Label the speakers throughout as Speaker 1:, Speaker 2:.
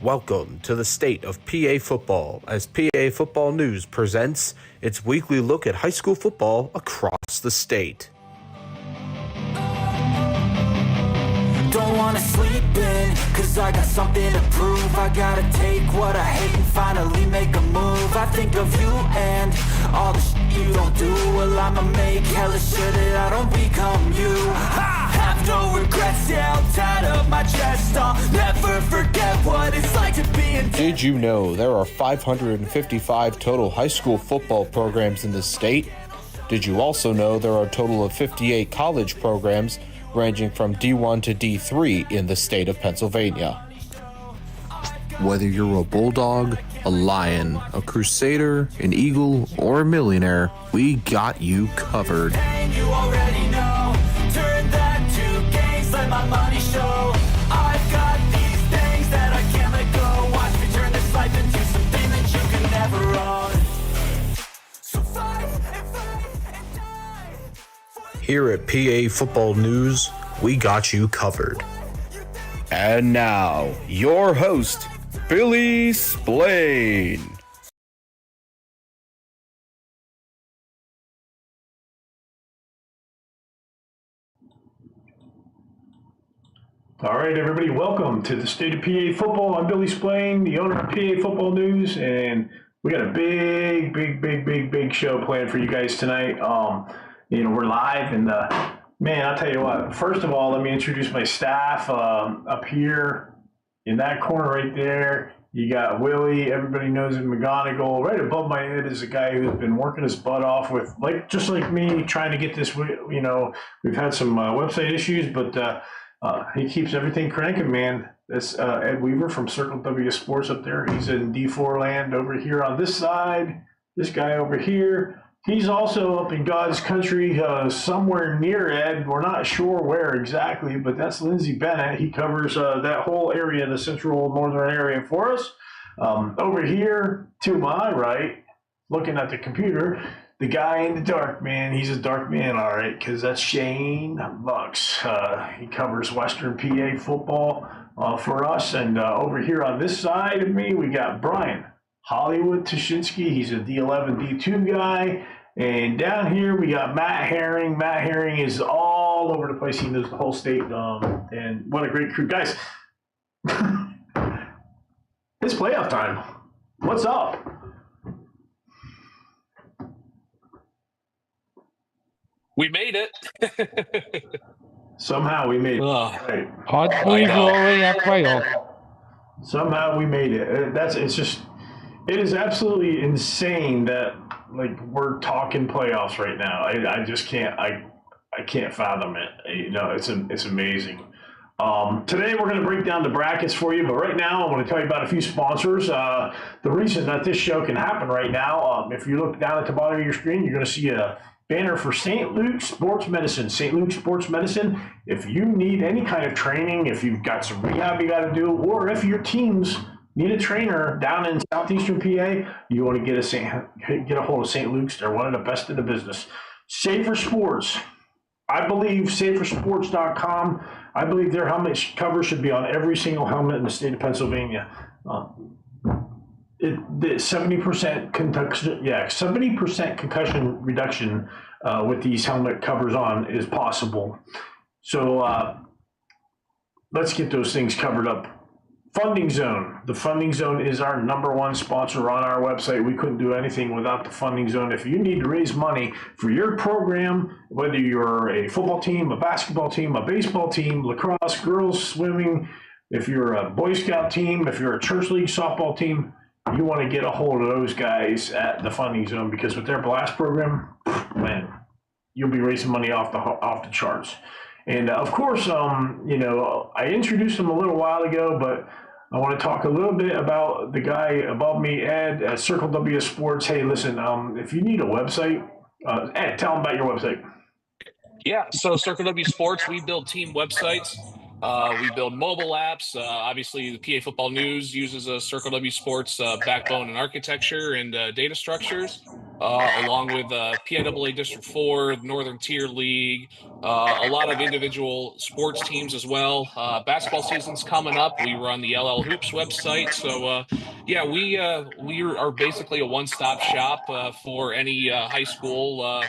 Speaker 1: Welcome to the state of PA football as PA Football News presents its weekly look at high school football across the state.
Speaker 2: Don't wanna sleep in, cause I got something to prove. I gotta take what I hate and finally make a move. I think of you and all the shit you don't do. Well, I'ma make hella sure that I don't become you. Have no regrets, yeah, I'll tie up my chest. I'll never forget what it's like to be in.
Speaker 1: Did you know there are 555 total high school football programs in the state? Did you also know there are a total of 58 college programs ranging from D1 to D3 in the state of Pennsylvania? Whether you're a bulldog, a lion, a crusader, an eagle, or a millionaire, we got you covered.
Speaker 2: And you already know, turn that to gains, let my money show. I've got these things that I can't let go. Watch me turn this life into something that you can never own. So fight and die.
Speaker 1: Here at PA Football News, we got you covered. And now, your host, Billy Splain.
Speaker 3: All right, everybody, welcome to the State of PA Football. I'm Billy Splain, the owner of PA Football News, and we got a big show planned for you guys tonight. We're live, and man, I'll tell you what. First of all, let me introduce my staff. Up here in that corner right there, you got Willie. Everybody knows him, McGonigal. Right above my head is a guy who's been working his butt off with, just like me, trying to get this. We've had some website issues, but he keeps everything cranking, man. That's Ed Weaver from Circle W Sports up there. He's in D4 land over here on this side. This guy over here. He's also up in God's country, somewhere near Ed. We're not sure where exactly, but that's Lindsey Bennett. He covers that whole area, the central northern area for us. Over here to my right, looking at the computer, the guy in the dark, man. He's a dark man, all right, because that's Shane Bucks. He covers Western PA football for us. And over here on this side of me, we got Brian Hollywood Tashinsky. He's a D11, D2 guy. And down here, we got Matt Herring. Matt Herring is all over the place. He knows the whole state. And what a great crew. Guys, it's playoff time. What's up?
Speaker 4: We made it.
Speaker 3: Somehow we made it. Right.
Speaker 5: Hard to believe we're already at playoff.
Speaker 3: Somehow we made it. It is absolutely insane that we're talking playoffs right now. I just can't. I can't fathom it. It's amazing. Today we're going to break down the brackets for you, but right now I want to tell you about a few sponsors. The reason that this show can happen right now, if you look down at the bottom of your screen, you're going to see a banner for St. Luke Sports Medicine. St. Luke Sports Medicine, if you need any kind of training, if you've got some rehab you got to do, or if your teams need a trainer down in southeastern PA, you want to get a hold of St. Luke's. They're one of the best in the business. Safer Sports. I believe safersports.com. I believe their helmet cover should be on every single helmet in the state of Pennsylvania. 70% concussion reduction with these helmet covers on is possible. So let's get those things covered up. Funding Zone. The Funding Zone is our number one sponsor on our website. We couldn't do anything without the Funding Zone. If you need to raise money for your program, whether you're a football team, a basketball team, a baseball team, lacrosse, girls swimming, if you're a Boy Scout team, if you're a church league softball team, you want to get a hold of those guys at the Funding Zone, because with their blast program, man, you'll be raising money off the charts. And of course, I introduced them a little while ago, but I want to talk a little bit about the guy above me, Ed, at Circle W Sports. Hey, listen, if you need a website, Ed, tell them about your website.
Speaker 4: Yeah, so Circle W Sports, we build team websites. We build mobile apps. Obviously, the PA Football News uses a Circle W Sports backbone and architecture and data structures, along with PIAA District 4, Northern Tier League, a lot of individual sports teams as well. Basketball season's coming up. We run the LL Hoops website. So, yeah, we are basically a one-stop shop for any high school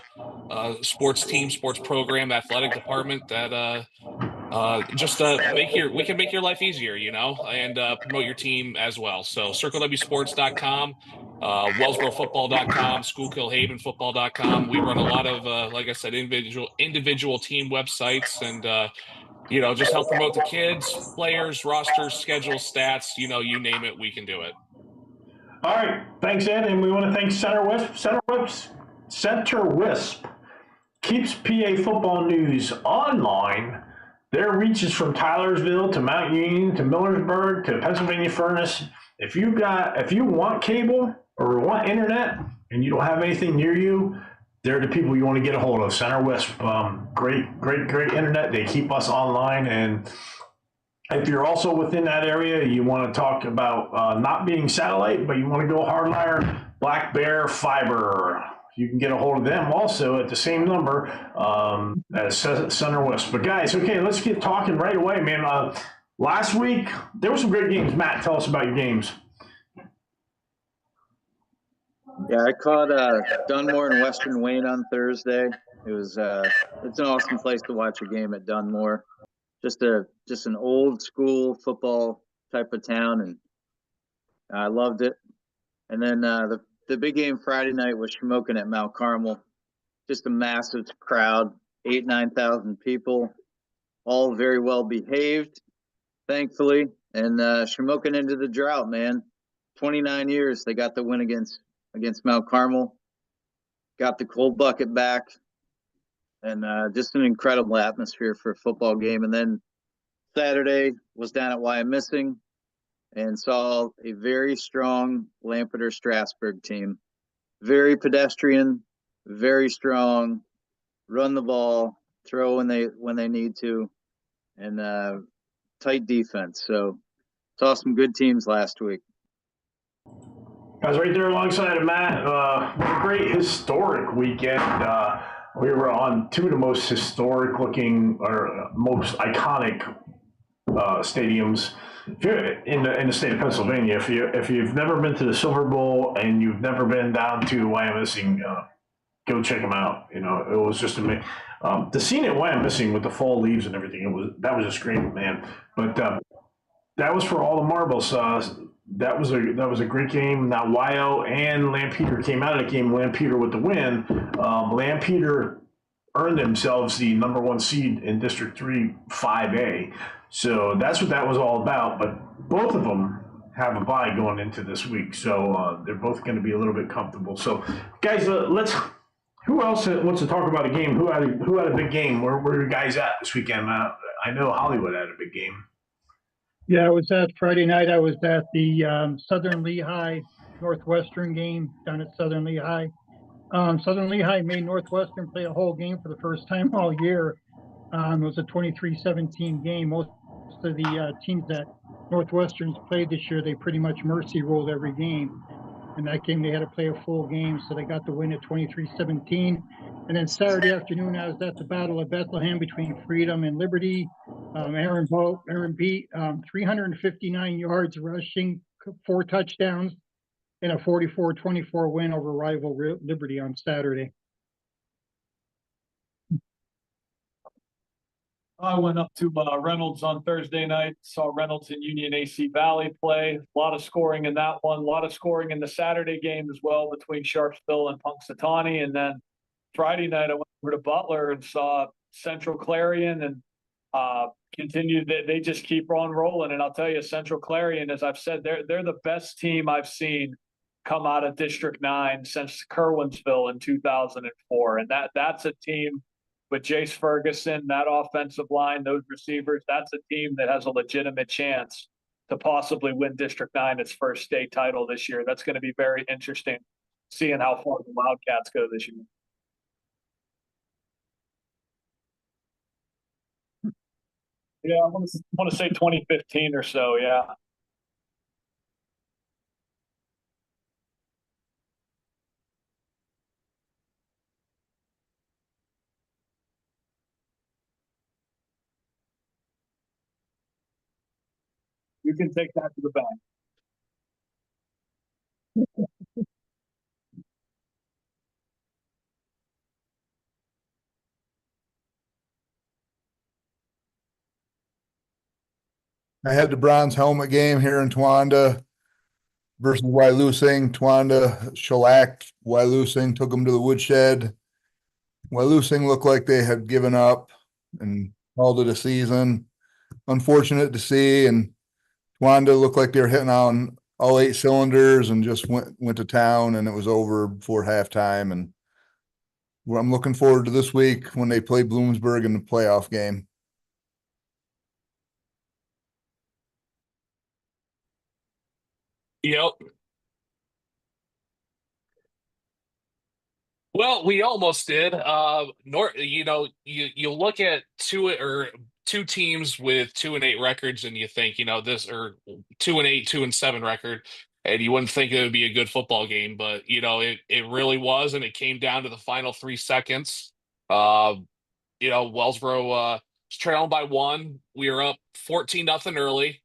Speaker 4: sports team, sports program, athletic department that just we can make your life easier, and promote your team as well. So circlewsports.com, wellsborofootball.com, schoolkillhavenfootball.com. We run a lot of like I said, individual team websites, and just help promote the kids, players, rosters, schedules, stats, you name it, we can do it.
Speaker 3: All right, thanks, Ed, and we want to thank Center Wisp keeps PA football news online. Their reach is from Tylersville to Mount Union to Millersburg to Pennsylvania Furnace. If you want cable or want internet and you don't have anything near you, they're the people you want to get a hold of. Center Wisp, great internet. They keep us online, and if you're also within that area, you want to talk about not being satellite, but you want to go hardwire, Black Bear Fiber. You can get a hold of them also at the same number as Center Wisp. But guys, okay, let's get talking right away, man. Last week, there were some great games. Matt, tell us about your games.
Speaker 6: Yeah, I caught Dunmore and Western Wayne on Thursday. It was it's an awesome place to watch a game at Dunmore. Just an old school football type of town, and I loved it. And then the big game Friday night was Shamokin at Mount Carmel. Just a massive crowd, 9,000 people, all very well behaved, thankfully. And Shamokin into the drought, man. 29 years they got the win against Mount Carmel. Got the cold bucket back, and just an incredible atmosphere for a football game. And then Saturday was down at Wyomissing and saw a very strong Lampeter Strasburg team. Very pedestrian, very strong, run the ball, throw when they need to, and tight defense. So saw some good teams last week.
Speaker 3: I was right there alongside of Matt. What a great historic weekend. We were on two of the most historic looking or most iconic stadiums in the state of Pennsylvania. If you've never been to the Silver Bowl and you've never been down to Wyomissing, go check them out. It was just amazing. The scene at Wyomissing with the fall leaves and everything, that was just great, man. But that was for all the marbles. That was a great game. Now Wyo and Lampeter came out of the game. Lampeter with the win. Lampeter earned themselves the number 1 seed in District 3 5A. So that's what that was all about. But both of them have a bye going into this week, so they're both going to be a little bit comfortable. So, guys, who else wants to talk about a game? Who had a big game? Where were you guys at this weekend? I know Hollywood had a big game.
Speaker 7: Yeah, I was at Friday night. I was at the Southern Lehigh Northwestern game down at Southern Lehigh. Southern Lehigh made Northwestern play a whole game for the first time all year. It was a 23-17 game. Most of the teams that Northwestern's played this year, they pretty much mercy rolled every game. In that game, they had to play a full game, so they got the win at 23-17. And then Saturday afternoon, I was at the Battle of Bethlehem between Freedom and Liberty. Aaron beat 359 yards rushing, 4 touchdowns, and a 44-24 win over rival Liberty on Saturday.
Speaker 8: I went up to Reynolds on Thursday night, saw Reynolds and Union AC Valley play. A lot of scoring in that one, a lot of scoring in the Saturday game as well between Sharpsville and Punxsutawney. And then Friday night, I went over to Butler and saw Central Clarion and continued. They just keep on rolling. And I'll tell you, Central Clarion, as I've said, they're the best team I've seen come out of District 9 since Kerwinsville in 2004. And that's a team with Jace Ferguson, that offensive line, those receivers, that's a team that has a legitimate chance to possibly win District 9 its first state title this year. That's going to be very interesting, seeing how far the Wildcats go this year. Yeah, I want to say 2015 or so. Yeah. You can take that to the bank.
Speaker 9: I had the bronze helmet game here in Towanda versus Wyalusing. Towanda shellacked Wyalusing, took them to the woodshed. Wyalusing looked like they had given up and called it a season. Unfortunate to see, and Towanda looked like they were hitting on all 8 cylinders and just went to town, and it was over before halftime. And I'm looking forward to this week when they play Bloomsburg in the playoff game.
Speaker 4: Yep. Well, we almost did. You look at two teams with 2-8 records, and you think, this or 2-8, 2-7 record, and you wouldn't think it would be a good football game, but it really was, and it came down to the final 3 seconds. Uh, Wellsboro was trailing by 1. We were up 14-0 early.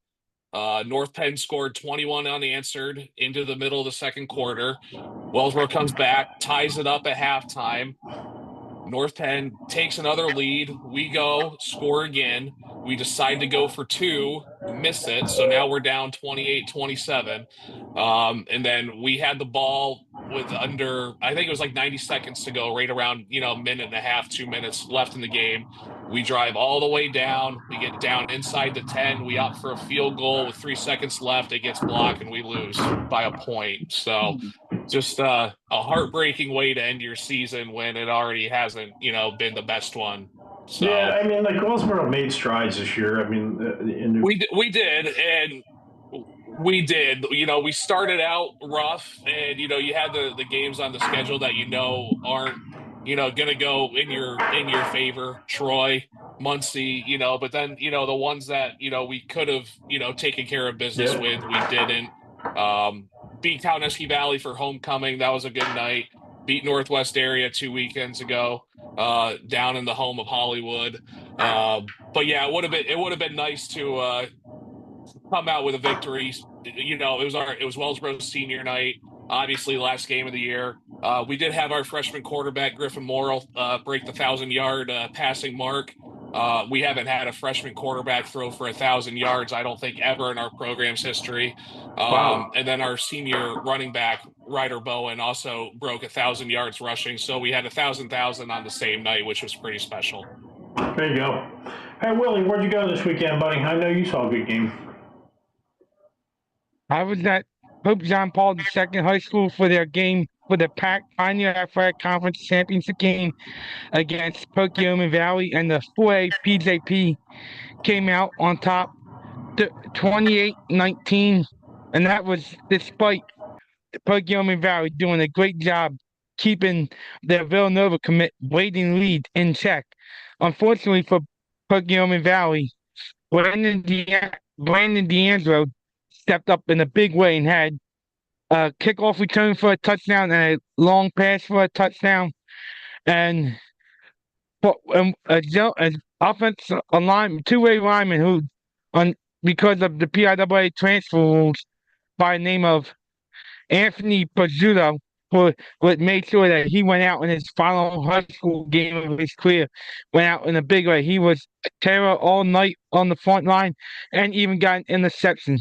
Speaker 4: North Penn scored 21 unanswered into the middle of the second quarter. Wellsboro comes back, ties it up at halftime. North Penn takes another lead. We go, score again. We decide to go for 2, miss it. So now we're down 28-27. And then we had the ball with I think it was like 90 seconds to go, right around, a minute and a half, 2 minutes left in the game. We drive all the way down. We get down inside the 10. We opt for a field goal with 3 seconds left. It gets blocked and we lose by a point. So just a heartbreaking way to end your season when it already hasn't, been the best one. So
Speaker 3: yeah, I mean, like Wellsboro made strides this year. I mean,
Speaker 4: we did, and we did. We started out rough, and you had the games on the schedule that aren't gonna go in your favor. Troy, Muncie, but then the ones that we could have taken care of business
Speaker 3: yeah.
Speaker 4: with, we didn't. Um, Beat Towneski Valley for homecoming. That was a good night. Beat Northwest Area 2 weekends ago, down in the home of Hollywood. But yeah, it would have been nice to come out with a victory. It was Wellsboro's senior night, obviously last game of the year. We did have our freshman quarterback Griffin Morrill break the 1,000-yard passing mark. We haven't had a freshman quarterback throw for 1,000 yards, I don't think, ever in our program's history.
Speaker 3: Wow.
Speaker 4: And then our senior running back Ryder Bowen also broke 1,000 yards rushing. So we had 1,000 on the same night, which was pretty special.
Speaker 3: There you go. Hey, Willie, where'd you go this weekend, buddy? I know you saw a good game.
Speaker 5: I was at Pope John Paul II High School for their game for the PAC Pioneer Athletic Conference Championship game against Pokemon Valley, and the 4A PJP came out on top 28-19, and that was despite Pokemon Valley doing a great job keeping their Villanova commit Braden lead in check. Unfortunately for Pokemon Valley, Brandon D'Angelo stepped up in a big way and had a kickoff return for a touchdown and a long pass for a touchdown. And an offensive lineman, two-way lineman who, because of the PIAA transfer rules, by the name of Anthony Pizzuto, who made sure that he went out in his final high school game of his career, went out in a big way. He was terror all night on the front line and even got an interception.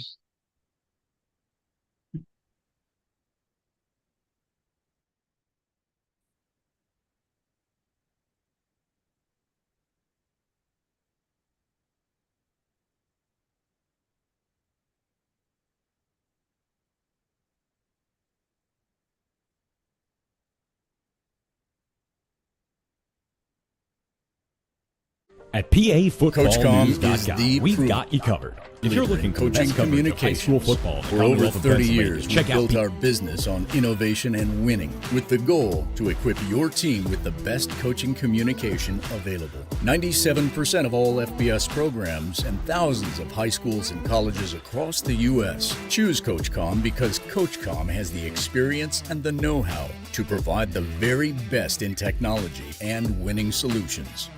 Speaker 10: At PAFootballNews.com, we've
Speaker 11: proven
Speaker 10: got you covered. If you're looking for the
Speaker 11: coaching
Speaker 10: best coverage of high school
Speaker 11: communications.
Speaker 10: football, in the
Speaker 11: For over
Speaker 10: Commonwealth of
Speaker 11: 30
Speaker 10: Pennsylvania,
Speaker 11: years,
Speaker 10: check
Speaker 11: we've
Speaker 10: out
Speaker 11: built our business on innovation and winning, with the goal to equip your team with the best coaching communication available. 97% of all FBS programs and thousands of high schools and colleges across the U.S. choose CoachComm because CoachComm has the experience and the know-how to provide the very best in technology and winning solutions.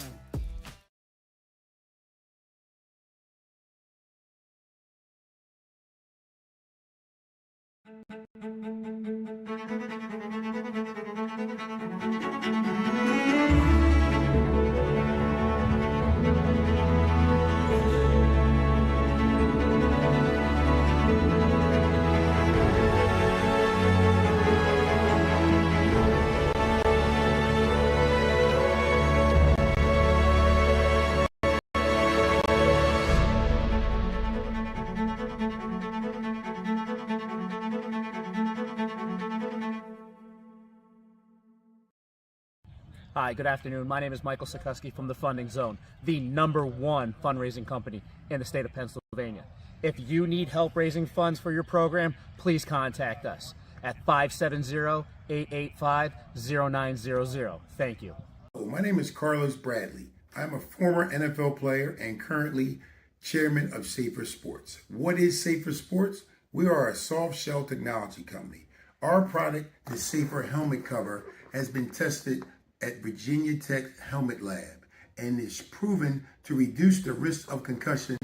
Speaker 12: Hi, good afternoon. My name is Michael Sikorsky from the Funding Zone, the #1 fundraising company in the state of Pennsylvania. If you need help raising funds for your program, please contact us at 570-885-0900. Thank you.
Speaker 13: My name is Carlos Bradley. I'm a former NFL player and currently chairman of Safer Sports. What is Safer Sports? We are a soft shell technology company. Our product, the Safer Helmet Cover, has been tested at Virginia Tech Helmet Lab and is proven to reduce the risk of concussion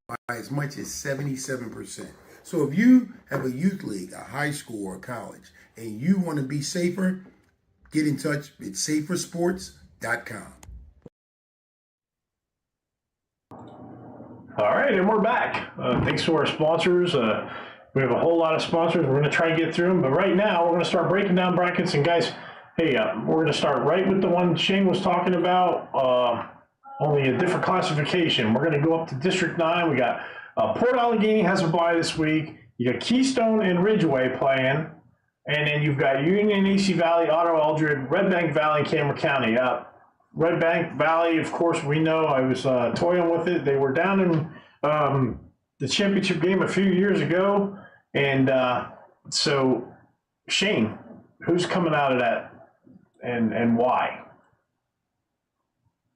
Speaker 13: by as much as 77%. So if you have a youth league, a high school or college, and you want to be safer, get in touch with safersports.com.
Speaker 3: All right, and we're back. Thanks to our sponsors. We have a whole lot of sponsors. We're going to try and get through them. But right now, we're going to start breaking down brackets. And guys, hey, we're going to start right with the one Shane was talking about, only a different classification. We're going to go up to District 9. We got Port Allegheny has a bye this week. You got Keystone and Ridgeway playing. And then you've got Union, AC Valley, Otto Eldred, Red Bank Valley, and Cameron County. Red Bank Valley, of course, we know. I was toying with it. They were down in the championship game a few years ago. And so, Shane, who's coming out of that and why?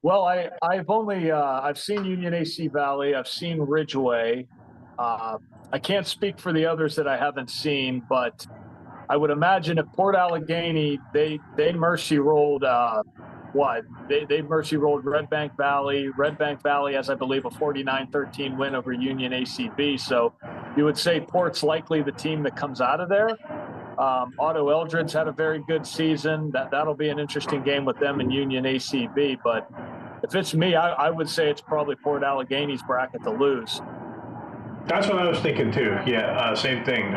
Speaker 8: Well, I've seen Union AC Valley. I've seen Ridgeway. I can't speak for the others that I haven't seen, but I would imagine if Port Allegheny, they mercy rolled they mercy rolled Red Bank Valley. Red Bank Valley has, I believe, a 49-13 win over Union ACB. So you would say Port's likely the team that comes out of there. Otto Eldred's had a very good season. That'll be an interesting game with them and Union ACB. But if it's me, I would say it's probably Port Allegheny's bracket to lose.
Speaker 3: That's what I was thinking too. Yeah, same thing.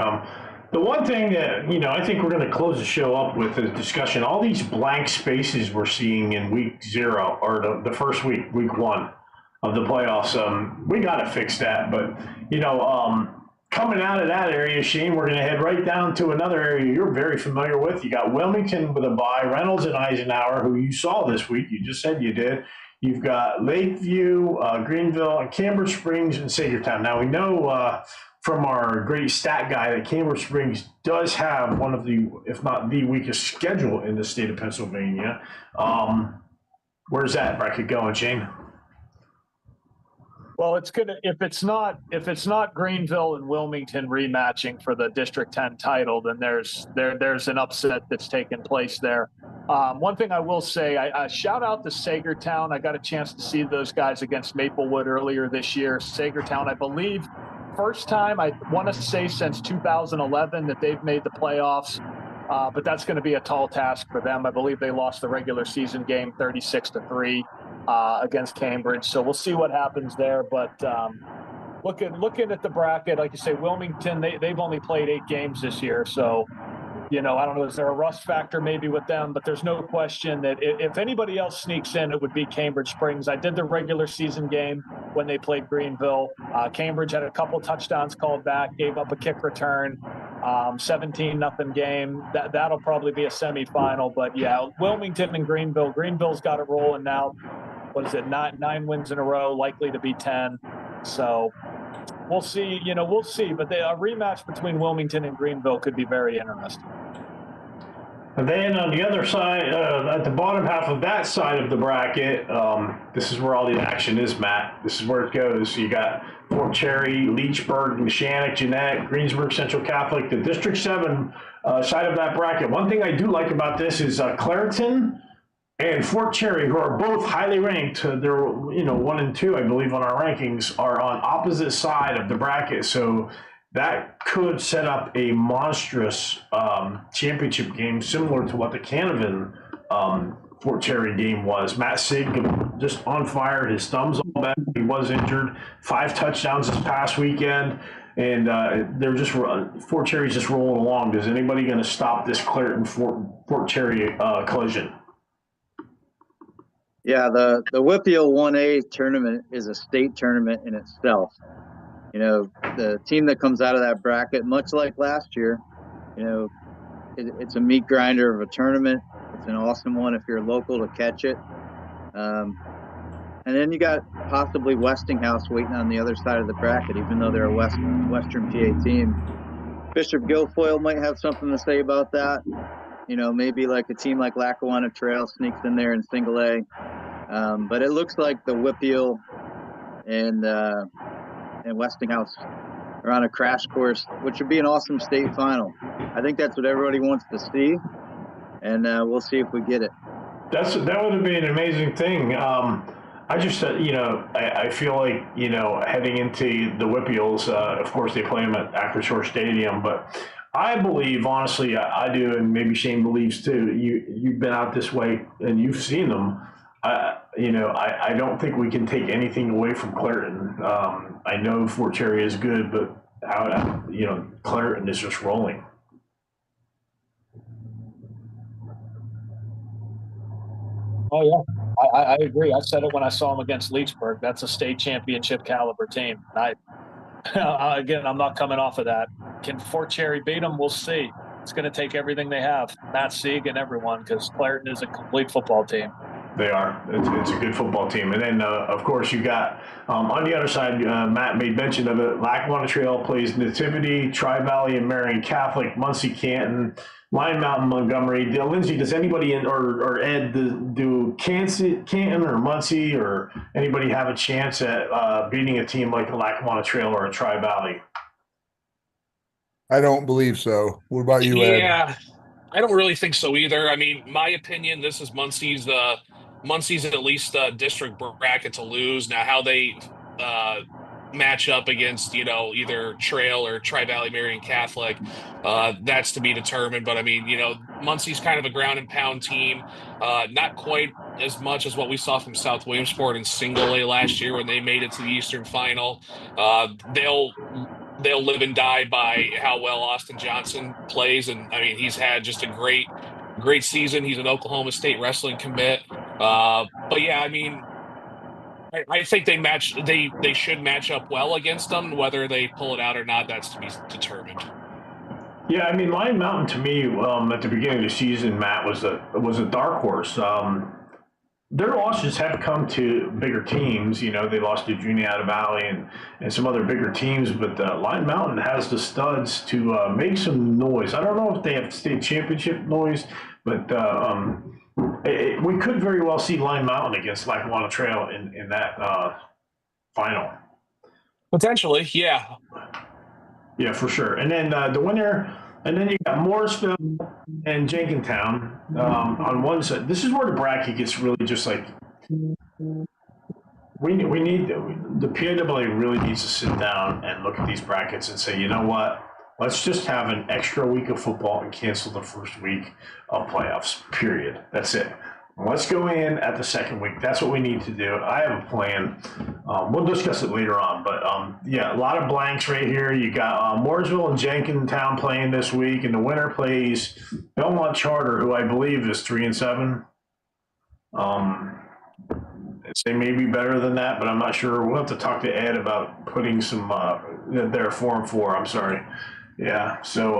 Speaker 3: The one thing that, I think we're going to close the show up with is discussion. All these blank spaces we're seeing in week 0 or the first week 1 of the playoffs, we got to fix that. But, coming out of that area, Shane, we're going to head right down to another area you're very familiar with. You got Wilmington with a bye, Reynolds and Eisenhower, who you saw this week. You just said you did. You've got Lakeview, Greenville, and Cambridge Springs and Sagertown. Now, we know from our great stat guy that Cambridge Springs does have one of the, if not the weakest schedule in the state of Pennsylvania. Where's that bracket going, Shane?
Speaker 8: Well, it's gonna if it's not Greenville and Wilmington rematching for the District 10 title, then there's an upset that's taken place there. One thing I will say, I shout out to Sagertown. I got a chance to see those guys against Maplewood earlier this year. Sagertown, I believe, first time I want to say since 2011 that they've made the playoffs. But that's going to be a tall task for them. I believe they lost the regular season game 36-3 against Cambridge. So we'll see what happens there. But looking at the bracket, like you say, Wilmington, they've only played 8 games this year. So, I don't know, is there a rust factor maybe with them? But there's no question that if anybody else sneaks in, it would be Cambridge Springs. I did the regular season game when they played Greenville. Cambridge had a couple touchdowns called back, gave up a kick return, 17-0 game. That'll probably be a semifinal. But, yeah, Wilmington and Greenville. Greenville's got it rolling now. what is it, nine wins in a row, likely to be 10. So we'll see. We'll see. But a rematch between Wilmington and Greenville could be very interesting.
Speaker 3: And then on the other side, at the bottom half of that side of the bracket, this is where all the action is, Matt. This is where it goes. You got Fort Cherry, Leechburg, Mechanic, Jeanette, Greensburg Central Catholic, the District 7 side of that bracket. One thing I do like about this is Clairton and Fort Cherry, who are both highly ranked. They're 1 and 2, I believe, on our rankings, are on opposite side of the bracket. So that could set up a monstrous championship game similar to what the Canavan Fort Cherry game was. Matt Sig just on fire. His thumb's all back. He was injured. 5 touchdowns this past weekend. And they're just Fort Cherry's just rolling along. Is anybody going to stop this Clairton Fort Cherry collision?
Speaker 6: Yeah, the WPIAL 1A tournament is a state tournament in itself. The team that comes out of that bracket, much like last year, it's a meat grinder of a tournament. It's an awesome one if you're local to catch it. And then you got possibly Westinghouse waiting on the other side of the bracket, even though they're a Western PA team. Bishop Guilfoyle might have something to say about that. Maybe like a team like Lackawanna Trail sneaks in there in single A. But it looks like the WPIAL and Westinghouse are on a crash course, which would be an awesome state final. I think that's what everybody wants to see, and we'll see if we get it.
Speaker 3: That would have been an amazing thing. I just, I feel like, heading into the WPIALs, of course they play them at Acrisure Stadium, but I believe, honestly, I do, and maybe Shane believes too, you've been out this way and you've seen them. I don't think we can take anything away from Clairton. I know Fort Cherry is good, but Clairton is just rolling.
Speaker 8: Oh yeah, I agree. I said it when I saw him against Leechburg. That's a state championship caliber team. Again, I'm not coming off of that. Can Fort Cherry beat them? We'll see. It's going to take everything they have, Matt Sieg and everyone, because Clairton is a complete football team.
Speaker 3: They are. It's a good football team. And then, of course, you got on the other side, Matt made mention of it, Lackawanna Trail plays Nativity, Tri-Valley and Marion Catholic, Muncie Canton, Lion Mountain, Montgomery. Lindsay, does anybody or Ed do Canton or Muncie or anybody have a chance at beating a team like a Lackawanna Trail or a Tri-Valley?
Speaker 9: I don't believe so. What about you, Ed?
Speaker 4: Yeah, I don't really think so either. I mean, my opinion, this is Muncie's at least district bracket to lose. Now, how they match up against, either Trail or Tri-Valley Marion Catholic, that's to be determined. But I mean, Muncie's kind of a ground and pound team, not quite as much as what we saw from South Williamsport in single A last year when they made it to the Eastern Final. They'll live and die by how well Austin Johnson plays. And I mean, he's had just a great season. He's an Oklahoma State wrestling commit. But yeah, I mean, I think they should match up well against them. Whether they pull it out or not, that's to be determined.
Speaker 3: Yeah, I mean, Lion Mountain to me at the beginning of the season, Matt, was a dark horse. Their losses have come to bigger teams. They lost to Juniata Valley and some other bigger teams, but Lion Mountain has the studs to make some noise. I don't know if they have state championship noise, but we could very well see Lion Mountain against Lackawanna Trail in that final.
Speaker 4: Potentially, yeah.
Speaker 3: Yeah, for sure. And then the winner, and then you got Morrisville and Jenkintown on one side. This is where the bracket gets really just like we need the PIAA really needs to sit down and look at these brackets and say, you know what? Let's just have an extra week of football and cancel the first week of playoffs, period. That's it. Let's go in at the second week. That's what we need to do. I have a plan. We'll discuss it later on. But, yeah, a lot of blanks right here. You got Mooresville and Jenkintown playing this week, and the winner plays Belmont Charter, who I believe is 3-7. They may be better than that, but I'm not sure. We'll have to talk to Ed about putting some their Form 4. I'm sorry. Yeah, so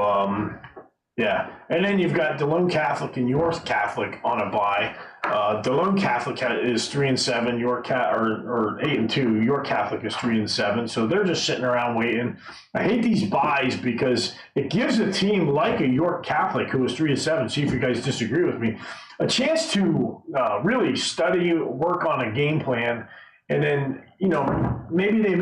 Speaker 3: Yeah, and then you've got DeLone Catholic and York Catholic on a bye. DeLone Catholic is 3-7, York or 8-2. York Catholic is 3-7, so they're just sitting around waiting. I hate these buys because it gives a team like a York Catholic who is 3-7. See if you guys disagree with me. A chance to really study, work on a game plan, and then maybe they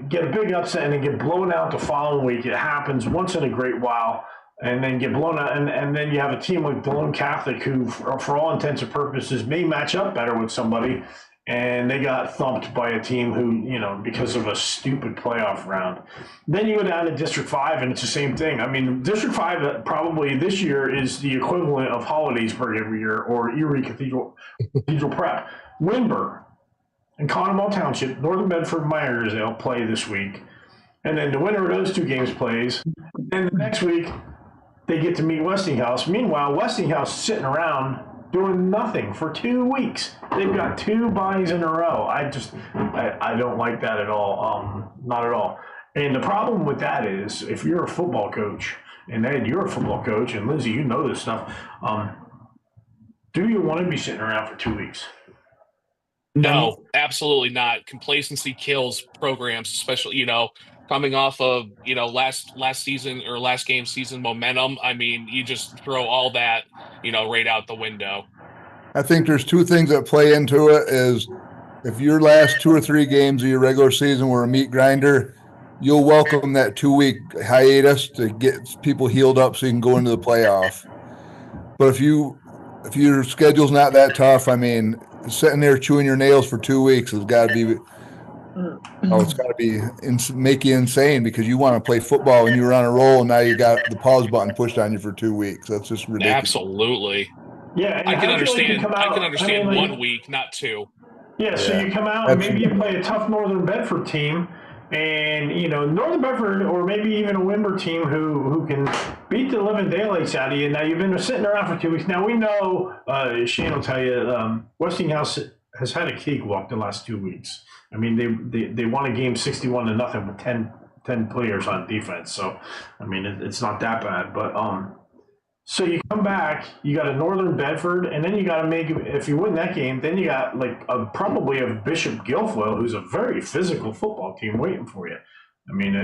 Speaker 3: get a big upset and then get blown out the following week. It happens once in a great while. And then get blown out, and then you have a team like DeLone Catholic who, for all intents and purposes, may match up better with somebody, and they got thumped by a team who, because of a stupid playoff round. Then you go down to District 5, and it's the same thing. I mean, District 5 probably this year is the equivalent of Hollidaysburg every year, or Erie Cathedral Prep. Windber and Connemall Township, Northern Bedford, Myersdale play this week, and then the winner of those two games plays, and the next week they get to meet Westinghouse. Meanwhile, Westinghouse is sitting around doing nothing for 2 weeks. They've got 2 buys in a row. I don't like that at all. Not at all. And the problem with that is, if you're a football coach, and Ed, you're a football coach, and Lindsay, you know this stuff, do you want to be sitting around for 2 weeks?
Speaker 4: No, absolutely not. Complacency kills programs, especially, coming off of, last season or last game season momentum. I mean, you just throw all that, right out the window.
Speaker 9: I think there's 2 things that play into it. Is if your last 2 or 3 games of your regular season were a meat grinder, you'll welcome that 2-week hiatus to get people healed up so you can go into the playoff. But if your schedule's not that tough, I mean, sitting there chewing your nails for 2 weeks has got to be it's got to be make you insane, because you want to play football and you're on a roll, and now you got the pause button pushed on you for 2 weeks. That's just ridiculous.
Speaker 4: Absolutely.
Speaker 3: Yeah,
Speaker 4: I can understand. I can understand 1 week, not 2.
Speaker 3: Yeah, so you come out and maybe you play a tough Northern Bedford team, and Northern Bedford, or maybe even a Wimber team who can beat the living daylights out of you. Now you've been sitting around for 2 weeks. Now we know Shane will tell you Westinghouse has had a cakewalk the last 2 weeks. I mean, they won a game 61-0 with 10 players on defense. So, I mean, it's not that bad. But so you come back, you got a Northern Bedford, and then you got to make, if you win that game, then you got probably a Bishop Guilfoyle, who's a very physical football team waiting for you. I mean,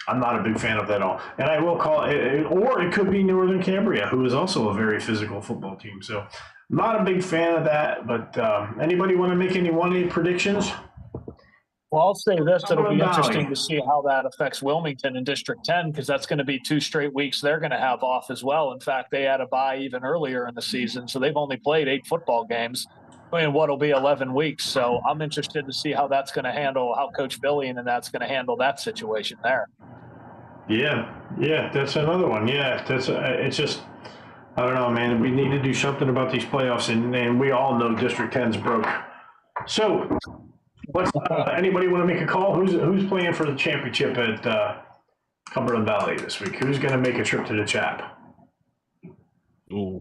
Speaker 3: I'm not a big fan of that at all. And I will call it, or it could be Northern Cambria, who is also a very physical football team. So, not a big fan of that, but anybody want to make any 1-8 predictions?
Speaker 8: Well, I'll say this. It'll be interesting to see how that affects Wilmington in District 10, because that's going to be 2 straight weeks they're going to have off as well. In fact, they had a bye even earlier in the season, so they've only played 8 football games in what'll be 11 weeks. So I'm interested to see how that's going to handle, how Coach Billion and that's going to handle that situation there.
Speaker 3: Yeah, that's another one. Yeah, it's just, I don't know, man. We need to do something about these playoffs, and we all know District 10's broke. So, anybody want to make a call? Who's playing for the championship at Cumberland Valley this week? Who's going to make a trip to the Chap?
Speaker 4: Ooh.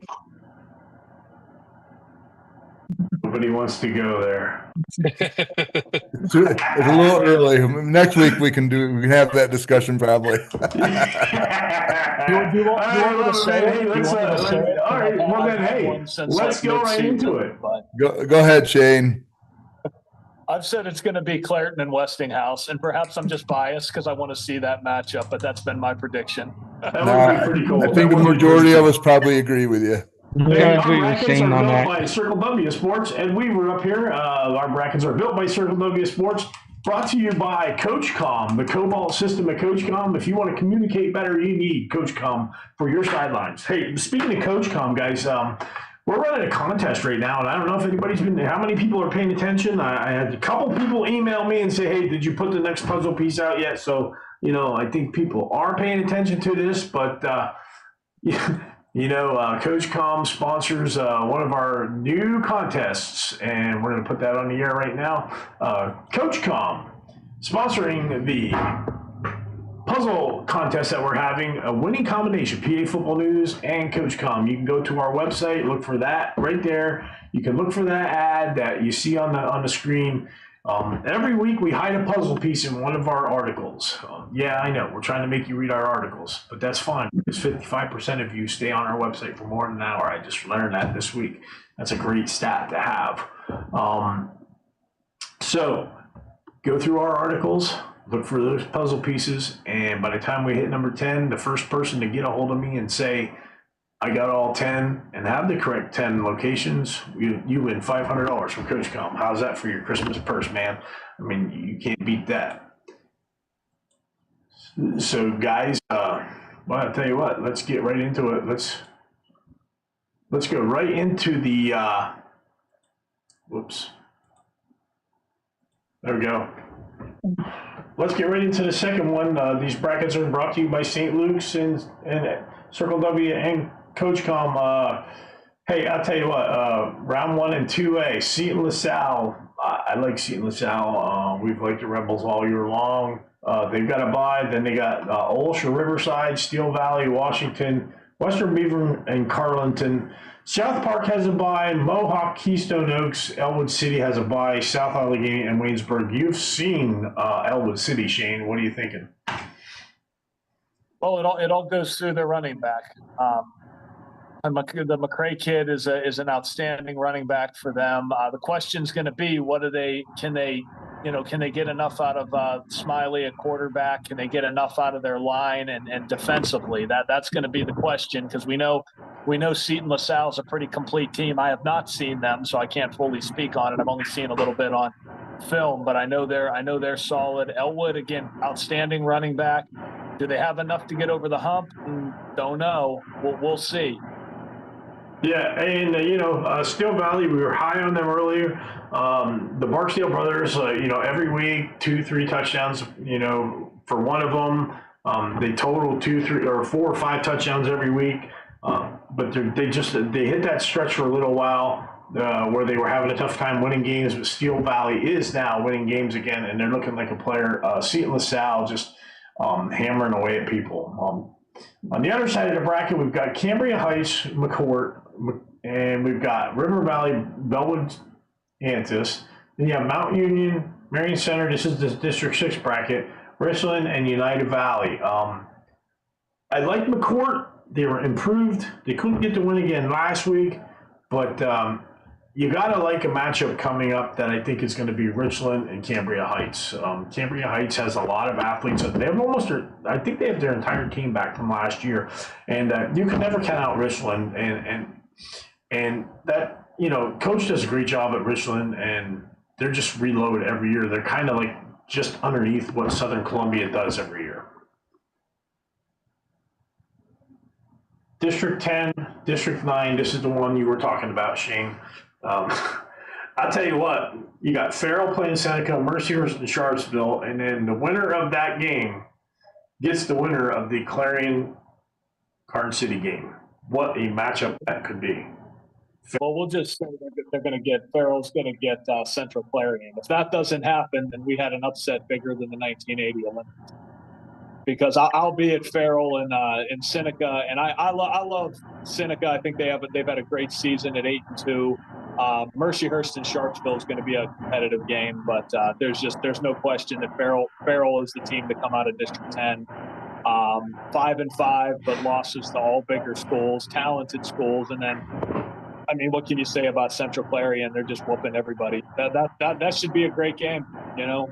Speaker 3: Nobody wants to go there.
Speaker 9: It's a little early. Next week we can have that discussion probably.
Speaker 8: You want me to say it?
Speaker 3: All right. Well then, hey, let's go right into it.
Speaker 9: Go ahead, Shane.
Speaker 8: I've said it's going to be Clairton and Westinghouse, and perhaps I'm just biased because I want to see that matchup, but that's been my prediction.
Speaker 3: That would be pretty cool.
Speaker 9: I think the majority of us probably agree with you.
Speaker 3: Hey, our brackets are built by Circle W Sports, and we were up here. Our brackets are built by Circle W Sports, brought to you by CoachCom, the Cobalt system at CoachCom. If you want to communicate better, you need CoachCom for your sidelines. Hey, speaking of CoachCom, guys, we're running a contest right now, and I don't know if how many people are paying attention. I had a couple people email me and say, hey, did you put the next puzzle piece out yet? So, I think people are paying attention to this, but, CoachCom sponsors one of our new contests, and we're going to put that on the air right now. CoachCom sponsoring the puzzle contest that we're having, a winning combination, PA Football News and CoachCom. You can go to our website, look for that right there. You can look for that ad that you see on the screen, Every week we hide a puzzle piece in one of our articles. Yeah, I know, we're trying to make you read our articles, but that's fine because 55% of you stay on our website for more than an hour. I just learned that this week. That's a great stat to have. So go through our articles, look for those puzzle pieces, and by the time we hit number 10, the first person to get a hold of me and say, I got all 10 and have the correct 10 locations, you win $500 from Coach Com. How's that for your Christmas purse, man? I mean, you can't beat that. So, guys, well, I'll tell you what, let's get right into it. Let's go right into the, whoops. There we go. Let's get right into the second one. These brackets are brought to you by St. Luke's and Circle W and Coach Com. Hey, I'll tell you what, round 1 and 2A, Seton LaSalle. I like Seton LaSalle. We've liked the Rebels all year long. They've got a bye. Then they got Olsha, Riverside, Steel Valley, Washington, Western Beaver, and Carlinton. South Park has a bye. Mohawk, Keystone Oaks, Elwood City has a bye. South Allegheny and Waynesburg. You've seen Elwood City, Shane. What are you thinking?
Speaker 8: Well, it all goes through their running back. The McCray kid is an outstanding running back for them. The question's going to be, can they get enough out of Smiley at quarterback? Can they get enough out of their line and defensively? That's going to be the question, because we know Seton LaSalle is a pretty complete team. I have not seen them, so I can't fully speak on it. I've only seen a little bit on film, but I know they're solid. Elwood, again, outstanding running back. Do they have enough to get over the hump? Don't know. We'll see.
Speaker 3: Yeah, and Steel Valley, we were high on them earlier. The Barksdale brothers, every week 2-3 touchdowns. For one of them, they total 2, 3, or 4 or 5 touchdowns every week. But they hit that stretch for a little while where they were having a tough time winning games. But Steel Valley is now winning games again, and they're looking like a player. Seton LaSalle just hammering away at people. On the other side of the bracket, we've got Cambria Heights, McCourt, and we've got River Valley, Bellwood, Antis. Then you have Mount Union, Marion Center. This is the District 6 bracket, Richland, and United Valley. I like McCourt. They were improved. They couldn't get the win again last week, but you got to like a matchup coming up that I think is going to be Richland and Cambria Heights. Cambria Heights has a lot of athletes. They have I think they have their entire team back from last year, and you can never count out Richland. And that, coach does a great job at Richland, and they're just reload every year. They're kind of like just underneath what Southern Columbia does every year. District 10, District 9, this is the one you were talking about, Shane. I'll tell you what, you got Farrell playing Seneca, Mercyhurst and Sharpsville, and then the winner of that game gets the winner of the Clarion Garden City game. What a matchup that could be.
Speaker 8: Well, we'll just say Farrell's going to get Central Clarion. If that doesn't happen, then we had an upset bigger than the 1980 Olympics. Because I'll be at Farrell and Seneca, and I love Seneca. I think they've had a great season at 8-2. Mercyhurst and Sharpsville is going to be a competitive game, but there's no question that Farrell is the team to come out of District 10. 5-5, but losses to all bigger schools, talented schools, and then, I mean, what can you say about Central Clarion? They're just whooping everybody. That should be a great game,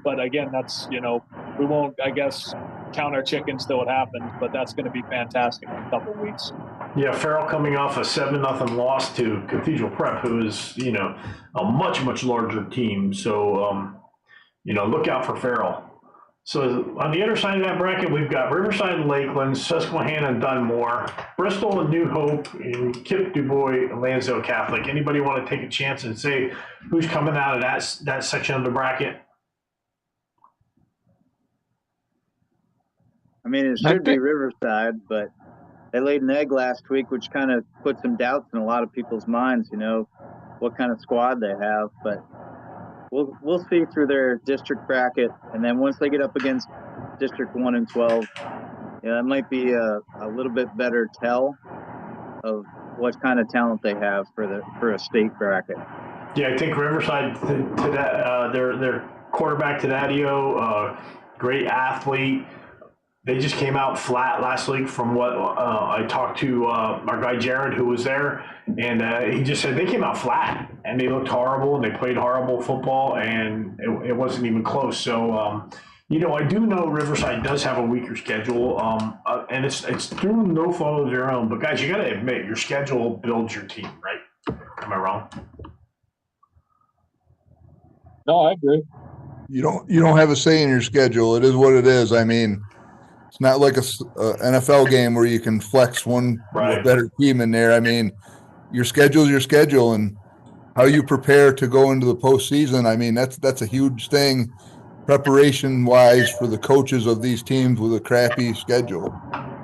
Speaker 8: But again, that's we won't, I guess, count our chickens till it happens, but that's going to be fantastic in a couple of weeks.
Speaker 3: Yeah, Farrell coming off a 7-0 loss to Cathedral Prep, who is, a much, much larger team. So, look out for Farrell. So on the other side of that bracket, we've got Riverside and Lakeland, Susquehanna and Dunmore, Bristol and New Hope, and Kip DuBois and Lansdale Catholic. Anybody want to take a chance and say who's coming out of that section of the bracket?
Speaker 6: I mean, it should be Riverside, but they laid an egg last week, which kind of put some doubts in a lot of people's minds, what kind of squad they have. But we'll see through their district bracket, and then once they get up against District 1 and 12, it might be a little bit better tell of what kind of talent they have for a state bracket.
Speaker 3: Yeah, I think Riverside to that quarterback Tadadio, great athlete. They just came out flat last week from what I talked to our guy Jared, who was there, and he just said they came out flat and they looked horrible and they played horrible football and it wasn't even close. So, I do know Riverside does have a weaker schedule, and it's through no fault of their own. But guys, you got to admit your schedule builds your team, right? Am I wrong?
Speaker 8: No, I agree.
Speaker 9: You don't have a say in your schedule. It is what it is. I mean, it's not like a NFL game where you can flex one better team in there. I mean, your schedule is your schedule, and how you prepare to go into the postseason. I mean, that's a huge thing, preparation-wise, for the coaches of these teams with a crappy schedule.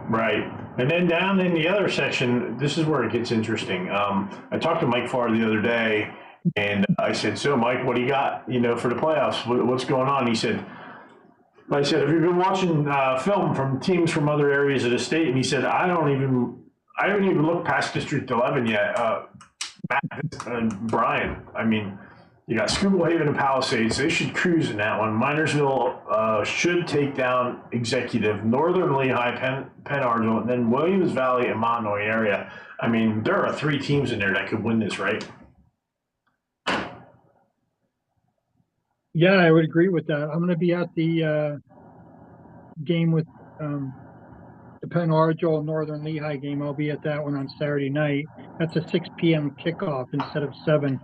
Speaker 3: Right. And then down in the other section, this is where it gets interesting. I talked to Mike Farr the other day, and I said, "So, Mike, what do you got, for the playoffs? What's going on?" I said, "Have you been watching film from teams from other areas of the state?" And he said, I haven't even looked past District 11 yet. Matt and Brian, I mean, you got Schuylkill Haven and Palisades. They should cruise in that one. Minersville should take down Executive, Northern Lehigh, Penn Argyll, and then Williams Valley and Montnoy area. I mean, there are 3 teams in there that could win this, right?
Speaker 7: Yeah, I would agree with that. I'm going to be at the game with the Penn Argyll Northern Lehigh game. I'll be at that one on Saturday night. That's a 6 p.m. kickoff instead of 7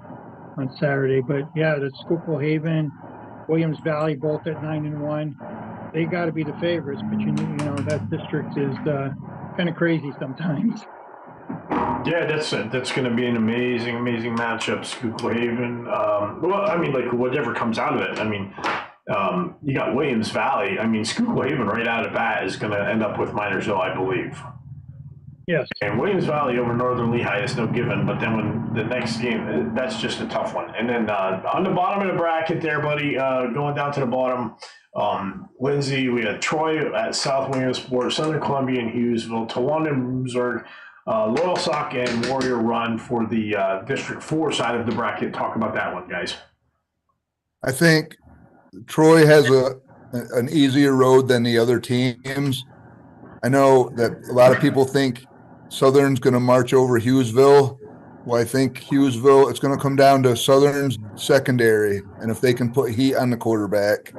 Speaker 7: on Saturday. But yeah, the Schuylkill Haven, Williams Valley, both at 9-1. They got to be the favorites, but that district is kind of crazy sometimes.
Speaker 3: Yeah, that's going to be an amazing matchup. Schuylkill Haven. Whatever comes out of it. I mean, you got Williams Valley. I mean, Schuylkill Haven right out of the bat is going to end up with Minersville, I believe.
Speaker 7: Yes.
Speaker 3: And Williams Valley over Northern Lehigh is no given, but then when the next game, that's just a tough one. And then on the bottom of the bracket there, buddy, going down to the bottom, Lindsay, we had Troy at South Williamsport, Southern Columbia and Hughesville, Towanda and Bloomsburg, Loyalsock and Warrior Run for the District 4 side of the bracket. Talk about that one, guys.
Speaker 9: I think Troy has an easier road than the other teams. I know that a lot of people think Southern's going to march over Hughesville. Well, I think Hughesville, it's going to come down to Southern's secondary, and if they can put heat on the quarterback.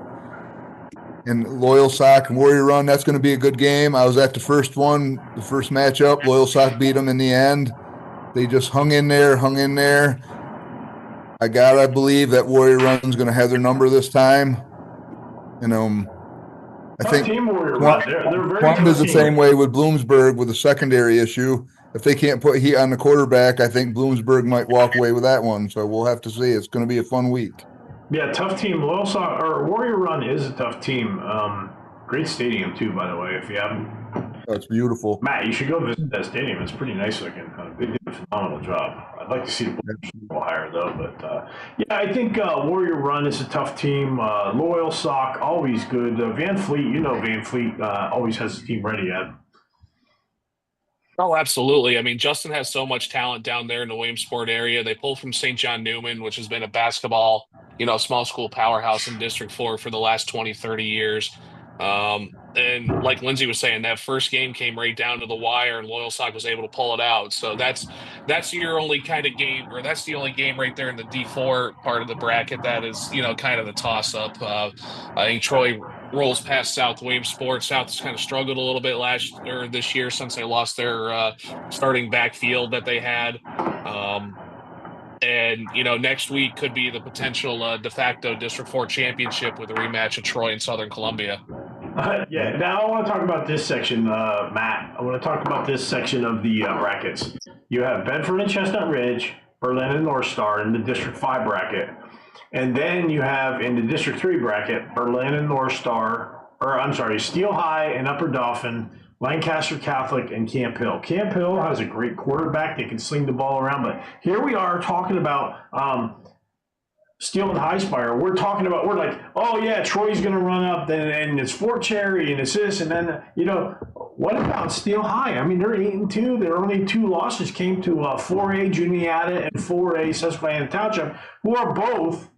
Speaker 9: And Loyalsock and Warrior Run, that's going to be a good game. I was at the first one, the first matchup. Loyalsock beat them in the end. They just hung in there. I gotta believe that Warrior Run's going to have their number this time. I think Twanda's the same way with Bloomsburg with a secondary issue. If they can't put heat on the quarterback, I think Bloomsburg might walk away with that one. So we'll have to see. It's going to be a fun week.
Speaker 3: Yeah, tough team. Loyalsock or Warrior Run is a tough team. Great stadium too, by the way. If you haven't,
Speaker 9: it's beautiful.
Speaker 3: Matt, you should go visit that stadium. It's pretty nice looking. They did a phenomenal job. I'd like to see the Blazers go higher though, but yeah, I think Warrior Run is a tough team. Loyalsock, always good. Van Fleet, Van Fleet always has a team ready at.
Speaker 4: Oh, absolutely. I mean, Justin has so much talent down there in the Williamsport area. They pull from St. John Newman, which has been a basketball, small school powerhouse in District 4 for the last 20, 30 years. And like Lindsay was saying, that first game came right down to the wire, and Loyalsock was able to pull it out. So that's your only kind of game, or that's the only game right there in the D4 part of the bracket that is, kind of the toss-up. I think Troy rolls past South Williamsport. South has kind of struggled a little bit this year since they lost their starting backfield that they had. And, next week could be the potential de facto District 4 championship with a rematch of Troy and Southern Columbia.
Speaker 3: Yeah, now I want to talk about this section, Matt. I want to talk about this section of the brackets. You have Bedford and Chestnut Ridge, Berlin and North Star in the District 5 bracket. And then you have in the District 3 bracket, Berlin and North Star, Steel High and Upper Dauphin, Lancaster Catholic, and Camp Hill. Camp Hill has a great quarterback. They can sling the ball around. But here we are talking about Steel and Highspire. We're like, oh, yeah, Troy's going to run up, and it's Fort Cherry, and it's this. And then, what about Steel High? I mean, they're 8-2. Their only 2 losses came to 4A Juniata and 4A Susquehanna Township, who are both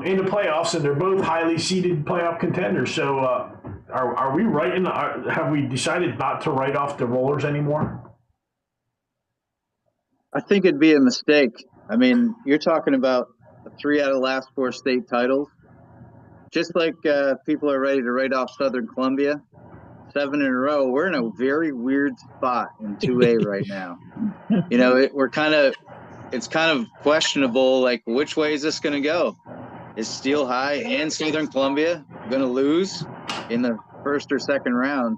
Speaker 3: in the playoffs, and they're both highly seeded playoff contenders. So are we writing? Have we decided not to write off the Rollers anymore?
Speaker 6: I think it'd be a mistake. I mean, you're talking about 3 out of the last 4 state titles. Just like people are ready to write off Southern Columbia, 7 in a row. We're in a very weird spot in 2A right now. You know, it's kind of questionable, like, which way is this going to go? Is Steel High and Southern Columbia going to lose in the first or second round?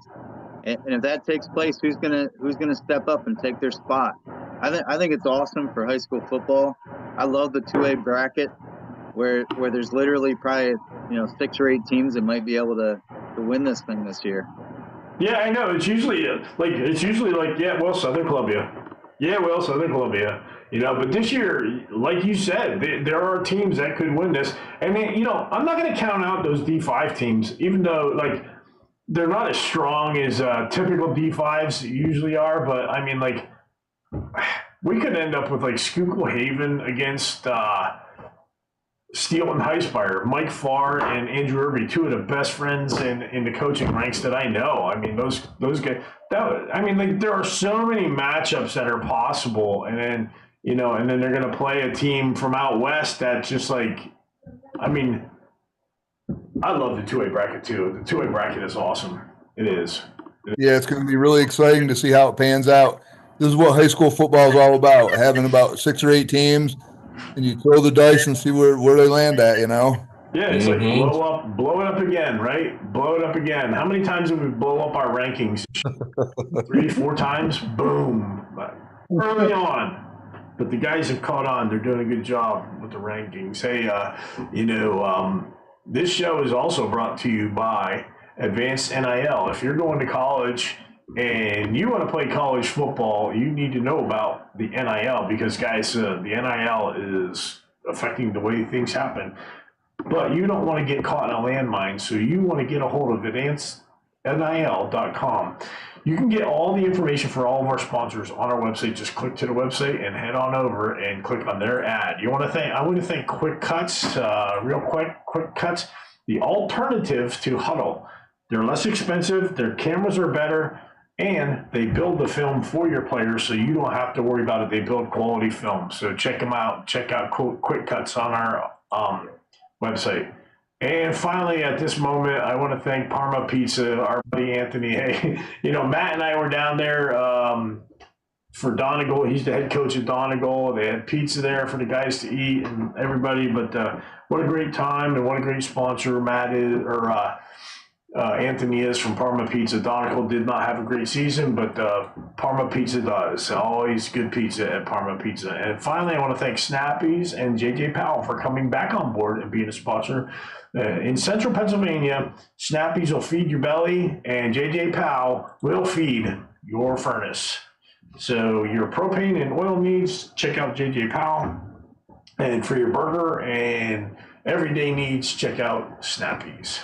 Speaker 6: And if that takes place, who's gonna step up and take their spot? I think it's awesome for high school football. I love the 2A bracket where there's literally probably 6 or 8 teams that might be able to win this thing this year.
Speaker 3: Yeah, I know. It's usually like Southern Columbia. Yeah, well, Southern Columbia. But this year, like you said, there are teams that could win this. And then, I'm not going to count out those D5 teams, even though they're not as strong as typical D5s usually are. But I mean, we could end up with Schuylkill Haven against Steele and Highspire. Mike Farr and Andrew Irby, 2 of the best friends in the coaching ranks that I know. I mean, those guys. There are so many matchups that are possible, and then and then they're going to play a team from out west that's just I love the 2A bracket too. The 2A bracket is awesome. It is.
Speaker 9: Yeah, it's going to be really exciting to see how it pans out. This is what high school football is all about, having about 6 or 8 teams, and you throw the dice and see where they land at,
Speaker 3: Yeah, it's blow it up again, right? Blow it up again. How many times did we blow up our rankings? 3, 4 times? Boom. Early on. But the guys have caught on. They're doing a good job with the rankings. Hey, this show is also brought to you by Advanced NIL. If you're going to college and you want to play college football, you need to know about the NIL because, guys, the NIL is affecting the way things happen. But you don't want to get caught in a landmine, so you want to get a hold of advancednil.com. You can get all the information for all of our sponsors on our website. Just click to the website and head on over and click on their ad. I want to thank Quick Cuts, Quick Cuts, the alternative to Huddle. They're less expensive, their cameras are better, and they build the film for your players so you don't have to worry about it. They build quality film. So check them out. Check out Quick Cuts on our website. And finally, at this moment, I want to thank Parma Pizza, our buddy Anthony. Hey, Matt and I were down there for Donegal. He's the head coach at Donegal. They had pizza there for the guys to eat and everybody. But what a great time and what a great sponsor Matt is, Anthony is from Parma Pizza. Donegal did not have a great season, but Parma Pizza does. Always good pizza at Parma Pizza. And finally, I want to thank Snappy's and JJ Powell for coming back on board and being a sponsor. In central Pennsylvania, Snappy's will feed your belly, and JJ Powell will feed your furnace. So your propane and oil needs, check out JJ Powell. And for your burger and everyday needs, check out Snappy's.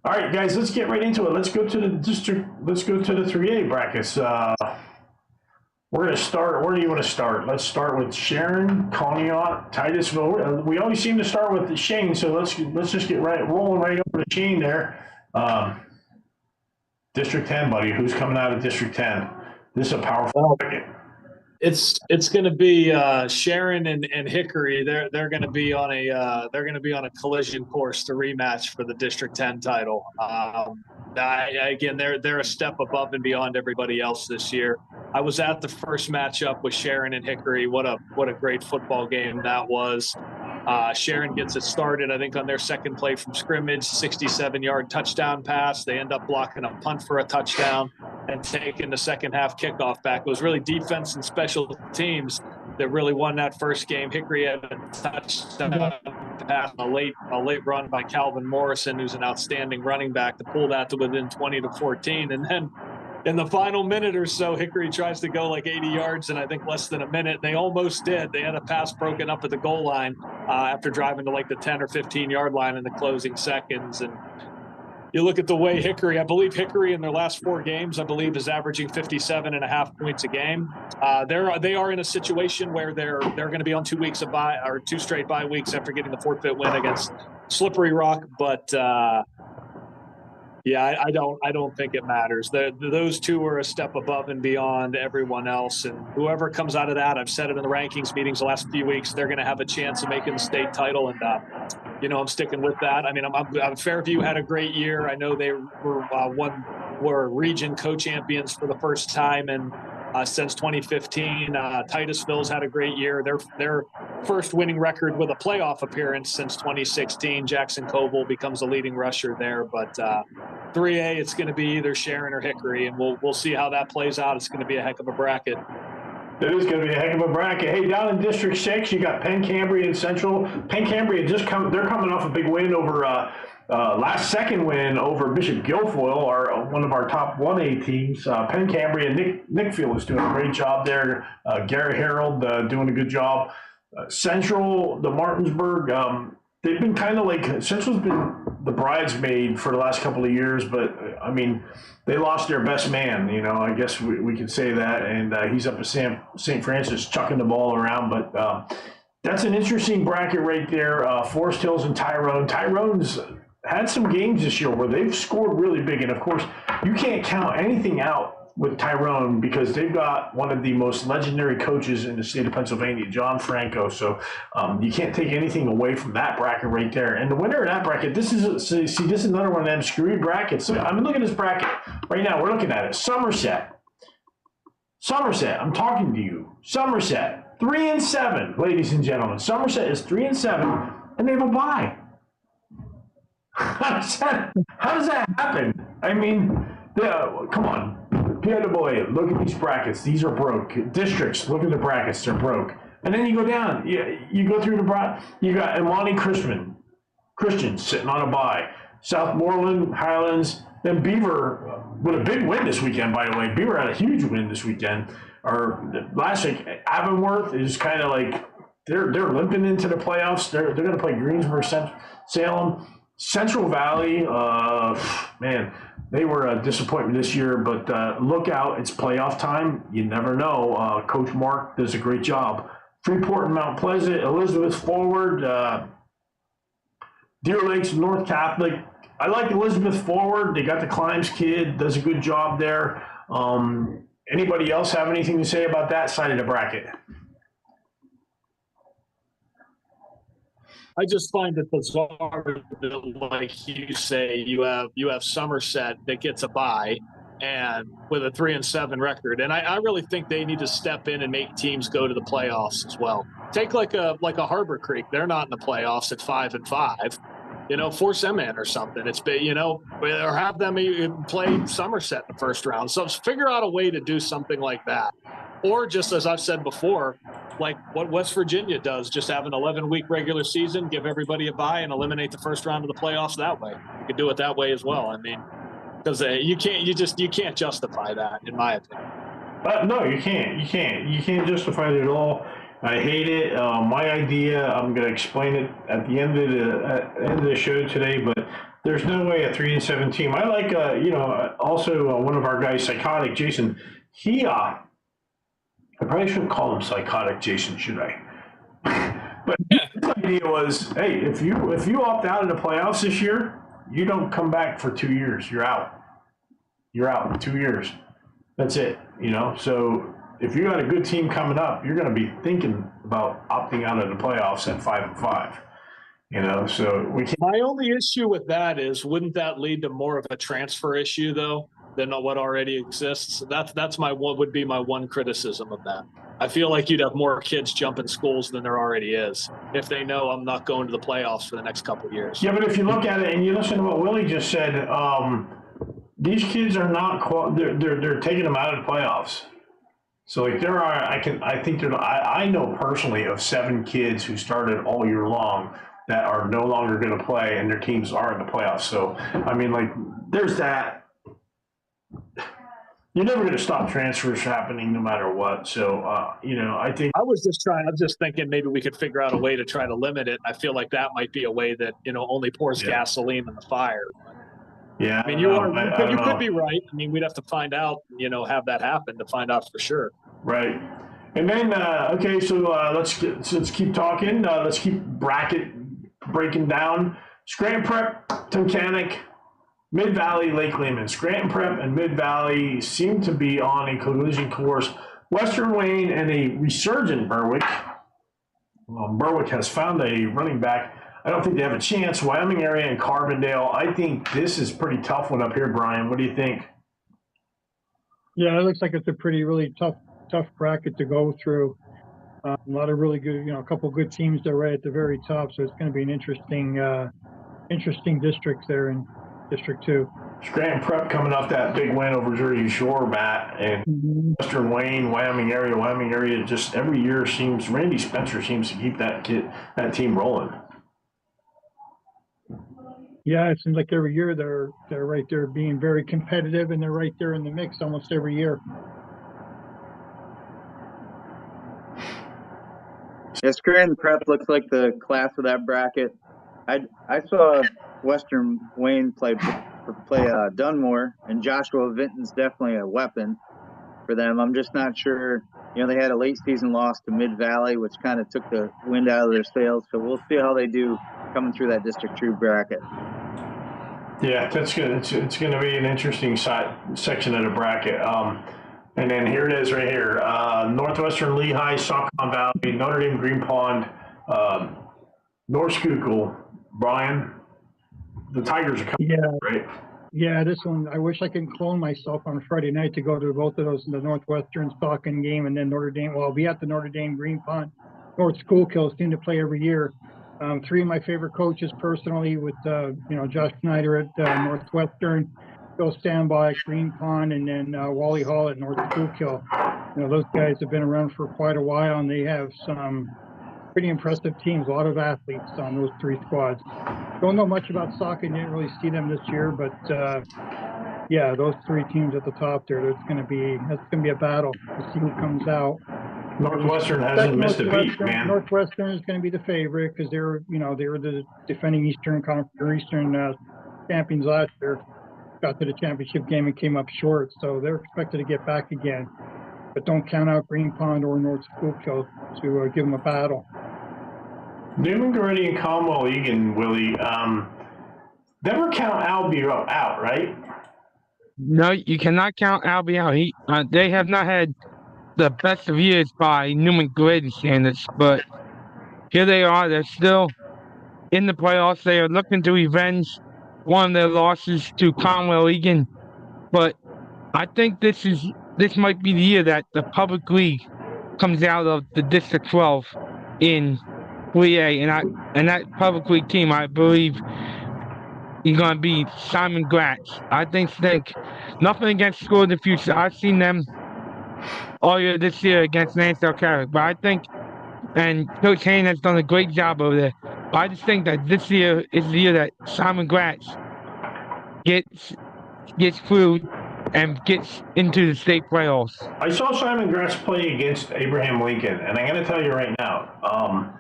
Speaker 3: All right, guys, let's get right into it. Let's go to the 3A brackets. We're going to start. Where do you want to start? Let's start with Sharon, Conneaut, Titusville. We always seem to start with Shane, so let's just get rolling right over to Shane there. District 10, buddy. Who's coming out of District 10? This is a powerful bracket.
Speaker 8: It's going to be Sharon and Hickory. They're going to be on a collision course to rematch for the District 10 title. Again, they're a step above and beyond everybody else this year. I was at the first matchup with Sharon and Hickory. What a great football game that was. Sharon gets it started, I think, on their second play from scrimmage, 67-yard touchdown pass. They end up blocking a punt for a touchdown and taking the second half kickoff back. It was really defense and special teams that really won that first game. Hickory had a touchdown pass, a late run by Calvin Morrison, who's an outstanding running back, to pull that to within 20-14. And then in the final minute or so, Hickory tries to go like 80 yards in, I think, less than a minute. They almost did. They had a pass broken up at the goal line after driving to like the 10 or 15 yard line in the closing seconds. And you look at the way Hickory, I believe Hickory in their last 4 games, I believe is averaging 57.5 points a game. They are in a situation where they're going to be on 2 weeks of bye, or 2 straight bye weeks after getting the forfeit win against Slippery Rock. But yeah, I don't think it matters. Those 2 are a step above and beyond everyone else, and whoever comes out of that, I've said it in the rankings meetings the last few weeks, they're going to have a chance of making the state title, and I'm sticking with that. I mean, Fairview had a great year. I know they were region co-champions for the first time since 2015. Titusville's had a great year. Their first winning record with a playoff appearance since 2016. Jackson Coble becomes the leading rusher there. But 3A, it's going to be either Sharon or Hickory, and we'll see how that plays out. It's going to be a heck of a bracket.
Speaker 3: It is going to be a heck of a bracket. Hey, down in District 6, you got Penn Cambria and Central. Penn Cambria they're coming off a big win over second win over Bishop Guilfoyle, one of our top 1A teams. Penn Cambria, Nick Field is doing a great job there. Gary Harold doing a good job. Central, the Martinsburg, they've been kind of like, Central's been the bridesmaid for the last couple of years, but I mean, they lost their best man, I guess we could say that, and he's up at St. Francis chucking the ball around, but that's an interesting bracket right there. Forest Hills and Tyrone. Tyrone's had some games this year where they've scored really big, and of course, you can't count anything out with Tyrone because they've got one of the most legendary coaches in the state of Pennsylvania, John Franco. So you can't take anything away from that bracket right there. And the winner of that bracket, this is another one of them screwy brackets. So, I mean, look at this bracket right now. We're looking at it. Somerset, I'm talking to you. Somerset, 3-7, ladies and gentlemen. Somerset is 3-7, and they have a bye. How does that happen? I mean, come on. PIAA, look at these brackets. These are broke. Districts, look at the brackets. They're broke. And then you go down. You go through the bracket. You got Imani Christian sitting on a bye. Southmoreland, Highlands, then Beaver with a big win this weekend, by the way. Beaver had a huge win this weekend. Or last week, Avonworth is kind of like they're limping into the playoffs. They're going to play Greensboro, Salem. Central Valley, man, they were a disappointment this year, but look out, it's playoff time. You never know. Coach Mark does a great job. Freeport and Mount Pleasant, Elizabeth Forward, Deer Lakes, North Catholic. I like Elizabeth Forward. They got the Climbs kid, does a good job there. Anybody else have anything to say about that side of the bracket?
Speaker 8: I just find it bizarre that, like you say, you have Somerset that gets a bye and with a 3-7 record. And I really think they need to step in and make teams go to the playoffs as well. Take like a Harbor Creek. They're not in the playoffs at 5-5. Force them in or something. It's been, or have them play Somerset in the first round. So figure out a way to do something like that. Or just as I've said before, like what West Virginia does, just have an 11-week regular season, give everybody a bye, and eliminate the first round of the playoffs that way. You could do it that way as well. I mean, because you can't justify that, in my opinion.
Speaker 3: No, you can't. You can't justify it at all. I hate it. My idea, I'm going to explain it at the end of the show today, but there's no way a 3-7 team. I like, also one of our guys, Psychotic Jason. I probably shouldn't call him Psychotic Jason, should I? But his idea was, hey, if you opt out of the playoffs this year, you don't come back for 2 years. You're out. You're out in 2 years. That's it. So if you got a good team coming up, you're going to be thinking about opting out of the playoffs at 5-5. So we can't.
Speaker 8: My only issue with that is, wouldn't that lead to more of a transfer issue though than what already exists? That's would be my one criticism of that. I feel like you'd have more kids jumping schools than there already is if they know I'm not going to the playoffs for the next couple of years.
Speaker 3: Yeah, but if you look at it and you listen to what Willie just said, these kids are not they're taking them out of the playoffs. So like I know personally of 7 kids who started all year long that are no longer going to play, and their teams are in the playoffs. So I mean, like, there's that. You're never going to stop transfers happening no matter what. So, I think
Speaker 8: I was just thinking maybe we could figure out a way to try to limit it. I feel like that might be a way that, only pours gasoline on the fire.
Speaker 3: Yeah,
Speaker 8: I mean, you could be right. I mean, we'd have to find out, have that happen to find out for sure.
Speaker 3: Right. And then, okay, so let's keep talking. Let's keep bracket breaking down. Scranton Prep, Tunkhannock, Mid-Valley, Lake Lehman. Scranton Prep and Mid-Valley seem to be on a collision course. Western Wayne and a resurgent Berwick. Berwick has found a running back. I don't think they have a chance. Wyoming area and Carbondale. I think this is pretty tough one up here, Brian. What do you think?
Speaker 7: Yeah, it looks like it's a really tough bracket to go through. A lot of really good, a couple good teams that are right at the very top. So it's going to be an interesting district there in District 2.
Speaker 3: Scranton Prep coming off that big win over Jersey Shore, Matt, and Western Wayne, Wyoming area just every year Randy Spencer seems to keep that team rolling.
Speaker 7: Yeah, it seems like every year they're right there being very competitive, and they're right there in the mix almost every year.
Speaker 6: Yeah, Scranton Prep looks like the class of that bracket. I saw Western Wayne play Dunmore, and Joshua Vinton's definitely a weapon for them. I'm just not sure. They had a late season loss to Mid-Valley, which kind of took the wind out of their sails. So we'll see how they do coming through that District 2 bracket.
Speaker 3: Yeah, that's good. It's going to be an interesting section of the bracket. And then here it is right here. Northwestern Lehigh, Saucon Valley, Notre Dame Green Pond, North Schuylkill. Brian, the Tigers are coming, right?
Speaker 7: Yeah, this one, I wish I could clone myself on Friday night to go to both of those, the Northwestern Saucon game and then Notre Dame. Well, I'll be at the Notre Dame Green Pond. North Schuylkill seem to play every year. Three of my favorite coaches personally with, Josh Snyder at Northwestern, Bill Standby at Green Pond, and then Wally Hall at North Schuylkill. Those guys have been around for quite a while, and they have some pretty impressive teams, a lot of athletes on those three squads. Don't know much about soccer, didn't really see them this year, but yeah, those three teams at the top there, that's going to be a battle to see who comes out.
Speaker 3: Northwestern hasn't missed a beat, man.
Speaker 7: Northwestern is going to be the favorite because they were the defending Eastern champions last year. Got to the championship game and came up short, so they're expected to get back again. But don't count out Green Pond or North Schuylkill to give them a battle.
Speaker 3: Newman, Goretti, and Conwell Egan, Willie, never count Albie out, right?
Speaker 5: No, you cannot count Albie out. They have not had the best of years by Newman Goretti standards, but here they are. They're still in the playoffs. They are looking to revenge one of their losses to Conwell Egan, but I think this might be the year that the public league comes out of the District 12 in 3A, and that public league team, I believe, is going to be Simon Gratz. I think nothing against School of the Future. I've seen them all year this year against Lansdale Carrick, but I think, and Coach Hayne has done a great job over there. But I just think that this year is the year that Simon Gratz gets through and gets into the state playoffs.
Speaker 3: I saw Simon Gratz play against Abraham Lincoln, and I'm going to tell you right now,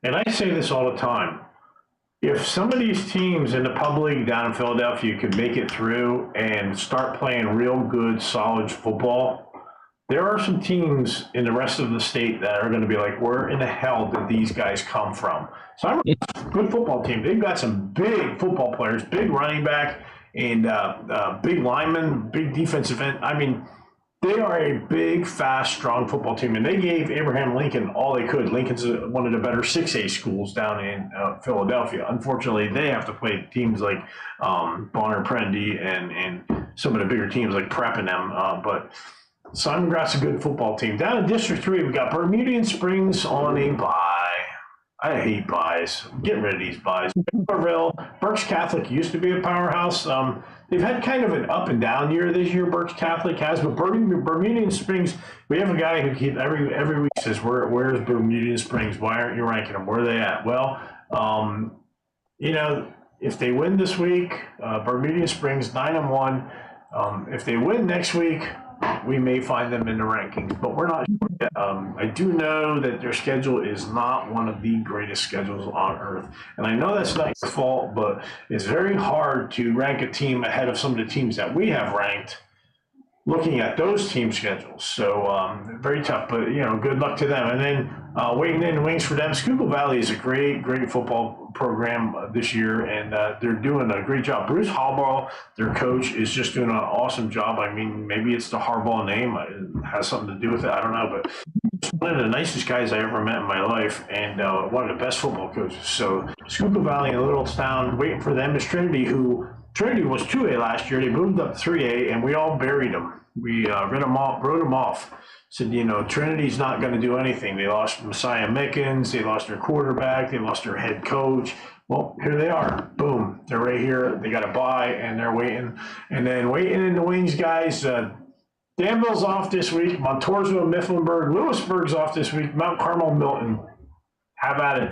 Speaker 3: and I say this all the time, if some of these teams in the pub league down in Philadelphia could make it through and start playing real good, solid football, there are some teams in the rest of the state that are going to be like, where in the hell did these guys come from? So I'm a good football team. They've got some big football players, big running back, and big linemen, big defensive end. I mean, they are a big, fast, strong football team, and they gave Abraham Lincoln all they could. Lincoln's one of the better 6A schools down in Philadelphia. Unfortunately, they have to play teams like Bonner Prendy and some of the bigger teams like Prep and them. But Simon Gratz is a good football team. Down in District 3, we got Bermudian Springs on a bye. I hate buys. Get rid of these buys. Berks Catholic used to be a powerhouse. They've had kind of an up and down year this year, Berks Catholic has, but Bermudian Springs, we have a guy who every week says, where's Bermudian Springs? Why aren't you ranking them? Where are they at? Well, if they win this week, Bermudian Springs 9-1. If they win next week, we may find them in the rankings, but we're not sure yet. I do know that their schedule is not one of the greatest schedules on earth. And I know that's not your fault, but it's very hard to rank a team ahead of some of the teams that we have ranked looking at those team schedules. So very tough, but good luck to them. And then waiting in the wings for them, Schuylkill Valley is a great football program this year, and they're doing a great job. Bruce Harbaugh, their coach, is just doing an awesome job. I mean, maybe it's the Harbaugh name. It has something to do with it. I don't know, but one of the nicest guys I ever met in my life, and one of the best football coaches. So Schuylkill Valley, a little town, waiting for them is Trinity, who Trinity was 2A last year. They moved up 3A, and we all buried them. We wrote them off. Said, Trinity's not going to do anything. They lost Messiah Mickens. They lost their quarterback. They lost their head coach. Well, here they are. Boom. They're right here. They got to buy, and they're waiting. And then waiting in the wings, guys. Danville's off this week. Montoursville, Mifflinburg. Lewisburg's off this week. Mount Carmel, Milton. Have at it.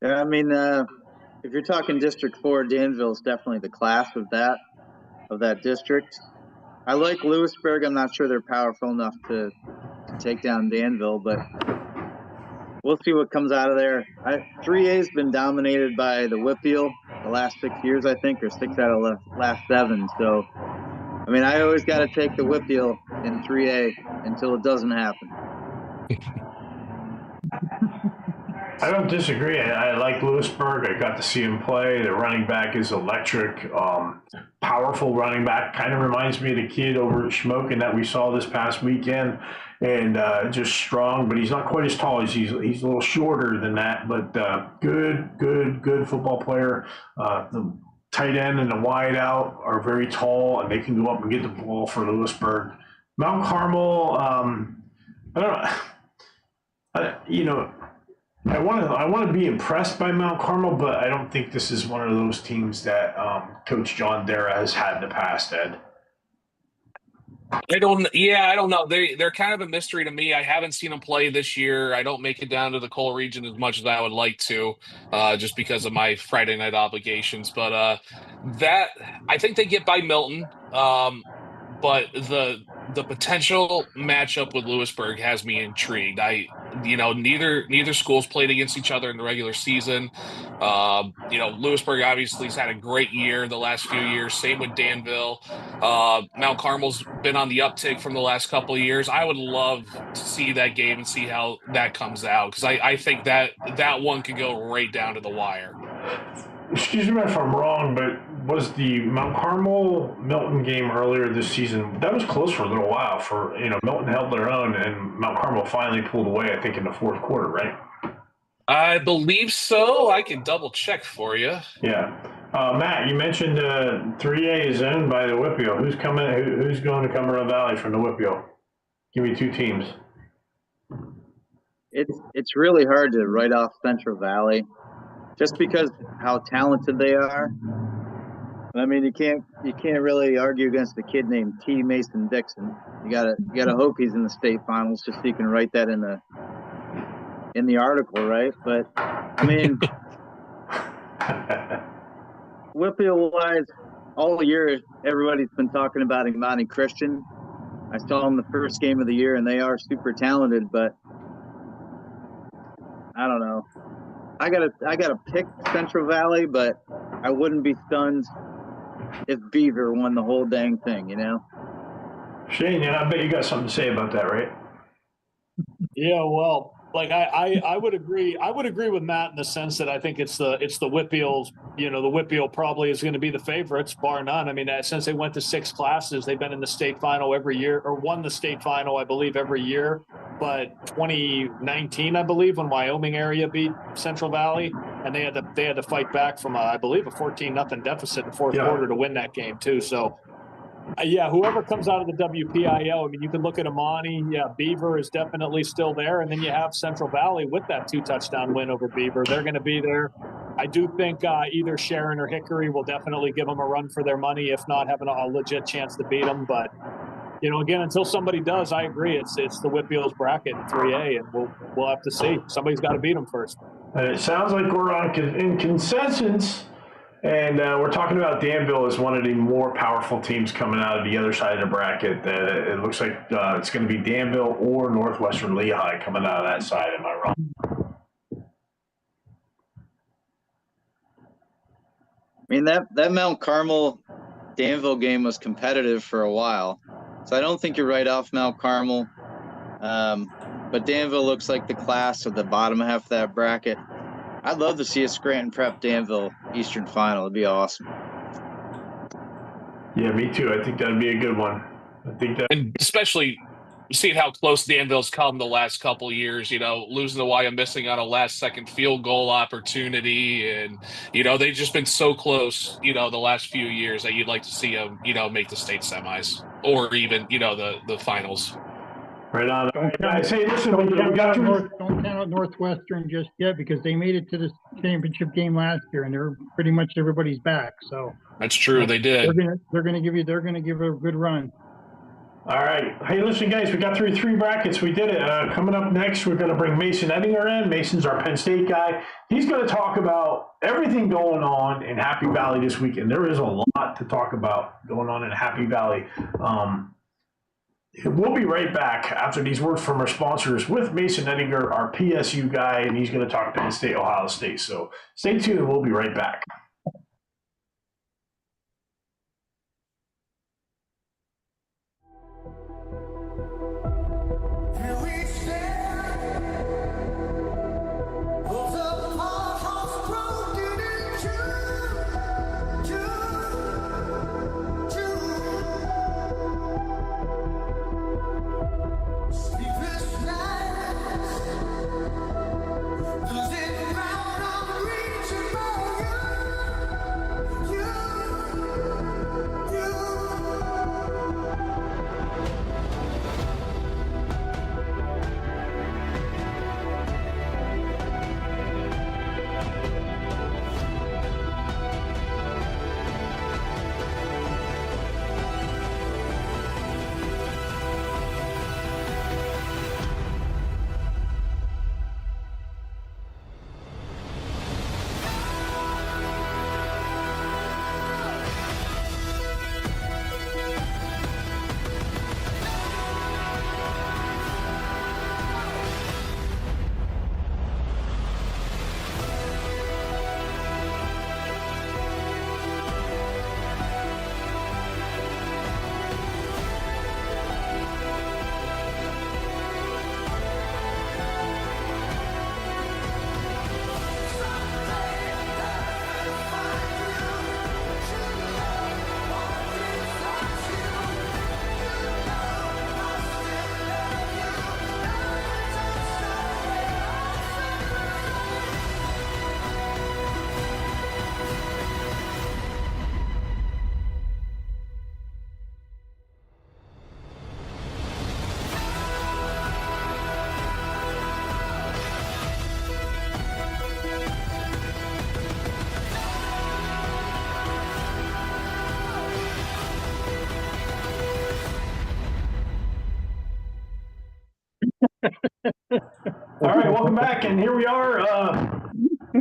Speaker 6: Yeah, I mean, if you're talking District 4, Danville's definitely the class of that district. I like Lewisburg. I'm not sure they're powerful enough to take down Danville, but we'll see what comes out of there. 3A's been dominated by the Whitfield the last 6 years, I think, or 6 out of the last 7. So, I mean, I always got to take the Whitfield in 3A until it doesn't happen.
Speaker 3: I don't disagree. I like Lewisburg. I got to see him play. The running back is electric, powerful running back. Kind of reminds me of the kid over at Schmoken that we saw this past weekend, and just strong. But he's not quite as tall. He's a little shorter than that. But good football player. The tight end and the wide out are very tall, and they can go up and get the ball for Lewisburg. Mount Carmel. I don't know. I want to be impressed by Mount Carmel, but I don't think this is one of those teams that Coach John Dara has had in the past, Ed.
Speaker 4: I don't know. They're kind of a mystery to me. I haven't seen them play this year. I don't make it down to the Cole region as much as I would like to, just because of my Friday night obligations. But I think they get by Milton. But the potential matchup with Lewisburg has me intrigued. Neither schools played against each other in the regular season. Lewisburg obviously has had a great year the last few years. Same with Danville. Mount Carmel's been on the uptick from the last couple of years. I would love to see that game and see how that comes out, because I think that one could go right down to the wire.
Speaker 3: Excuse me if I'm wrong, but was the Mount Carmel-Milton game earlier this season, that was close for a little while. Milton held their own, and Mount Carmel finally pulled away, I think, in the fourth quarter, right?
Speaker 4: I believe so. I can double check for you.
Speaker 3: Yeah. Matt, you mentioned 3A is owned by the Whitfield. Who's going to Cumberland Valley from the Whitfield? Give me 2 teams.
Speaker 6: It's really hard to write off Central Valley, just because how talented they are. I mean, you can't really argue against a kid named T. Mason Dixon. You gotta hope he's in the state finals just so you can write that in the article, right? But I mean, Whitfield-wise, all year everybody's been talking about Imani Christian. I saw them the first game of the year, and they are super talented, but I don't know. I gotta pick Central Valley, but I wouldn't be stunned if Beaver won the whole dang thing,
Speaker 3: Shane, I bet you got something to say about that, right?
Speaker 8: Yeah, well, like I would agree. I would agree with Matt in the sense that I think it's the Whitfields. The Whitfield probably is going to be the favorites, bar none. I mean, since they went to 6 classes, they've been in the state final every year, or won the state final, I believe, every year. But 2019, I believe, when Wyoming area beat Central Valley, and they had to fight back from I believe a 14-0 deficit in the fourth quarter to win that game too. So. Whoever comes out of the WPIL, I mean, you can look at Imani. Yeah, Beaver is definitely still there. And then you have Central Valley with that 2-touchdown win over Beaver. They're going to be there. I do think either Sharon or Hickory will definitely give them a run for their money, if not having a legit chance to beat them. But, again, until somebody does, I agree. It's the Whitfield's bracket in 3A, and we'll have to see. Somebody's got to beat them first.
Speaker 3: And it sounds like we're in consensus And we're talking about Danville as one of the more powerful teams coming out of the other side of the bracket. It looks like it's going to be Danville or Northwestern Lehigh coming out of that side. Am I wrong?
Speaker 6: I mean, that Mount Carmel Danville game was competitive for a while. So I don't think you're right off Mount Carmel. But Danville looks like the class of the bottom half of that bracket. I'd love to see a Scranton Prep Danville Eastern Final. It'd be awesome.
Speaker 3: Yeah, me too. I think that'd be a good one. I think that,
Speaker 4: and especially seeing how close Danville's come the last couple of years, losing to Wyoming, missing on a last-second field goal opportunity, and they've just been so close, the last few years that you'd like to see them, make the state semis or even, the finals.
Speaker 3: Right on.
Speaker 7: Don't count out Northwestern just yet because they made it to the championship game last year and they're pretty much everybody's back. So
Speaker 4: that's true. They did.
Speaker 7: They're going to give it a good run.
Speaker 3: All right. Hey, listen, guys, we got through 3 brackets. We did it. Coming up next, we're going to bring Mason Ettinger in. Mason's our Penn State guy. He's going to talk about everything going on in Happy Valley this weekend. There is a lot to talk about going on in Happy Valley. We'll be right back after these words from our sponsors with Mason Ettinger, our PSU guy, and he's going to talk Penn State, Ohio State. So stay tuned, and we'll be right back. All right, welcome back, and here we are,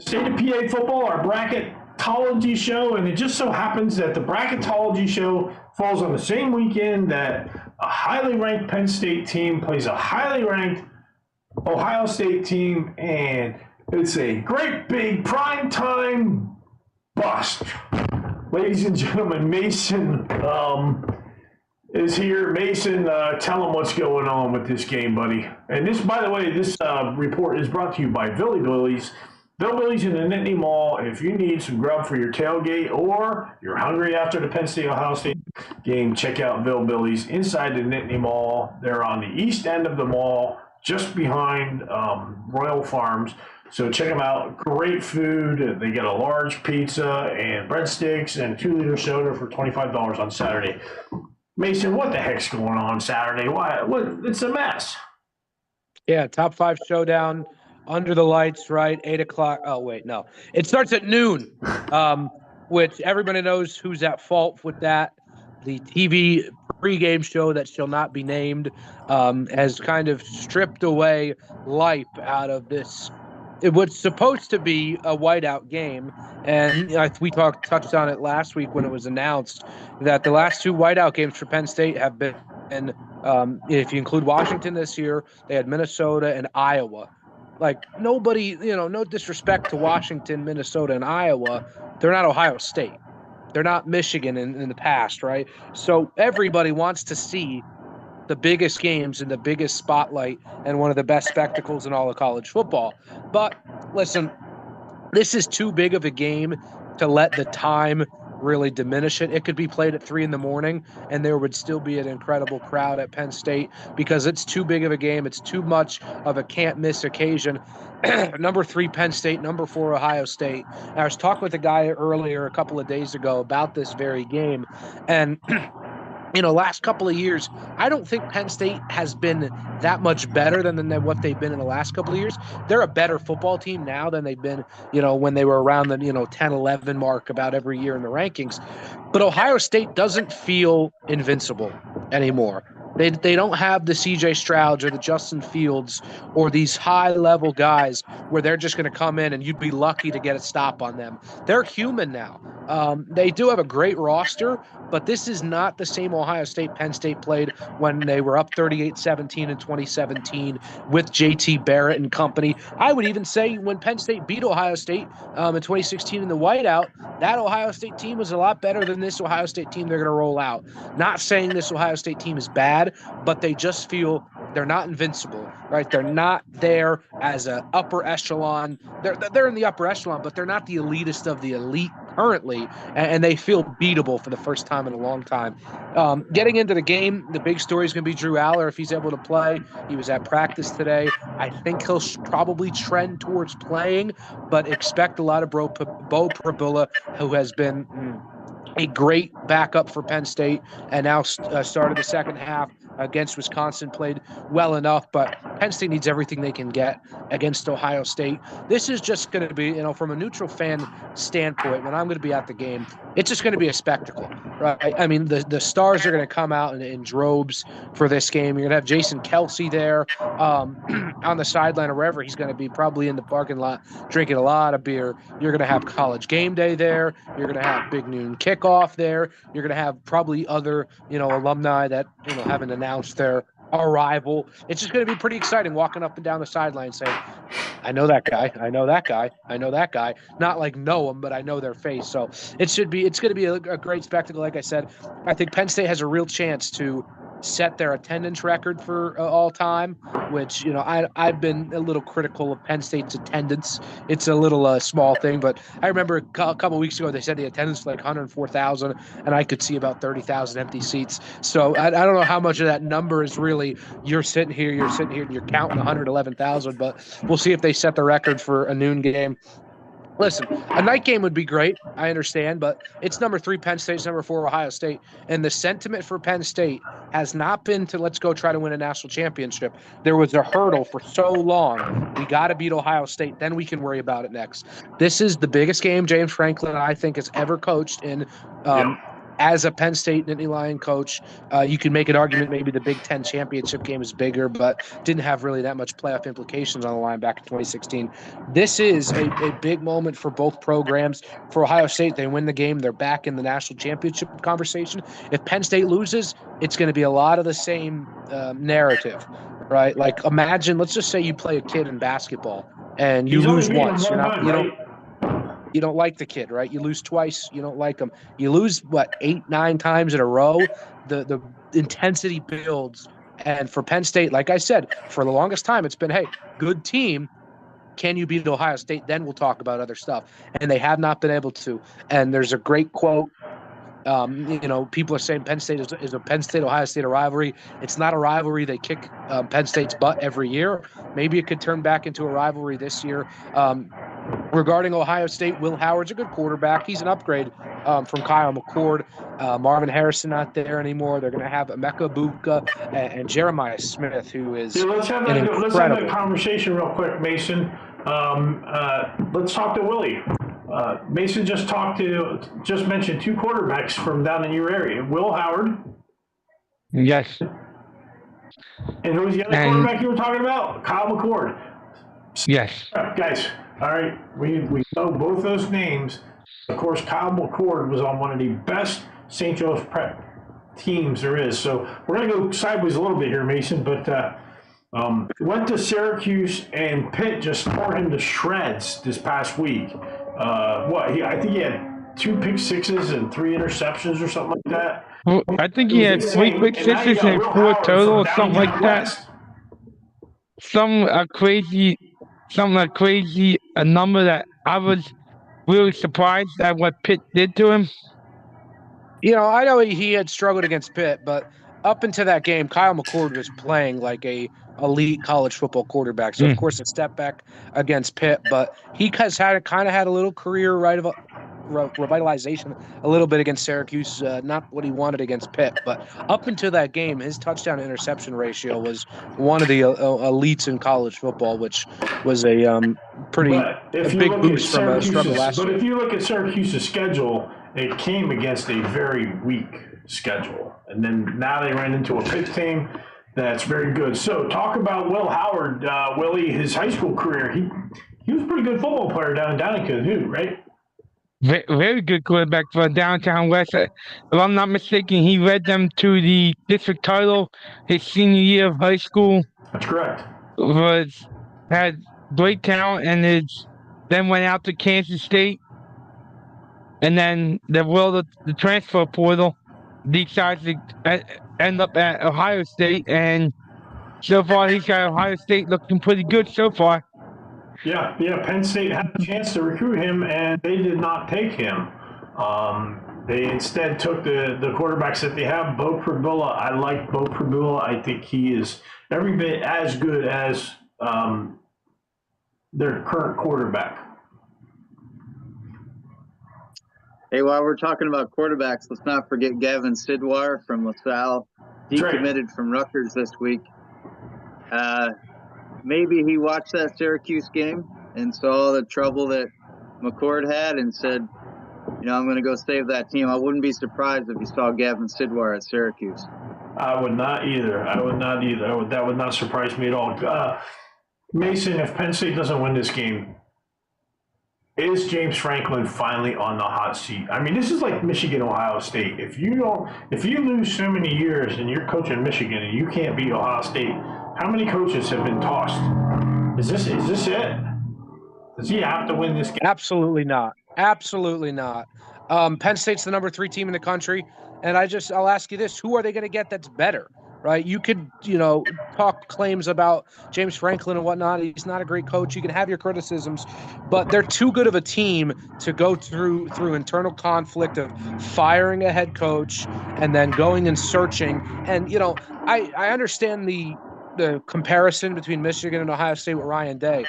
Speaker 3: State of PA Football, our bracketology show, and it just so happens that the bracketology show falls on the same weekend that a highly ranked Penn State team plays a highly ranked Ohio State team, and it's a great big primetime bust. Ladies and gentlemen, Mason is here. Mason, tell them what's going on with this game, buddy. And this, by the way, this report is brought to you by Billy Billy's. Bill Billy's in the Nittany Mall. If you need some grub for your tailgate or you're hungry after the Penn State-Ohio State game, check out Bill Billy's inside the Nittany Mall. They're on the east end of the mall, just behind Royal Farms. So check them out. Great food. They get a large pizza and breadsticks and a 2-liter soda for $25 on Saturday. Mason, what the heck's going on Saturday? Why? It's a mess.
Speaker 14: Yeah, top 5 showdown under the lights, right? 8 o'clock. Oh, wait, no. It starts at noon, which everybody knows who's at fault with that. The TV pregame show that shall not be named has kind of stripped away life out of this it was supposed to be a whiteout game, and we touched on it last week when it was announced that the last 2 whiteout games for Penn State have been, if you include Washington this year, they had Minnesota and Iowa. Like, nobody, no disrespect to Washington, Minnesota, and Iowa, they're not Ohio State. They're not Michigan in the past, right? So everybody wants to see the biggest games and the biggest spotlight and one of the best spectacles in all of college football. But listen, this is too big of a game to let the time really diminish it. It could be played at 3 a.m. and there would still be an incredible crowd at Penn State because it's too big of a game. It's too much of a can't miss occasion. Number 3 Penn State, number 4 Ohio State. And I was talking with a guy earlier a couple of days ago about this very game, and last couple of years, I don't think Penn State has been that much better than what they've been in the last couple of years. They're a better football team now than they've been, when they were around the, 10-11 mark about every year in the rankings. But Ohio State doesn't feel invincible anymore. They don't have the C.J. Strouds or the Justin Fields or these high-level guys where they're just going to come in and you'd be lucky to get a stop on them. They're human now. They do have a great roster, but this is not the same Ohio State Penn State played when they were up 38-17 in 2017 with J.T. Barrett and company. I would even say when Penn State beat Ohio State in 2016 in the whiteout, that Ohio State team was a lot better than this Ohio State team they're going to roll out. Not saying this Ohio State team is bad, but they just feel they're not invincible, right? They're not there as an upper echelon. They're in the upper echelon, but they're not the elitist of the elite currently, and they feel beatable for the first time in a long time. Getting into the game, the big story is going to be Drew Aller if he's able to play. He was at practice today. I think he'll probably trend towards playing, but expect a lot of Bo Prabula, who has been a great backup for Penn State and now started the second half against Wisconsin, played well enough, but Penn State needs everything they can get against Ohio State. This is just going to be, from a neutral fan standpoint, when I'm going to be at the game, it's just going to be a spectacle, right? I mean, the stars are going to come out in droves for this game. You're going to have Jason Kelsey there on the sideline or wherever he's going to be, probably in the parking lot, drinking a lot of beer. You're going to have College Game Day there. You're going to have Big Noon Kickoff there. You're going to have probably other, alumni that, haven't announced their arrival. It's just going to be pretty exciting walking up and down the sideline saying, I know that guy. I know that guy. I know that guy. Not like know them, but I know their face. So it's going to be a great spectacle. Like I said, I think Penn State has a real chance to set their attendance record for all time, which, I've been a little critical of Penn State's attendance. It's a little small thing, but I remember a couple of weeks ago, they said the attendance was like 104,000 and I could see about 30,000 empty seats. So I don't know how much of that number is really, you're sitting here and you're counting 111,000, but we'll see if they set the record for a noon game. Listen, a night game would be great, I understand, but it's number 3 Penn State, it's number 4 Ohio State, and the sentiment for Penn State has not been to let's go try to win a national championship. There was a hurdle for so long. We got to beat Ohio State, then we can worry about it next. This is the biggest game James Franklin, I think, has ever coached in as a Penn State Nittany Lion coach. You can make an argument maybe the Big Ten championship game is bigger, but didn't have really that much playoff implications on the line back in 2016. This is a big moment for both programs. For Ohio State, they win the game, they're back in the national championship conversation. If Penn State loses, it's going to be a lot of the same narrative, right? Like, imagine, let's just say you play a kid in basketball and you lose once. You don't like the kid, right? You lose twice, you don't like him. You lose, 8, 9 times in a row? The intensity builds. And for Penn State, like I said, for the longest time, it's been, hey, good team. Can you beat Ohio State? Then we'll talk about other stuff. And they have not been able to. And there's a great quote. People are saying Penn State is a Penn State-Ohio State rivalry. It's not a rivalry. They kick Penn State's butt every year. Maybe it could turn back into a rivalry this year. Regarding Ohio State, Will Howard's a good quarterback. He's an upgrade from Kyle McCord. Marvin Harrison not there anymore. They're going to have Emeka Buka and Jeremiah Smith, who is
Speaker 3: let's have that conversation real quick, Mason. Let's talk to Willie. Mason just mentioned 2 quarterbacks from down in your area. Will Howard.
Speaker 5: Yes.
Speaker 3: And who was the other quarterback you were talking about? Kyle McCord.
Speaker 5: Yes.
Speaker 3: Guys, all right, we know both those names. Of course, Kyle McCord was on one of the best St. Joe's Prep teams there is. So we're going to go sideways a little bit here, Mason, but went to Syracuse, and Pitt just tore him to shreds this past week. I think he had 2 pick sixes and 3 interceptions or something like that.
Speaker 5: Well, I think he had 3 pick sixes and 4 total or something like that. Something crazy, a number that I was really surprised at what Pitt did to him.
Speaker 14: I know he had struggled against Pitt, but up into that game, Kyle McCord was playing like a elite college football quarterback. So of course a step back against Pitt, but he has had a little career revitalization a little bit against Syracuse. Not what he wanted against Pitt, but up until that game, his touchdown interception ratio was one of the elites in college football, which was a big boost from a struggle last year.
Speaker 3: But if you look at Syracuse's schedule, it came against a very weak schedule. And then now they ran into a Pitt team that's very good. So talk about Will Howard. Willie, his high school career, he was a pretty good football player down in Downingtown too, right?
Speaker 5: Very good quarterback for Downtown West. If I'm not mistaken, he led them to the district title his senior year of high school.
Speaker 3: That's correct.
Speaker 5: Had great talent and then went out to Kansas State. And then the transfer portal decides to end up at Ohio State. And so far, he's got Ohio State looking pretty good so far.
Speaker 3: Yeah. Penn State had a chance to recruit him, and they did not take him. They instead took the quarterbacks that they have. Bo Pribula, I like Bo Pribula. I think he is every bit as good as their current quarterback.
Speaker 6: Hey, while we're talking about quarterbacks, let's not forget Gavin Sidwar from LaSalle. Decommitted from Rutgers this week. Maybe he watched that Syracuse game and saw the trouble that McCord had and said, I'm going to go save that team. I wouldn't be surprised if you saw Gavin Sidwar at Syracuse.
Speaker 3: I would not either. That would not surprise me at all. Mason, if Penn State doesn't win this game, is James Franklin finally on the hot seat? I mean, this is like Michigan, Ohio State. If you lose so many years and you're coaching Michigan and you can't beat Ohio State, how many coaches have been tossed? Is this it? Does he have to win this game?
Speaker 14: Absolutely not. Penn State's the number 3 team in the country, and I'll ask you this: who are they going to get that's better? Right? You could, talk claims about James Franklin and whatnot. He's not a great coach. You can have your criticisms, but they're too good of a team to go through internal conflict of firing a head coach and then going and searching. And, I understand the comparison between Michigan and Ohio State with Ryan Day.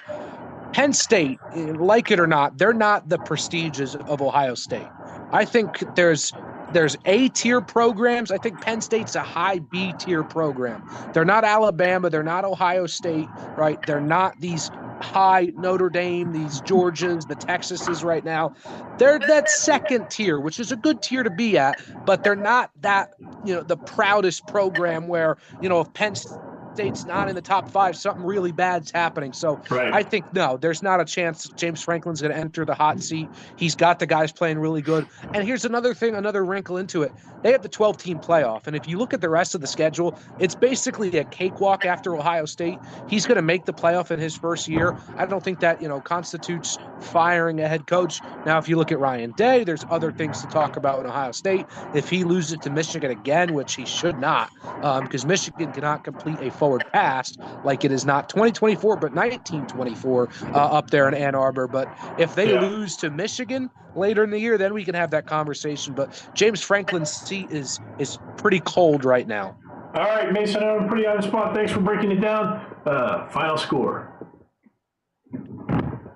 Speaker 14: Penn State, like it or not, they're not the prestiges of Ohio State. I think there's A-tier programs. I think Penn State's a high B-tier program. They're not Alabama. They're not Ohio State, right? They're not these high Notre Dame, these Georgias, the Texases right now. They're that second tier, which is a good tier to be at, but they're not that, the proudest program where, if Penn State's not in the top 5, something really bad's happening. So right. I think, no, there's not a chance James Franklin's going to enter the hot seat. He's got the guys playing really good. And here's another thing, another wrinkle into it. They have the 12-team playoff. And if you look at the rest of the schedule, it's basically a cakewalk after Ohio State. He's going to make the playoff in his first year. I don't think that, constitutes firing a head coach. Now, if you look at Ryan Day, there's other things to talk about in Ohio State. If he loses to Michigan again, which he should not, because Michigan cannot complete a forward pass like it is not 2024, but 1924 up there in Ann Arbor. But if they lose to Michigan later in the year, then we can have that conversation. But James Franklin's seat is pretty cold right now.
Speaker 3: All right, Mason, I'm pretty on the spot. Thanks for breaking it down. Final score.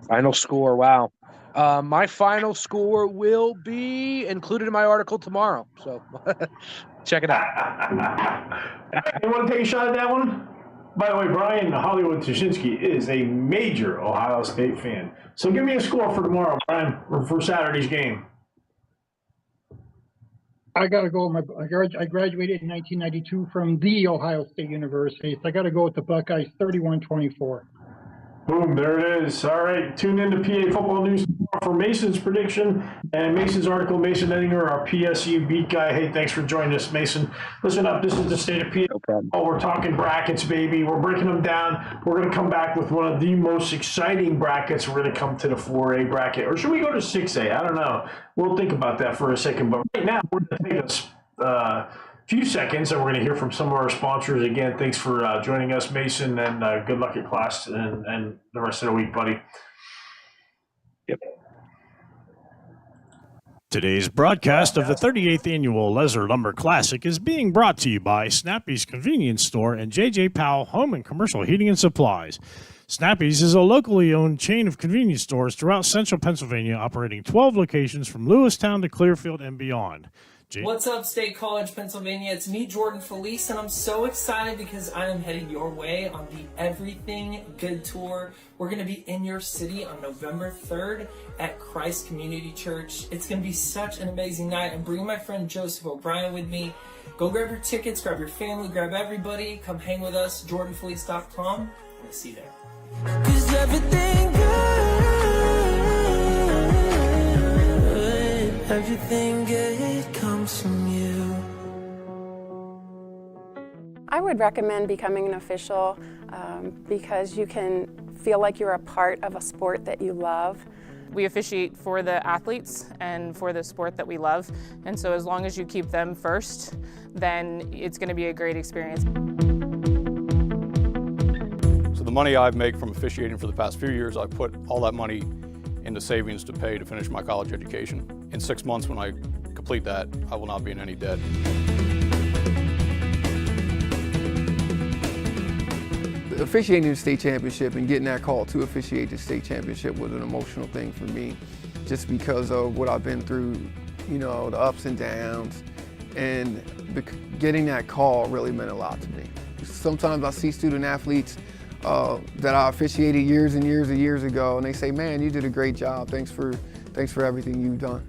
Speaker 14: Final score, wow. My final score will be included in my article tomorrow. So check it out.
Speaker 3: You want to take a shot at that one? By the way, Brian Hollywood Tuschinski is a major Ohio State fan. So give me a score for tomorrow, Brian, or for Saturday's game.
Speaker 7: I got to go with I graduated in 1992 from the Ohio State University, so I got to go with the Buckeyes 31-24.
Speaker 3: Boom, there it is. All right, tune in to PA Football News for Mason's prediction and Mason's article. Mason Ettinger, our PSU beat guy. Hey, thanks for joining us, Mason. Listen up, this is the State of PA.
Speaker 14: No problem.
Speaker 3: Oh, we're talking brackets, baby. We're breaking them down. We're going to come back with one of the most exciting brackets. We're going to come to the 4A bracket. Or should we go to 6A? I don't know. We'll think about that for a second. But right now, we're going to take a few seconds, and we're going to hear from some of our sponsors. Again, thanks for joining us, Mason, and good luck at class and the rest of the week, buddy.
Speaker 14: Yep.
Speaker 15: Today's broadcast of the 38th Annual Leisure Lumber Classic is being brought to you by Snappy's Convenience Store and J.J. Powell Home and Commercial Heating and Supplies. Snappy's is a locally owned chain of convenience stores throughout central Pennsylvania, operating 12 locations from Lewistown to Clearfield and beyond.
Speaker 16: What's up, State College, Pennsylvania? It's me, Jordan Felice, and I'm so excited because I am headed your way on the Everything Good Tour. We're going to be in your city on November 3rd at Christ Community Church. It's going to be such an amazing night. I'm bringing my friend Joseph O'Brien with me. Go grab your tickets, grab your family, grab everybody. Come hang with us, jordanfelice.com. We'll see you there. 'Cause everything
Speaker 2: everything good comes from you.
Speaker 17: I would recommend becoming an official because you can feel like you're a part of a sport that you love.
Speaker 18: We officiate for the athletes and for the sport that we love, and so as long as you keep them first, then it's going to be a great experience.
Speaker 19: So the money I've made from officiating for the past few years, I've put all that money into savings to pay to finish my college education. In 6 months, when I complete that, I will not be in any debt.
Speaker 20: Officiating the state championship and getting that call to officiate the state championship was an emotional thing for me, just because of what I've been through, you know, the ups and downs, and getting that call really meant a lot to me. Sometimes I see student athletes that I officiated years and years ago, and they say, "Man, you did a great job. Thanks for everything you've done."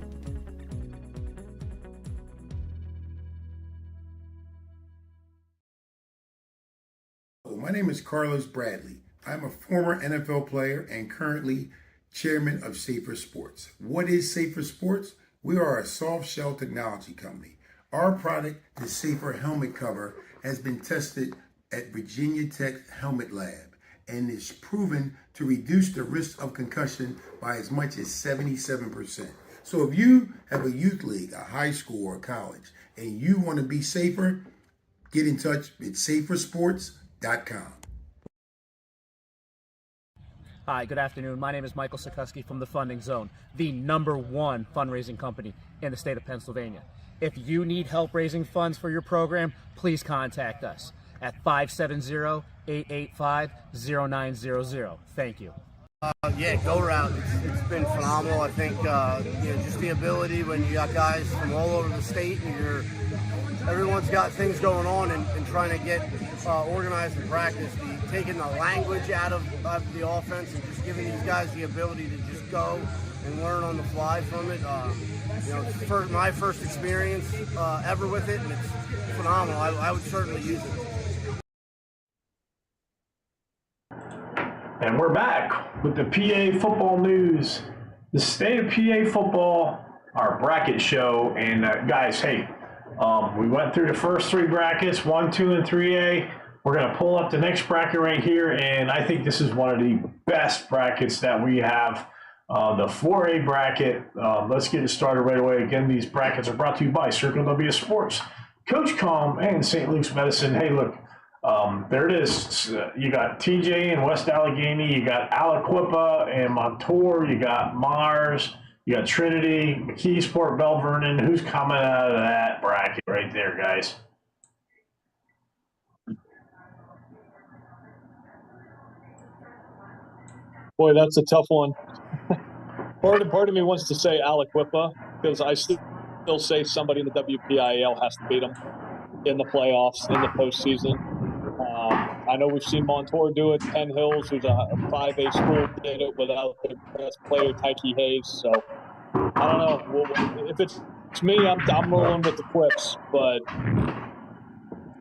Speaker 13: My name is Carlos Bradley. I'm a former NFL player and currently chairman of Safer Sports. What is Safer Sports? We are a soft shell technology company. Our product, the Safer Helmet Cover, has been tested at Virginia Tech Helmet Lab and is proven to reduce the risk of concussion by as much as 77%. So if you have a youth league, a high school or college, and you want to be safer, get in touch with safersports.com.
Speaker 12: Hi, good afternoon. My name is Michael Sikorsky from the Funding Zone, the #1 fundraising company in the state of Pennsylvania. If you need help raising funds for your program, please contact us at 570-885-0900. Thank you.
Speaker 21: Yeah, go round. It's been phenomenal. I think just the ability when you got guys from all over the state and everyone's got things going on and trying to get organized and practice. Taking the language out of the offense and just giving these guys the ability to just go and learn on the fly from it. My first experience ever with it, and it's phenomenal. I would certainly use it.
Speaker 3: And we're back with the PA football news, the state of PA football, our bracket show. And guys, hey, we went through the first three brackets, 1, 2, and 3A. We're going to pull up the next bracket right here, and I think this is one of the best brackets that we have, the 4A bracket. Let's get it started right away. Again, these brackets are brought to you by Circle W Sports, Coach Com, and St. Luke's Medicine. Hey, look, there it is. You got TJ in West Allegheny. You got Aliquippa and Montour. You got Mars. You got Trinity, McKeesport, Bell Vernon. Who's coming out of that bracket right there, guys?
Speaker 8: Boy, that's a tough one. Part of me wants to say Aliquippa because I still say somebody in the WPIAL has to beat them in the playoffs, in the postseason. I know we've seen Montour do it. Penn Hills, who's a 5A school, did it without their best player, Tyke Hayes. So I don't know. Well, if it's me, I'm rolling with the Quips. But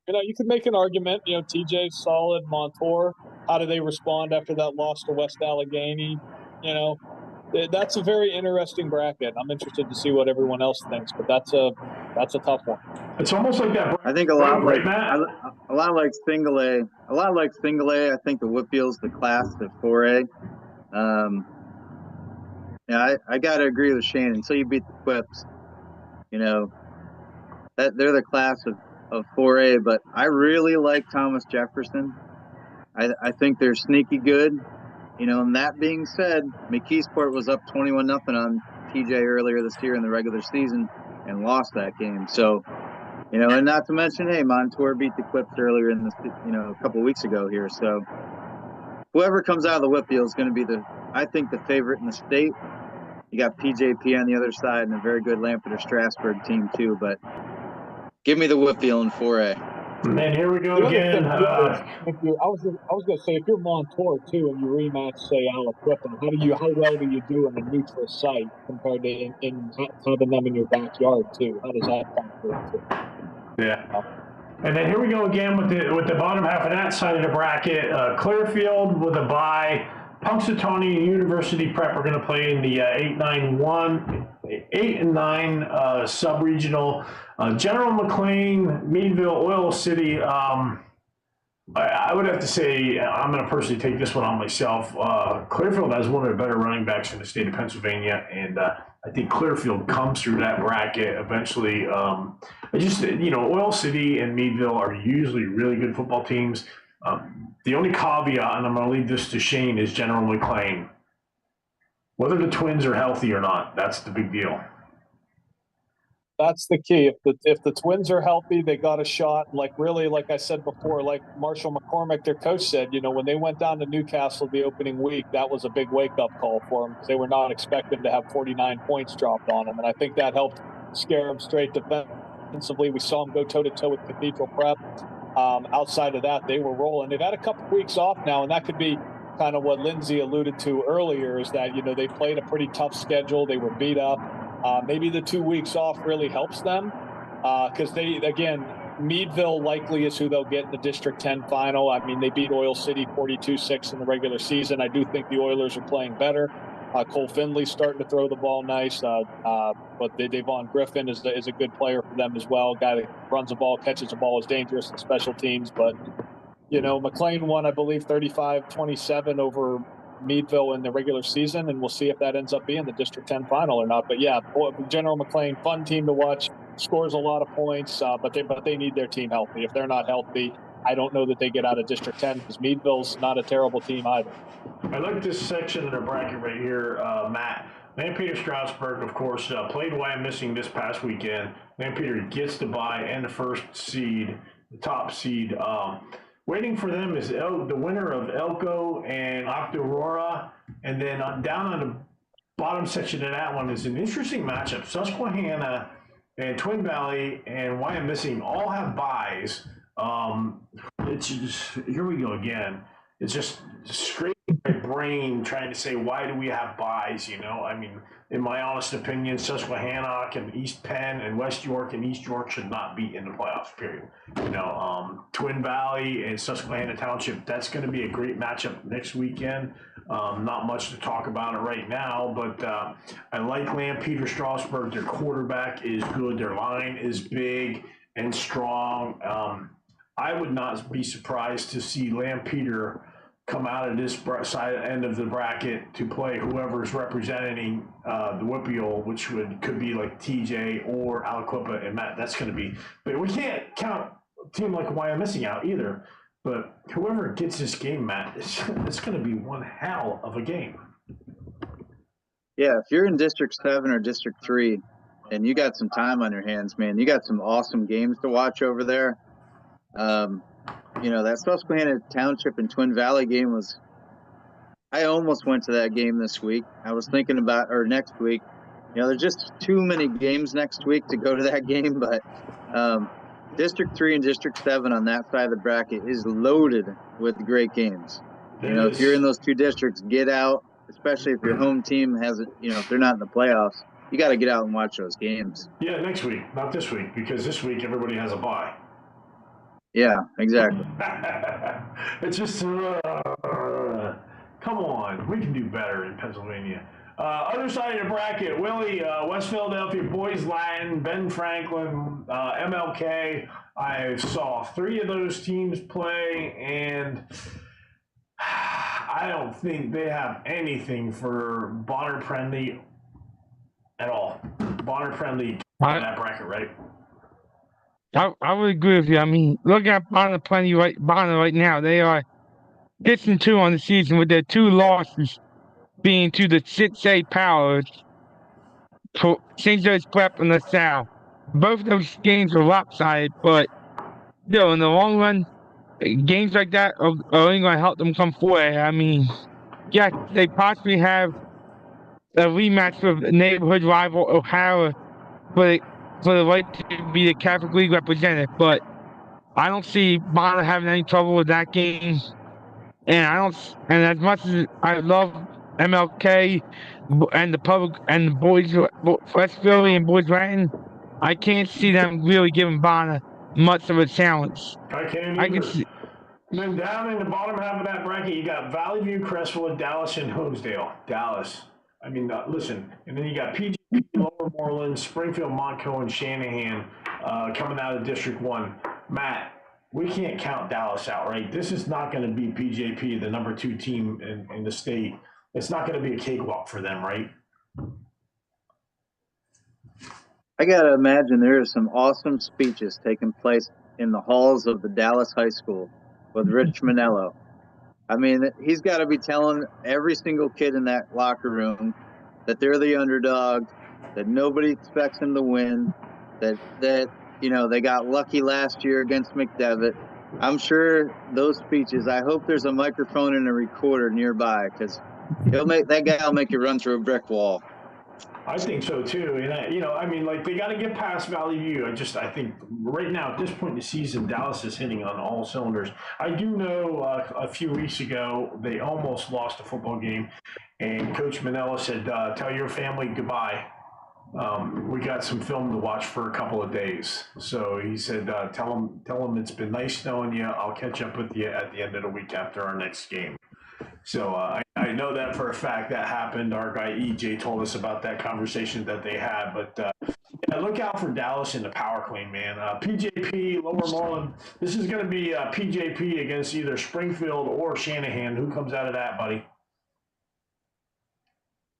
Speaker 8: you could make an argument. TJ's solid, Montour. How do they respond after that loss to West Allegheny? You know, that's a very interesting bracket. I'm interested to see what everyone else thinks, but that's a tough one.
Speaker 3: It's almost like that.
Speaker 6: I think a lot
Speaker 3: right,
Speaker 6: like
Speaker 3: Matt?
Speaker 6: a lot like single A. A lot like single A. I think the Whitfield's the class of 4A. Yeah, I gotta agree with Shane. Until you beat the Quips, you know, that they're the class of 4A. But I really like Thomas Jefferson. I think they're sneaky good. You know, and that being said, McKeesport was up 21-0 on TJ earlier this year in the regular season and lost that game. So, you know, and not to mention, hey, Montour beat the Quips earlier in this, you know, a couple weeks ago here. So whoever comes out of the Whitfield is going to be I think, the favorite in the state. You got PJP on the other side and a very good Lampeter Strasburg team too. But give me the Whitfield in 4A.
Speaker 3: And here we go again.
Speaker 8: I was going to say, if you're Montour too, and you rematch, say, Aliquippa, how well do you do in a neutral site compared to in having them in your backyard too? How does that factor into?
Speaker 3: Yeah. And then here we go again with the bottom half of that side of the bracket. Clearfield with a bye. Punxsutawney and University Prep are going to play in the 8 and 9 sub-regional. General McLean, Meadville, Oil City. I would have to say I'm going to personally take this one on myself. Clearfield has one of the better running backs in the state of Pennsylvania, and I think Clearfield comes through that bracket eventually. Oil City and Meadville are usually really good football teams. The only caveat, and I'm going to leave this to Shane, is General McLean. Whether the Twins are healthy or not, that's the big deal.
Speaker 8: That's the key. If the Twins are healthy, they got a shot. Like I said before, like Marshall McCormick, their coach, said, you know, when they went down to Newcastle the opening week, that was a big wake-up call for them because they were not expecting to have 49 points dropped on them. And I think that helped scare them straight defensively. We saw them go toe-to-toe with Cathedral Prep. Outside of that, they were rolling. They've had a couple weeks off now, and that could be kind of what Lindsay alluded to earlier, is that, you know, they played a pretty tough schedule. They were beat up. Maybe the 2 weeks off really helps them because Meadville likely is who they'll get in the District 10 final. I mean, they beat Oil City 42-6 in the regular season. I do think the Oilers are playing better. Cole Finley's starting to throw the ball nice, but Devon Griffin is a good player for them as well. Guy that runs the ball, catches the ball, is dangerous in special teams. But, you know, McLean won, I believe, 35-27 over Meadville in the regular season, and we'll see if that ends up being the District 10 final or not. But yeah, General McLean, fun team to watch, scores a lot of points, but they need their team healthy. If they're not healthy, I don't know that they get out of District 10 because Meadville's not a terrible team either.
Speaker 3: I like this section of the bracket right here, Matt. Lampeter Strasburg, of course, played Wyomissing this past weekend. Lampeter gets the bye and the first seed, the top seed. Waiting for them is the winner of Elko and Octorara. And then down on the bottom section of that one is an interesting matchup. Susquehanna and Twin Valley and Wyomissing all have byes. It's just, here we go again. It's just straight my brain trying to say, why do we have byes? You know, I mean, in my honest opinion, Susquehanna and East Penn and West York and East York should not be in the playoffs, period. You know, Twin Valley and Susquehanna Township, that's going to be a great matchup next weekend. Not much to talk about it right now, but I like Lampeter Strasburg. Their quarterback is good. Their line is big and strong. I would not be surprised to see Lampeter come out of this side end of the bracket to play whoever's representing the Whitfield, which could be like TJ or Aliquippa and Matt. That's going to be, but we can't count a team like Wyomissing out either. But whoever gets this game, Matt, it's going to be one hell of a game.
Speaker 6: Yeah, if you're in District 7 or District 3 and you got some time on your hands, man, you got some awesome games to watch over there. You know, that Susquehanna Township and Twin Valley game I almost went to that game this week. I was thinking about, or next week. You know, there's just too many games next week to go to that game, but District 3 and District 7 on that side of the bracket is loaded with great games. You know, if you're in those two districts, get out, especially if your home team hasn't, you know, if they're not in the playoffs, you got to get out and watch those games.
Speaker 3: Yeah, next week, not this week, because this week everybody has a bye.
Speaker 6: Yeah, exactly.
Speaker 3: It's just, We can do better in Pennsylvania. Other side of the bracket, Willie, West Philadelphia, Boys Latin, Ben Franklin, MLK. I saw 3 of those teams play, and I don't think they have anything for Bonner Prendy at all. Bonner Prendy in that bracket, right?
Speaker 5: I would agree with you. I mean, look at Bonner right now. They are 6-2 on the season with their 2 losses being to the 6A powers for St. Joe's Prep and LaSalle. Both those games are lopsided, but still, in the long run, games like that are only going to help them come forward. I mean, yes, they possibly have a rematch with neighborhood rival O'Hara for the right to be the Catholic League representative, but I don't see Bonner having any trouble with that game. And as much as I love MLK and the public and the boys, West Philly and Boys Latin, I can't see them really giving Bonner much of a challenge.
Speaker 3: I can't either. Then down in the bottom half of that bracket, you got Valley View, Crestwood, Dallas, and Honesdale. Dallas. I mean, listen. And then you got PG, Lower Moreland, Springfield, Montco, and Shanahan coming out of District 1. Matt, we can't count Dallas out, right? This is not going to be PJP, the number 2 team in the state. It's not going to be a cakewalk for them, right?
Speaker 6: I got to imagine there are some awesome speeches taking place in the halls of the Dallas High School with Rich Manello. I mean, he's got to be telling every single kid in that locker room that they're the underdog, that nobody expects them to win, that you know, they got lucky last year against McDevitt. I'm sure those speeches, I hope there's a microphone and a recorder nearby, because that guy will make you run through a brick wall.
Speaker 3: I think so too, and you know, I mean, like, they got to get past Valley View. I think right now at this point in the season, Dallas is hitting on all cylinders. I do know a few weeks ago they almost lost a football game, and Coach Manella said, "Tell your family goodbye. We got some film to watch for a couple of days." So he said, "Tell them it's been nice knowing you. I'll catch up with you at the end of the week after our next game." So I know that for a fact that happened. Our guy EJ told us about that conversation that they had. But yeah, look out for Dallas in the power clean, man. PJP, Lower Moreland. This is going to be PJP against either Springfield or Shanahan. Who comes out of that, buddy?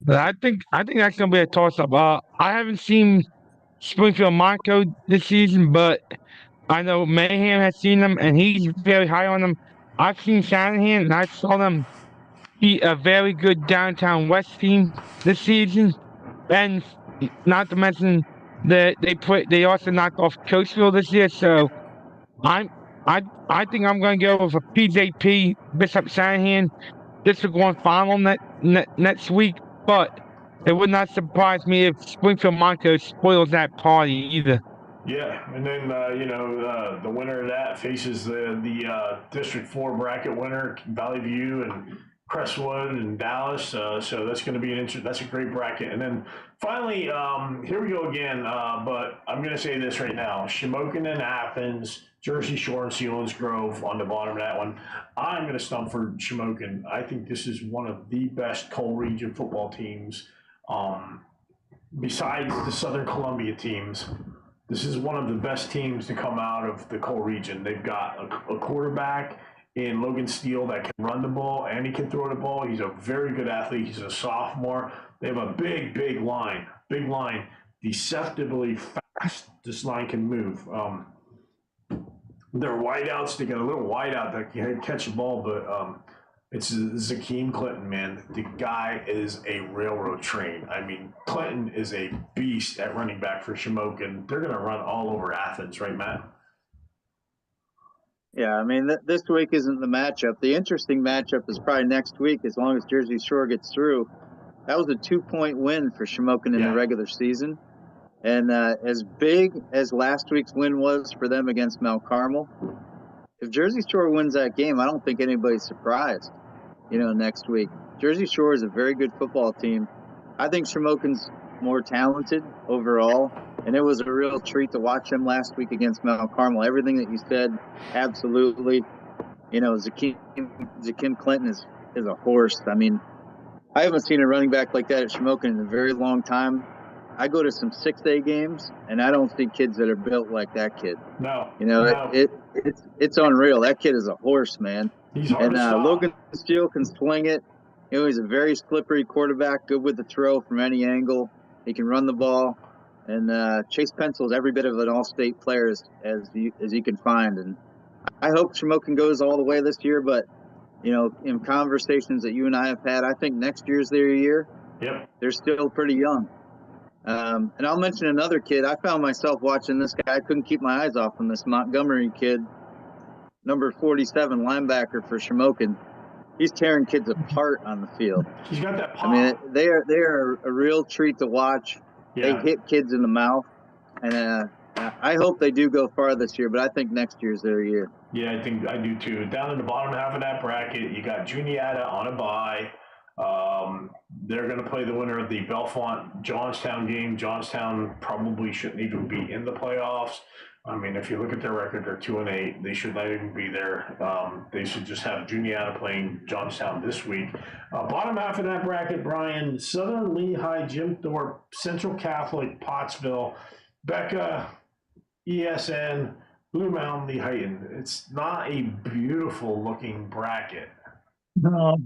Speaker 5: But I think that's going to be a toss-up. I haven't seen Springfield Montco this season, but I know Mayhem has seen them, and he's very high on them. I've seen Shanahan, and I saw them beat a very good Downtown West team this season, and not to mention that they also knocked off Coachville this year. So I think I'm going to go with a PJP Bishop Shanahan District 1 final next week, but it would not surprise me if Springfield Montco spoils that party either.
Speaker 3: Yeah, and then the winner of that faces the District 4 bracket winner, Valley View and Crestwood and Dallas. So that's going to be that's a great bracket. And then finally, here we go again. But I'm going to say this right now: Shamokin and Athens, Jersey Shore and Sealands Grove on the bottom of that one. I'm going to stump for Shamokin. I think this is one of the best Coal Region football teams, besides the Southern Columbia teams. This is one of the best teams to come out of the Coal Region. They've got a quarterback in Logan Steele that can run the ball and he can throw the ball. He's a very good athlete. He's a sophomore. They have a big line, deceptively fast. This line can move. They're wideouts. They got a little wideout that can catch the ball, but it's Zakeem Clinton, man. The guy is a railroad train. I mean, Clinton is a beast at running back for Shamokin. They're going to run all over Athens, right, Matt?
Speaker 6: Yeah, I mean, this week isn't the matchup. The interesting matchup is probably next week, as long as Jersey Shore gets through. That was a 2-point win for Shamokin in the regular season. And as big as last week's win was for them against Mount Carmel, if Jersey Shore wins that game, I don't think anybody's surprised, next week. Jersey Shore is a very good football team. I think Shamokin's more talented overall, and it was a real treat to watch them last week against Mount Carmel. Everything that you said, absolutely. Zakeem Clinton is a horse. I mean, I haven't seen a running back like that at Shamokin in a very long time. I go to some 6A games, and I don't see kids that are built like that kid.
Speaker 3: No.
Speaker 6: You know,
Speaker 3: no.
Speaker 6: it's unreal. That kid is a horse, man.
Speaker 3: He's hard
Speaker 6: and
Speaker 3: to stop.
Speaker 6: Logan Steele can swing it. You know, he's a very slippery quarterback, good with the throw from any angle. He can run the ball. And Chase Pencil is every bit of an all-state player as you can find. And I hope Shamokin goes all the way this year, but you know, in conversations that you and I have had, I think next year's their year.
Speaker 3: Yep.
Speaker 6: They're still pretty young. And I'll mention another kid. I found myself watching this guy. I couldn't keep my eyes off him, this Montgomery kid, number 47 linebacker for Shamokin. He's tearing kids apart on the field.
Speaker 3: He's got that pop.
Speaker 6: I mean, they are a real treat to watch.
Speaker 3: Yeah.
Speaker 6: They hit kids in the mouth. And I hope they do go far this year, but I think next year's their year.
Speaker 3: Yeah, I think I do too. Down in the bottom half of that bracket, you got Juniata on a bye. They're going to play the winner of the Bellefonte-Johnstown game. Johnstown probably shouldn't even be in the playoffs. I mean, if you look at their record, they're 2-8. They should not even be there. They should just have Juniata playing Johnstown this week. Bottom half of that bracket, Brian, Southern Lehigh, Jim Thorpe, Central Catholic, Pottsville, Becca, ESN, Blue Mountain, Lehighton. It's not a beautiful looking bracket.
Speaker 7: No.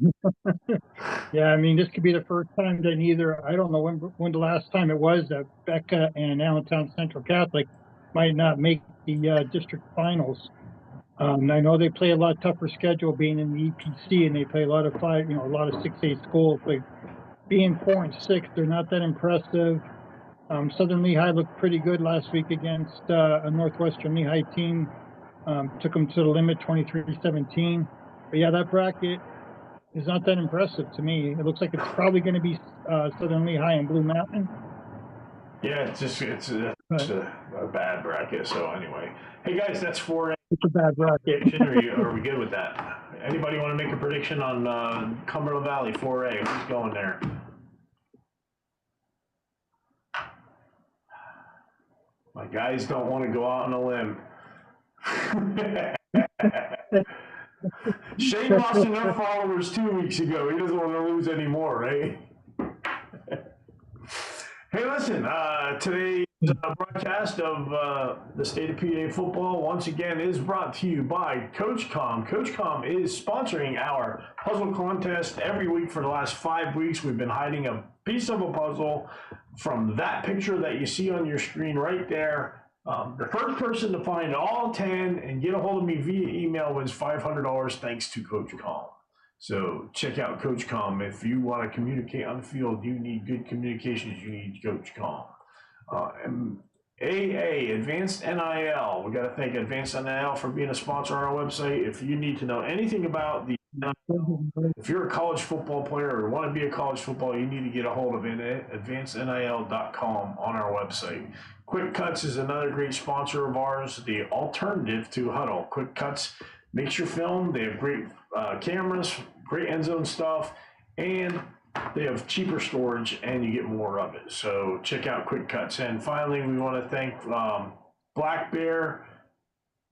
Speaker 7: Yeah, I mean, this could be the first time that I don't know when the last time it was that Becca and Allentown Central Catholic might not make the district finals. I know they play a lot tougher schedule being in the EPC, and they play a lot of 6A schools. But being 4 and 6, they're not that impressive. Southern Lehigh looked pretty good last week against a Northwestern Lehigh team. Took them to the limit, 23-17. But yeah, that bracket is not that impressive to me. It looks like it's probably going to be Southern Lehigh and Blue Mountain.
Speaker 3: Yeah, it's a bad bracket. So anyway, hey guys, that's 4A.
Speaker 7: It's a bad bracket.
Speaker 3: Are we good with that? Anybody want to make a prediction on Cumberland Valley 4A? Who's going there? My guys don't want to go out on a limb. Shane lost enough followers 2 weeks ago. He doesn't want to lose anymore, right? Hey, listen, today's broadcast of the State of PA football once again is brought to you by Coach Com. Coach Com is sponsoring our puzzle contest every week for the last 5 weeks. We've been hiding a piece of a puzzle from that picture that you see on your screen right there. The first person to find all 10 and get a hold of me via email wins $500 thanks to Coach Com. So check out Coach Com. If you want to communicate on the field, you need good communications, you need Coach Com. AA, Advanced NIL. We got to thank Advanced NIL for being a sponsor on our website. If you need to know anything about if you're a college football player or want to be a college football, you need to get a hold of advancednil.com on our website. Quick Cuts is another great sponsor of ours, the alternative to Huddle. Quick Cuts makes your film. They have great cameras, great end zone stuff, and they have cheaper storage, and you get more of it. So check out Quick Cuts. And finally, we want to thank Black Bear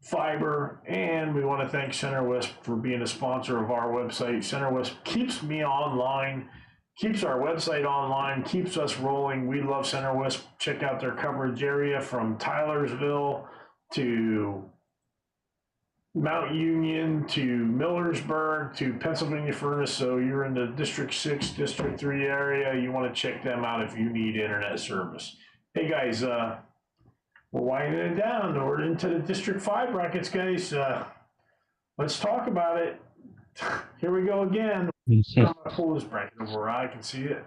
Speaker 3: Fiber, and we want to thank Center West for being a sponsor of our website. Center West keeps me online, keeps our website online, keeps us rolling. We love Center West. Check out their coverage area from Tylersville to Mount Union to Millersburg to Pennsylvania Furnace. So you're in the District 6, District 3 area. You want to check them out if you need internet service. Hey guys, we're winding it down. We're into the District 5 brackets, guys. Let's talk about it. Here we go again. I'm going to pull this bracket over where I can see it.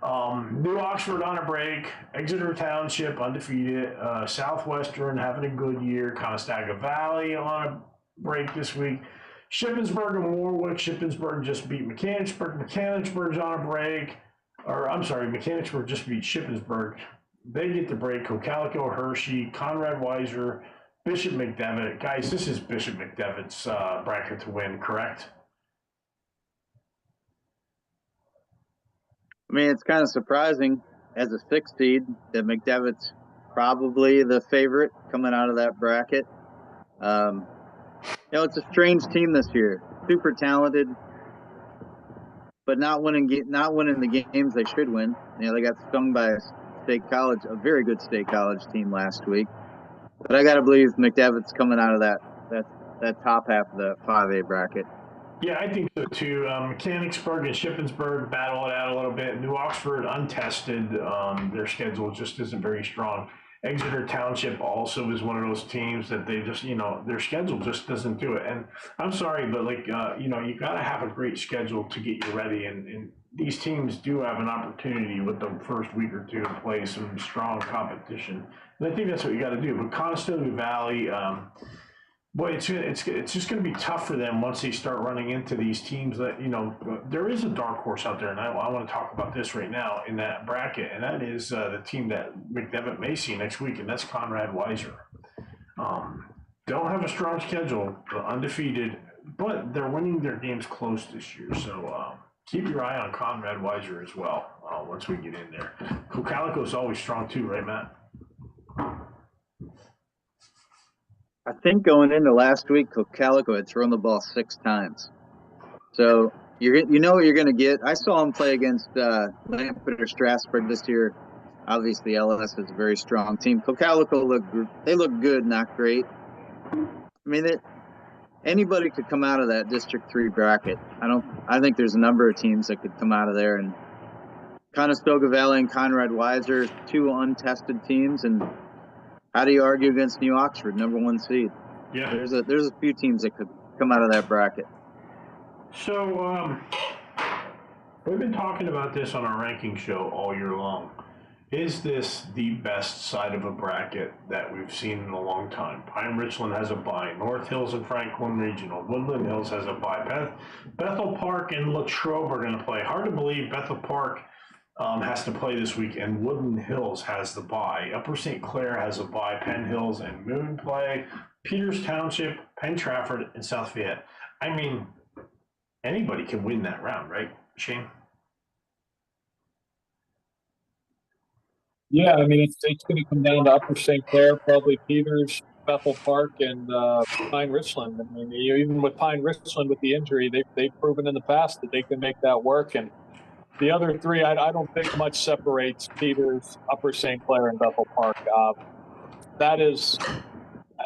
Speaker 3: New Oxford on a break. Exeter Township undefeated. Southwestern having a good year. Conestoga Valley on a break this week. Shippensburg and Warwick. Shippensburg just beat Mechanicsburg. Mechanicsburg's on a break. Mechanicsburg just beat Shippensburg. They get the break. Cocalico, Hershey, Conrad Weiser, Bishop McDevitt. Guys, this is Bishop McDevitt's bracket to win, correct?
Speaker 6: I mean, it's kind of surprising as a 6 seed that McDevitt's probably the favorite coming out of that bracket. It's a strange team this year. Super talented. but not winning the games they should win. You know, they got stung by a very good State College team last week. But I got to believe McDevitt's coming out of that top half of the 5A bracket.
Speaker 3: Yeah, I think so too. Mechanicsburg and Shippensburg battle it out a little bit. New Oxford untested. Their schedule just isn't very strong. Exeter Township also is one of those teams that they just, their schedule just doesn't do it. And I'm sorry, but you got to have a great schedule to get you ready. And these teams do have an opportunity with the first week or two to play some strong competition. And I think that's what you got to do. But Conestoga Valley, boy, it's just going to be tough for them once they start running into these teams that, there is a dark horse out there, and I want to talk about this right now in that bracket, and that is the team that McDevitt may see next week, and that's Conrad Weiser. Don't have a strong schedule, they're undefeated, but they're winning their games close this year, so keep your eye on Conrad Weiser as well once we get in there. Cocalico is always strong too, right, Matt?
Speaker 6: I think going into last week, Cocalico had thrown the ball 6 times. So you know what you're going to get. I saw him play against Lampeter Strasburg this year. Obviously, LS is a very strong team. Cocalico look good, not great. I mean, anybody could come out of that District 3 bracket. I think there's a number of teams that could come out of there. And Conestoga Valley and Conrad Weiser, 2 untested teams, and how do you argue against New Oxford, number 1 seed?
Speaker 3: Yeah.
Speaker 6: There's a few teams that could come out of that bracket.
Speaker 3: So we've been talking about this on our ranking show all year long. Is this the best side of a bracket that we've seen in a long time? Pine Richland has a bye. North Hills and Franklin Regional. Woodland Hills has a bye. Bethel Park and Latrobe are going to play. Hard to believe Bethel Park has to play this week, and Woodland Hills has the bye. Upper St. Clair has a bye. Penn Hills and Moon play. Peters Township, Penn Trafford, and South Fayette. I mean, anybody can win that round, right, Shane?
Speaker 8: Yeah, I mean, it's going to come down to Upper St. Clair, probably Peters, Bethel Park, and Pine Richland. I mean, even with Pine Richland with the injury, they've proven in the past that they can make that work. And the other 3, I don't think much separates Peters, Upper St. Clair, and Bethel Park. That is,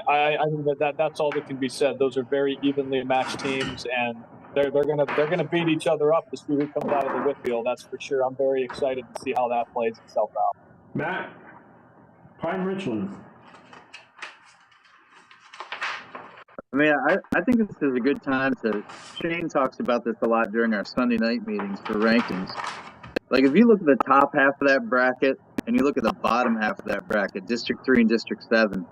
Speaker 8: I think that's all that can be said. Those are very evenly matched teams, and they're gonna beat each other up to see who comes out of the Whitfield. That's for sure. I'm very excited to see how that plays itself out.
Speaker 3: Matt, Pine Richland.
Speaker 6: I mean, I think this is a good time to. Shane talks about this a lot during our Sunday night meetings for rankings. Like, if you look at the top half of that bracket and you look at the bottom half of that bracket, District 3 and District 7,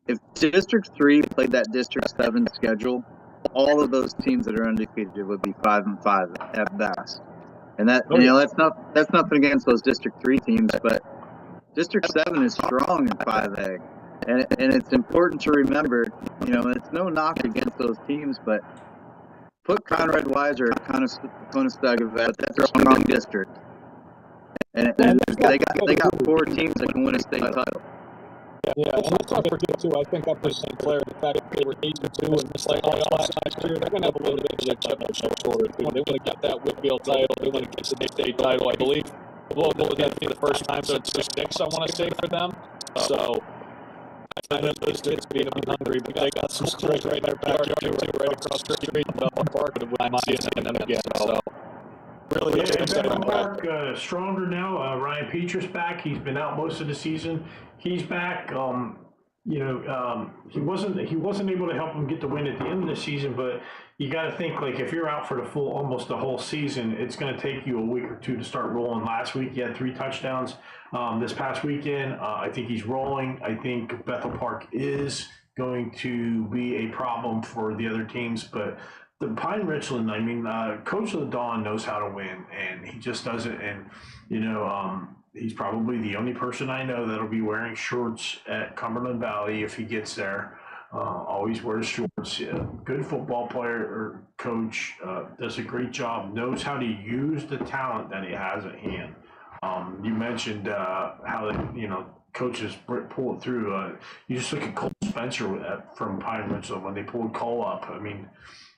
Speaker 6: if District 3 played that District 7 schedule, all of those teams that are undefeated would be 5-5 at best. And that's nothing against those District 3 teams, but District 7 is strong in 5A. And it's important to remember, it's no knock against those teams, but put Conrad Weiser at Conestoga Valley. That's a strong district. And they got 4 teams that can win a state title.
Speaker 8: Yeah, and let's not forget too, I think Upper St. Clair, the fact that they were 8-2 in the playoffs last year, they're going to have a little bit of a chip on their shoulder too. They want to get that Whitfield title. They want to get the state title, I believe. Well, that'll be the first time since 6, I want to say, for them. So I know those kids being hungry, but they got some schools right in their backyard too, right across the street in Bethel Park, and I'm seeing them again. So really
Speaker 3: Bethel Park stronger now. Ryan Petrus back. He's been out most of the season. He's back. He wasn't able to help him get the win at the end of the season, but you got to think, like, if you're out for almost the whole season, it's going to take you a week or 2 to start rolling. Last week he had 3 touchdowns. This past weekend, I think he's rolling. I think Bethel Park is going to be a problem for the other teams, but the Pine Richland, I mean, Coach of the Dawn knows how to win, and he just does it. And he's probably the only person I know that'll be wearing shorts at Cumberland Valley if he gets there. Always wears shorts. Good football player or coach, does a great job, knows how to use the talent that he has at hand. You mentioned how coaches pull it through. You just look at Cole Spencer from Pine Richland when they pulled Cole up. I mean,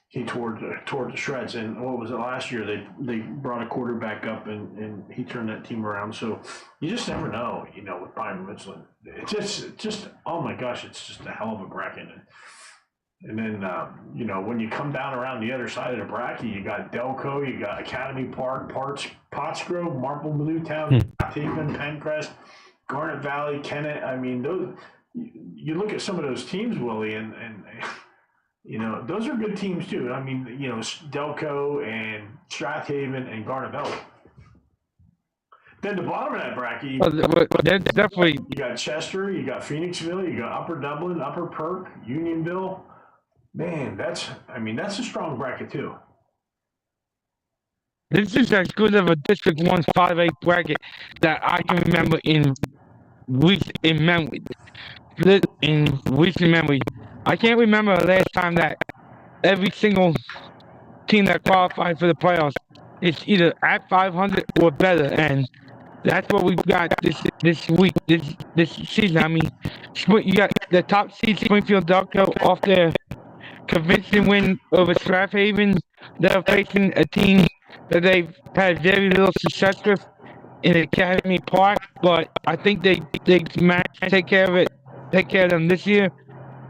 Speaker 3: he tore the shreds. And what was it last year? They brought a quarterback up and he turned that team around. So you just never know, with Byron Midland. It's just oh my gosh, it's just a hell of a bracket. And then when you come down around the other side of the bracket, you got Delco, you got Academy Park, Pottsgrove, Marple Newtown, Haven, Pencrest, Garnet Valley, Kennett. I mean, those. You look at some of those teams, Willie, and those are good teams too. I mean, Delco and Strathaven and Garnet Valley. Then the bottom of that bracket,
Speaker 5: definitely.
Speaker 3: You got Chester, you got Phoenixville, you got Upper Dublin, Upper Perk, Unionville. Man, that's a strong bracket too.
Speaker 5: This is as good of a District 1 5A bracket that I can remember in recent memory. I can't remember the last time that every single team that qualified for the playoffs is either at 500 or better, and that's what we've got this week, this season. I mean, you got the top seed Springfield Delco off their convincing win over Strathaven. They're facing a team that they've had very little success with in Academy Park, but I think they managed to take care of them this year.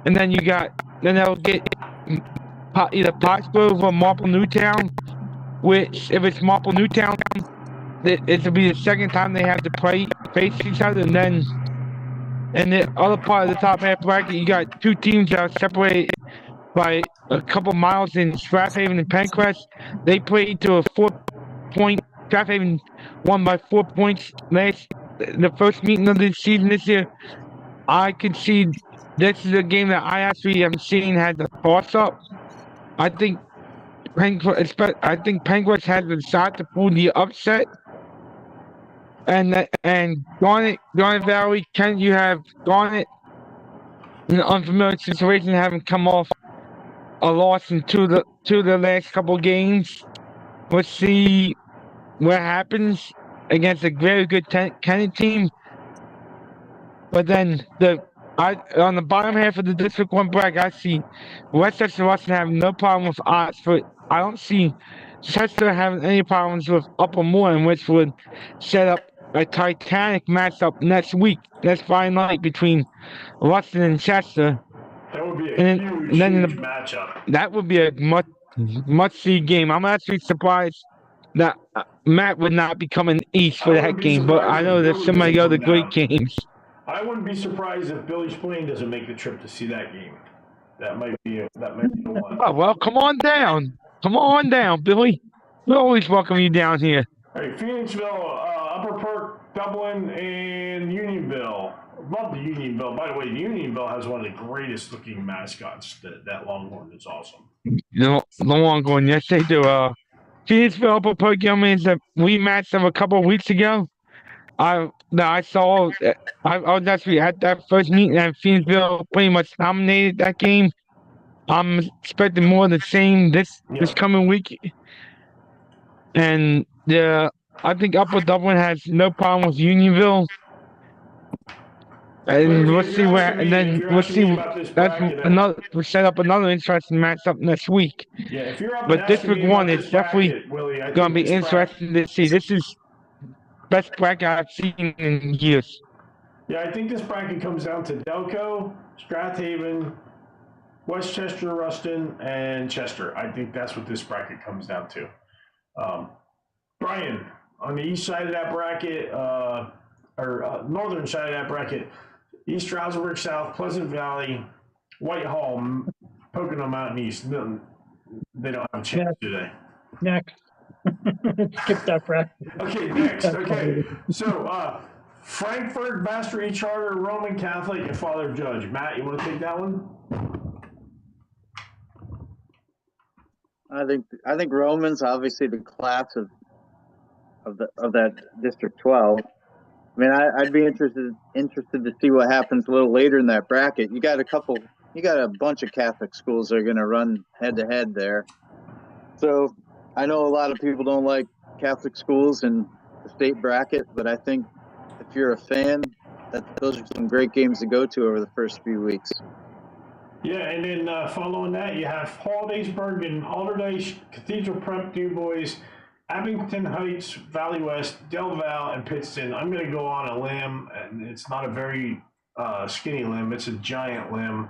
Speaker 5: And then they'll get either Pottsgrove or Marple Newtown, which if it's Marple Newtown, it'll be the second time they have to face each other. And then in the other part of the top half bracket, you got two teams that are separated by a couple miles in Strathaven and Pencrest. They played to a 4-point. Strathaven won by 4 points the first meeting of the season this year. I can see this is a game that I actually am seeing has a toss-up. I think Pencrest has the shot to pull the upset. And Garnet Valley, you have Garnet in an unfamiliar situation, having come off a loss in two of the last couple games. Let's see what happens against a very good Kennett team. But then on the bottom half of the District 1 bracket, I see Westchester Ruston having no problem with Oxford. I don't see Chester having any problems with Upper Moreland, which would set up a titanic matchup next week, next Friday night between Ruston and Chester.
Speaker 3: That would be a huge matchup.
Speaker 5: That would be a must-see game. I'm actually surprised that Matt would not be coming east for that game, but I know there's so many other great games.
Speaker 3: I wouldn't be surprised if Billy Splain doesn't make the trip to see that game. That might be the one.
Speaker 5: Oh, well, come on down. Come on down, Billy. We always welcome you down here.
Speaker 3: All right, Phoenixville, Upper Perk, Dublin, and Unionville. Love the Unionville. By the way, Unionville has one of the greatest looking mascots. That Longhorn is awesome.
Speaker 5: The Longhorn, yes, they do. Phoenixville, Upper Perk, is a rematch of a couple of weeks ago. I was actually at that first meeting, and Phoenixville pretty much dominated that game. I'm expecting more of the same this coming week. And I think Upper Dublin has no problem with Unionville. And we'll see we'll set up another interesting matchup next week.
Speaker 3: Yeah, if you're up
Speaker 5: but District 1 is definitely going to be interesting to see. This is best bracket I've seen in years.
Speaker 3: Yeah, I think this bracket comes down to Delco, Strathaven, Westchester, Ruston, and Chester. I think that's what this bracket comes down to. Brian, on the east side of that bracket, northern side of that bracket, East Stroudsburg South, Pleasant Valley, Whitehall, Pocono Mountain East. They don't have a chance, do they?
Speaker 7: Next. Skip that bracket.
Speaker 3: Okay, next. Okay. So, Frankfurt, Mastery Charter, Roman Catholic, and Father Judge. Matt, you want to take that one?
Speaker 6: I think Romans, obviously the class of that District 12. I mean, I'd be interested to see what happens a little later in that bracket. You got a bunch of Catholic schools that are going to run head to head there. So I know a lot of people don't like Catholic schools in the state bracket, but I think if you're a fan, those are some great games to go to over the first few weeks.
Speaker 3: Yeah, and then following that, you have Hollidaysburg and Alderdice, Cathedral Prep, DuBois, Abington Heights, Valley West, Del Val, and Pittston. I'm going to go on a limb, and it's not a very skinny limb. It's a giant limb.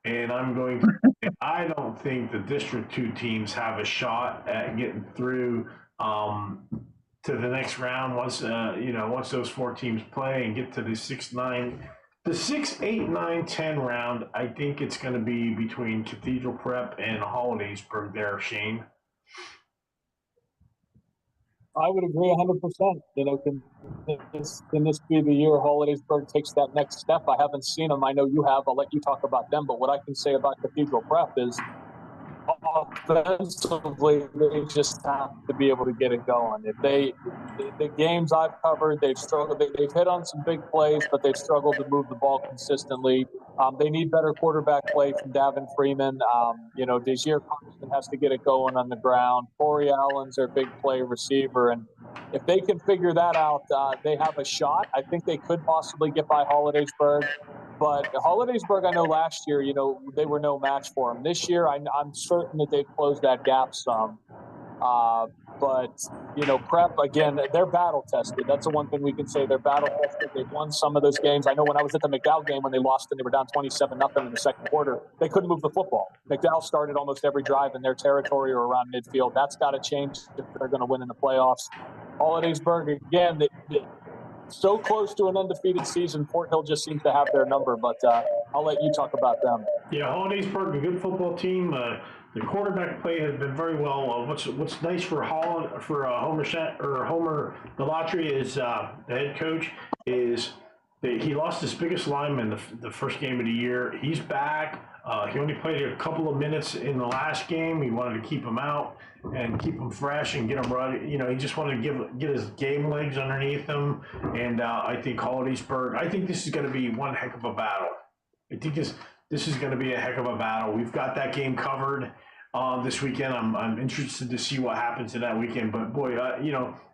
Speaker 3: And I'm going to say, I don't think the District 2 teams have a shot at getting through to the next round once, once those 4 teams play and get to the 6, 9. The 6, 8, 9, 10 round, I think it's going to be between Cathedral Prep and Hollidaysburg there, Shane.
Speaker 8: I would agree 100%. Can this be the year Hollidaysburg takes that next step? I haven't seen them. I know you have. I'll let you talk about them. But what I can say about Cathedral Prep is offensively, they just have to be able to get it going. The games I've covered, they've struggled. They've hit on some big plays, but they've struggled to move the ball consistently. They need better quarterback play from Davin Freeman. Desir Congressman has to get it going on the ground. Corey Allen's their big play receiver. And if they can figure that out, they have a shot. I think they could possibly get by Hollidaysburg. But Hollidaysburg, I know last year, they were no match for them. This year, I'm certain that they've closed that gap some. But Prep, again, they're battle tested. That's the one thing we can say. They're battle tested. They've won some of those games. I know when I was at the McDowell game when they lost and they were down 27-0 in the second quarter, they couldn't move the football. McDowell started almost every drive in their territory or around midfield. That's got to change if they're going to win in the playoffs. Hollidaysburg, again, so close to an undefeated season. Fort Hill just seems to have their number, but I'll let you talk about them.
Speaker 3: Yeah, Hollidaysburg, a good football team. The quarterback play has been very well. What's nice for Homer Delatry is the head coach is that he lost his biggest lineman the first game of the year. He's back. He only played a couple of minutes in the last game. He wanted to keep him out and keep him fresh and get him ready. He just wanted to get his game legs underneath him. And I think Hollidaysburg, I think this is going to be one heck of a battle. I think this is going to be a heck of a battle. We've got that game covered this weekend. I'm interested to see what happens in that weekend. But boy,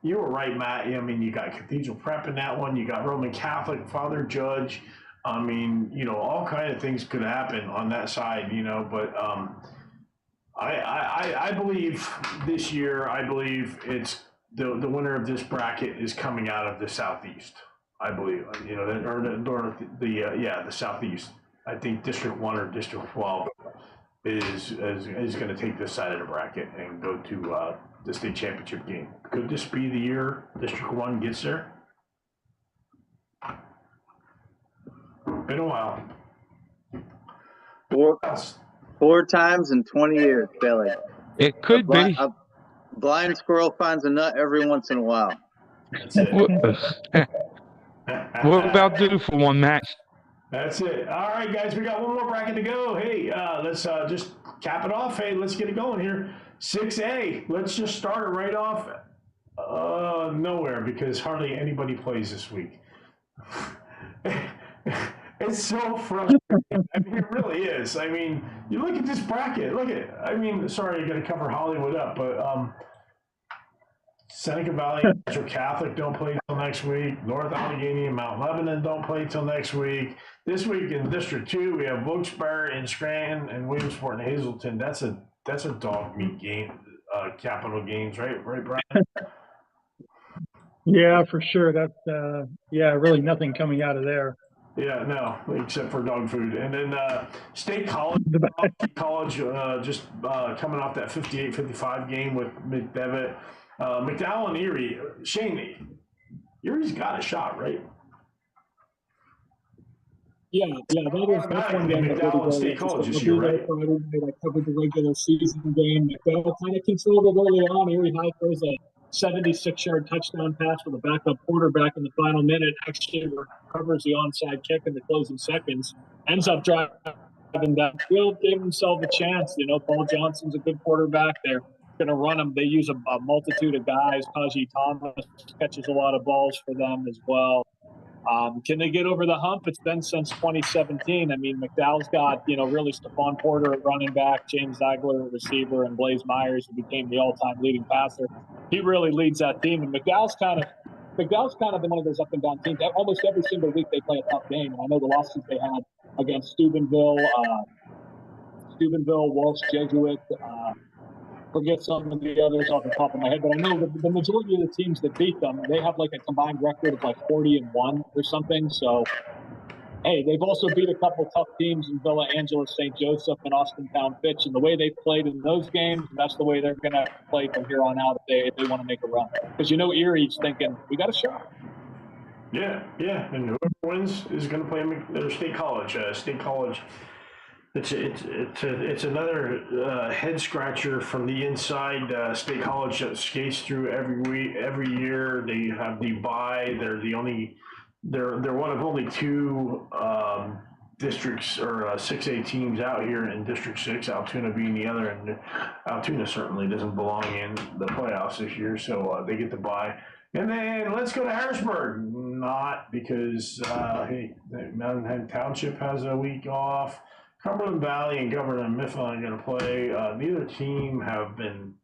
Speaker 3: you were right, Matt. I mean, you got Cathedral Prep in that one. You got Roman Catholic, Father Judge. I mean, all kind of things could happen on that side, but I believe this year, it's the winner of this bracket is coming out of the Southeast. I believe, the Southeast. I think District 1 or District 12 is going to take this side of the bracket and go to the state championship game. Could this be the year District 1 gets there? Been a while.
Speaker 6: Four times in 20 years, Billy.
Speaker 5: It could be.
Speaker 6: A blind squirrel finds a nut every once in a while.
Speaker 3: That's it.
Speaker 5: What about due for one, Matt?
Speaker 3: That's it. All right, guys, we got one more bracket to go. Hey, let's just cap it off. Hey, let's get it going here. 6A. Let's just start it right off nowhere because hardly anybody plays this week. It's so frustrating. I mean, it really is. I mean, you look at this bracket. Look at it. I mean, sorry, you got to cover Hollywood up, but Seneca Valley Metro Catholic don't play till next week. North Allegheny and Mount Lebanon don't play till next week. This week in District 2, we have Wilkes-Barre and Scranton and Williamsport and Hazleton. That's a dog meat game. Capital games, right, Brian?
Speaker 7: Yeah, for sure. That's really nothing coming out of there.
Speaker 3: Yeah, no, except for dog food. And then State College, just coming off that 58-55 game with McDevitt. McDowell and Erie. Shane, Erie's got a shot, right?
Speaker 8: Yeah, that's one game.
Speaker 3: McDowell and State College this year, right?
Speaker 8: I covered the regular season game. McDowell kind of controlled it early on. Erie High throws a 76-yard touchdown pass with a backup quarterback in the final minute. Actually recovers the onside kick in the closing seconds. Ends up driving downfield, gave himself a chance. Paul Johnson's a good quarterback. They're going to run him. They use a multitude of guys. Tajee Thomas catches a lot of balls for them as well. Can they get over the hump? It's been since 2017. I mean, McDowell's got, really Stephon Porter at running back, James Ziegler at receiver, and Blaze Myers, who became the all-time leading passer. He really leads that team. And McDowell's kind of been one of those up-and-down teams. Almost every single week they play a tough game. And I know the losses they had against Steubenville, Steubenville, Walsh, Jesuit. Forget some of the others off the top of my head, but I know the majority of the teams that beat them, they have like a combined record of like 40-1 or something. So, hey, they've also beat a couple tough teams in Villa Angeles, St. Joseph, and Austin Town Fitch. And the way they've played in those games, that's the way they're going to play from here on out if they want to make a run. Because Erie's thinking, we got a shot.
Speaker 3: Yeah, and whoever wins is going to play their State College. State College. It's another head scratcher from the inside. State College that skates through every year. They have the bye. They're one of only two districts or 6A teams out here in District 6, Altoona being the other, and Altoona certainly doesn't belong in the playoffs this year, so they get the bye. And then let's go to Harrisburg. Not because, Mountain Township has a week off. Cumberland Valley and Governor Mifflin are going to play. Neither team have been.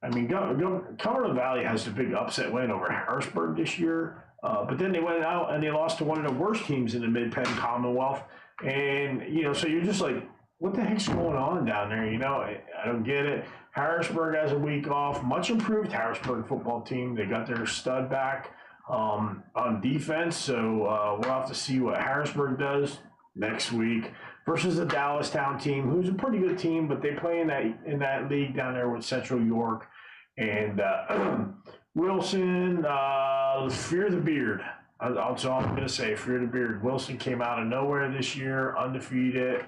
Speaker 3: Cumberland Valley has the big upset win over Harrisburg this year, but then they went out and they lost to one of the worst teams in the Mid-Penn Commonwealth. And, so you're just like, what the heck's going on down there? I don't get it. Harrisburg has a week off. Much improved Harrisburg football team. They got their stud back on defense, so we'll have to see what Harrisburg does next week versus the Dallastown team, who's a pretty good team, but they play in that league down there with Central York and Wilson. Fear the Beard. That's all I'm going to say. Fear the Beard. Wilson came out of nowhere this year, undefeated.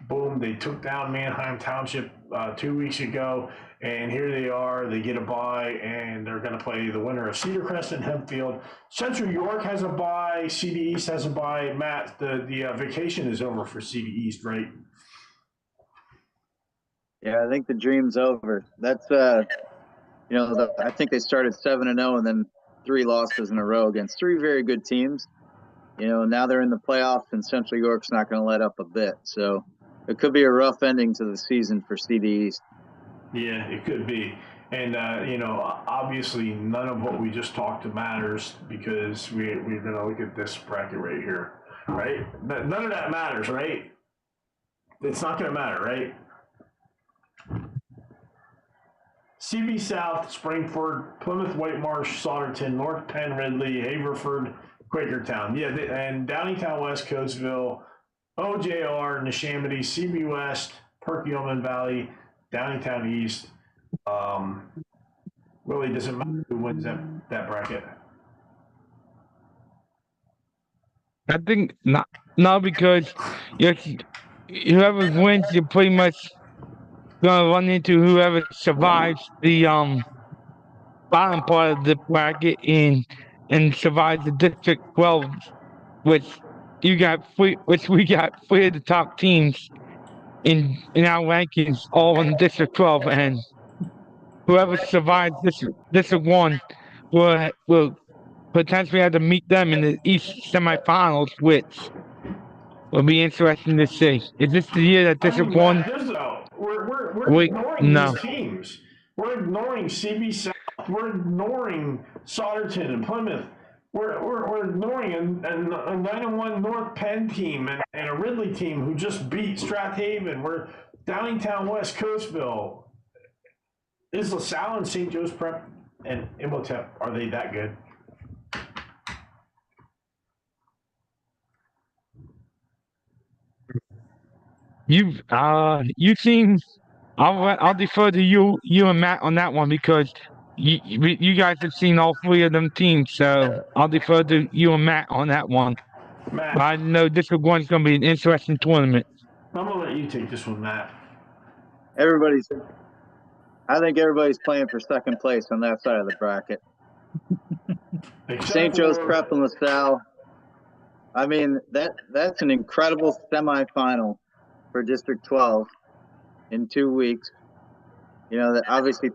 Speaker 3: Boom, they took down Manheim Township 2 weeks ago, and here they are. They get a bye, and they're going to play the winner of Cedar Crest and Hempfield. Central York has a bye. CD East has a bye. Matt, the vacation is over for CD East, right?
Speaker 6: Yeah, I think the dream's over. That's I think they started 7-0 and then 3 losses in a row against 3 very good teams. Now they're in the playoffs, and Central York's not going to let up a bit. So it could be a rough ending to the season for CD East.
Speaker 3: Yeah, it could be. And, obviously none of what we just talked to matters because we're going to look at this bracket right here, right? None of that matters, right? It's not going to matter, right? CB South, Springford, Plymouth, Whitemarsh, Sauderton, North Penn, Ridley, Haverford, Quakertown. Yeah, and Downingtown West, Coatesville, OJR, Neshaminy, CB West, Perkiomen Valley, Downingtown East. Really doesn't matter who wins that bracket.
Speaker 5: I think not, no, because whoever wins, you're pretty much gonna run into whoever survives the bottom part of the bracket and survives the District 12, which we got 3 of the top teams in our rankings, all in District 12, and whoever survives District 1 will potentially have to meet them in the East semifinals, which will be interesting to see. Is this the year that District 1?
Speaker 3: We're ignoring these teams. We're ignoring CB South. We're ignoring Sauderton and Plymouth. We're ignoring a 9-1 North Penn team and a Ridley team who just beat Strathaven. We're Downingtown West, Coatesville. Is LaSalle and St. Joe's Prep and Imhotep, are they that good?
Speaker 5: You seem. I'll defer to you and Matt on that one because you guys have seen all 3 of them teams, so I'll defer to you and Matt on that one. But I know District 1 is going to be an interesting tournament.
Speaker 3: I'm going to let you take this one, Matt.
Speaker 6: I think everybody's playing for second place on that side of the bracket. St. Joe's Prep and LaSalle. I mean, that's an incredible semifinal for District 12 in 2 weeks. That obviously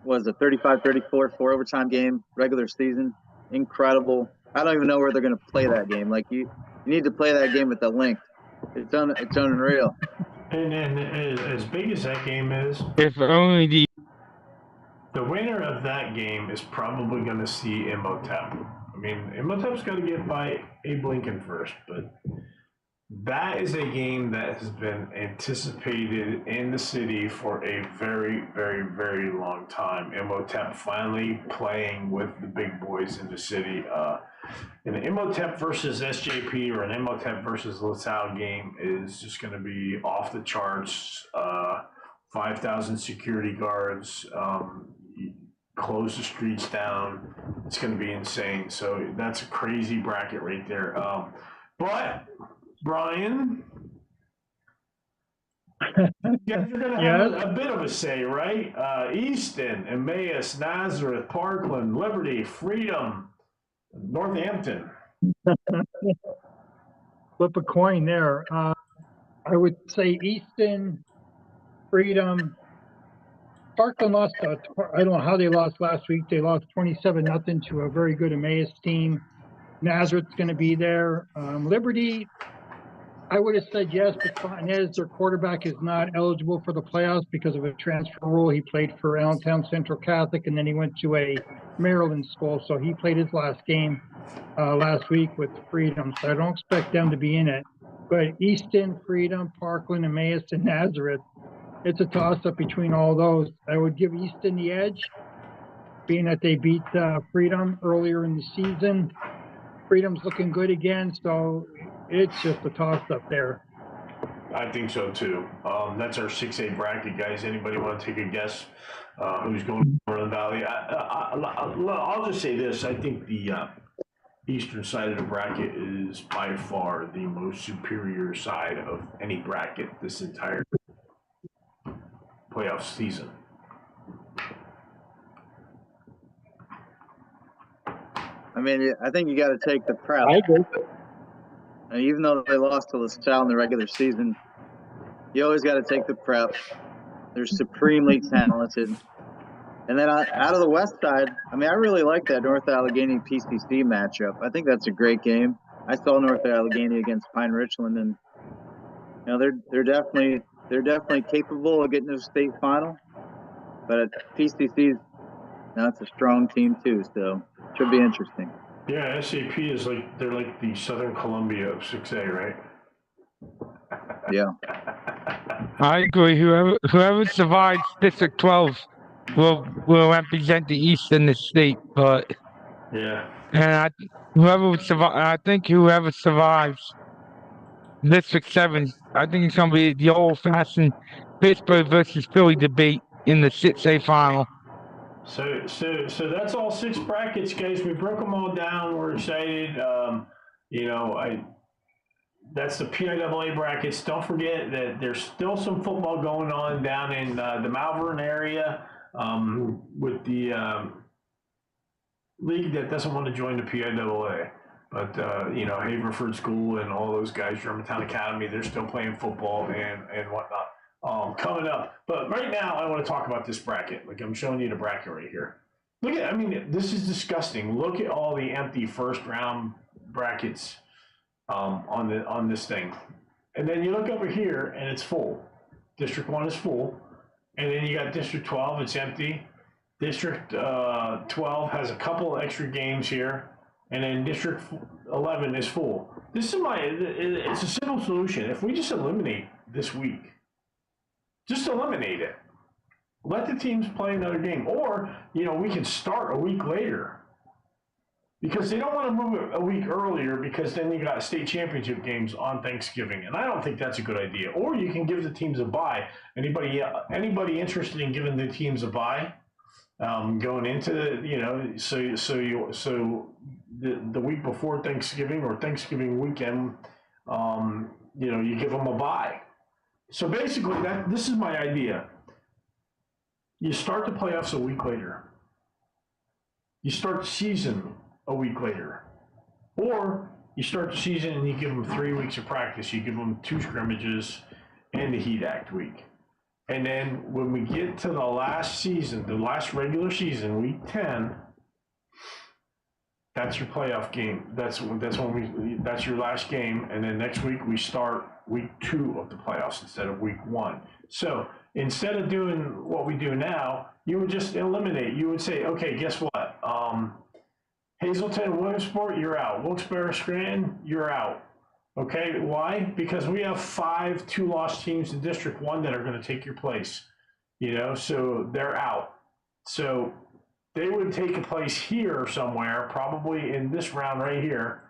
Speaker 6: was a 35-34 4-overtime game, regular season. Incredible. I don't even know where they're going to play that game. Like, you need to play that game at the link. It's unreal.
Speaker 3: And as big as that game is,
Speaker 5: if only
Speaker 3: the winner of that game is probably going to see Imhotep. I mean, Imhotep's got to get by Abe Lincoln first, but That is a game that has been anticipated in the city for a very, very, very long time. Imhotep finally playing with the big boys in the city. An Imhotep versus SJP or an Imhotep versus LaSalle game is just going to be off the charts. 5,000 security guards, close the streets down. It's going to be insane. So that's a crazy bracket right there. But Brian, you guys are going to have a bit of a say, right? Easton, Emmaus, Nazareth, Parkland, Liberty, Freedom, Northampton.
Speaker 7: Flip a coin there. I would say Easton, Freedom. Parkland lost. I don't know how they lost last week. They lost 27-0 to a very good Emmaus team. Nazareth's going to be there. Liberty, I would have said yes, but Fontanez, their quarterback, is not eligible for the playoffs because of a transfer rule. He played for Allentown Central Catholic, and then he went to a Maryland school, so he played his last game last week with Freedom. So I don't expect them to be in it. But Easton, Freedom, Parkland, Emmaus, and Nazareth, it's a toss-up between all those. I would give Easton the edge, being that they beat Freedom earlier in the season. Freedom's looking good again, so it's just a toss-up there.
Speaker 3: I think so, too. That's our 6A bracket, guys. Anybody want to take a guess who's going to Northern Valley? I'll just say this. I think the eastern side of the bracket is by far the most superior side of any bracket this entire playoff season.
Speaker 6: I mean, I think you got to take the prep.
Speaker 7: I agree.
Speaker 6: And even though they lost to LaSalle in the regular season, you always got to take the prep. They're supremely talented. And then out of the west side, I mean, I really like that North Allegheny PCC matchup. I think that's a great game. I saw North Allegheny against Pine Richland, and you know they're definitely capable of getting to the state final. But at PCC, that's a strong team too, so it should be interesting.
Speaker 3: Yeah, SAP is they're like the Southern Columbia of 6A, right?
Speaker 6: Yeah.
Speaker 5: I agree. Whoever survives District 12 will represent the East in the state, but
Speaker 3: yeah.
Speaker 5: And I think whoever survives District 7, I think it's gonna be the old-fashioned Pittsburgh versus Philly debate in the 6A final.
Speaker 3: So that's all 6 brackets, guys. We broke them all down. We're excited. That's the PIAA brackets. Don't forget that there's still some football going on down in the Malvern area with the league that doesn't want to join the PIAA. But, Haverford School and all those guys, Germantown Academy, they're still playing football and whatnot. Coming up. But right now, I want to talk about this bracket. Like, I'm showing you the bracket right here. This is disgusting. Look at all the empty first round brackets on this thing. And then you look over here, and it's full. District 1 is full. And then you got District 12, it's empty. District 12 has a couple extra games here. And then District 11 is full. It's a simple solution. If we just eliminate this week, just eliminate it. Let the teams play another game. Or, we can start a week later. Because they don't want to move it a week earlier because then you got state championship games on Thanksgiving. And I don't think that's a good idea. Or you can give the teams a bye. Anybody interested in giving the teams a bye? Going into the week before Thanksgiving or Thanksgiving weekend, you give them a bye. So basically, this is my idea. You start the playoffs a week later. You start the season a week later. Or you start the season and you give them 3 weeks of practice. You give them 2 scrimmages and the Heat Act week. And then when we get to the last season, the last regular season, week 10, that's your playoff game. That's your last game. And then next week we start week 2 of the playoffs instead of week 1. So instead of doing what we do now, you would just eliminate. You would say, okay, guess what? Hazleton, Williamsport, you're out. Wilkes-Barre, Scranton, you're out. Okay, why? Because we have 5 2-loss teams in District 1 that are going to take your place. So they're out. So they would take a place here somewhere, probably in this round right here.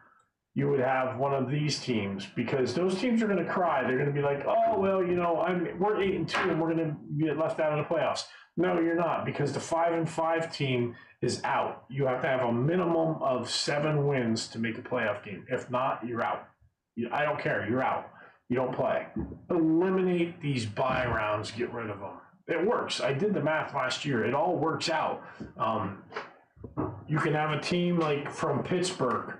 Speaker 3: You would have one of these teams, because those teams are going to cry. They're going to be like, oh, well, we're 8-2 and we're going to get left out of the playoffs. No, you're not, because the 5-5 team is out. You have to have a minimum of 7 wins to make a playoff game. If not, you're out. I don't care. You're out. You don't play. Eliminate these bye rounds. Get rid of them. It works. I did the math last year. It all works out. You can have a team like from Pittsburgh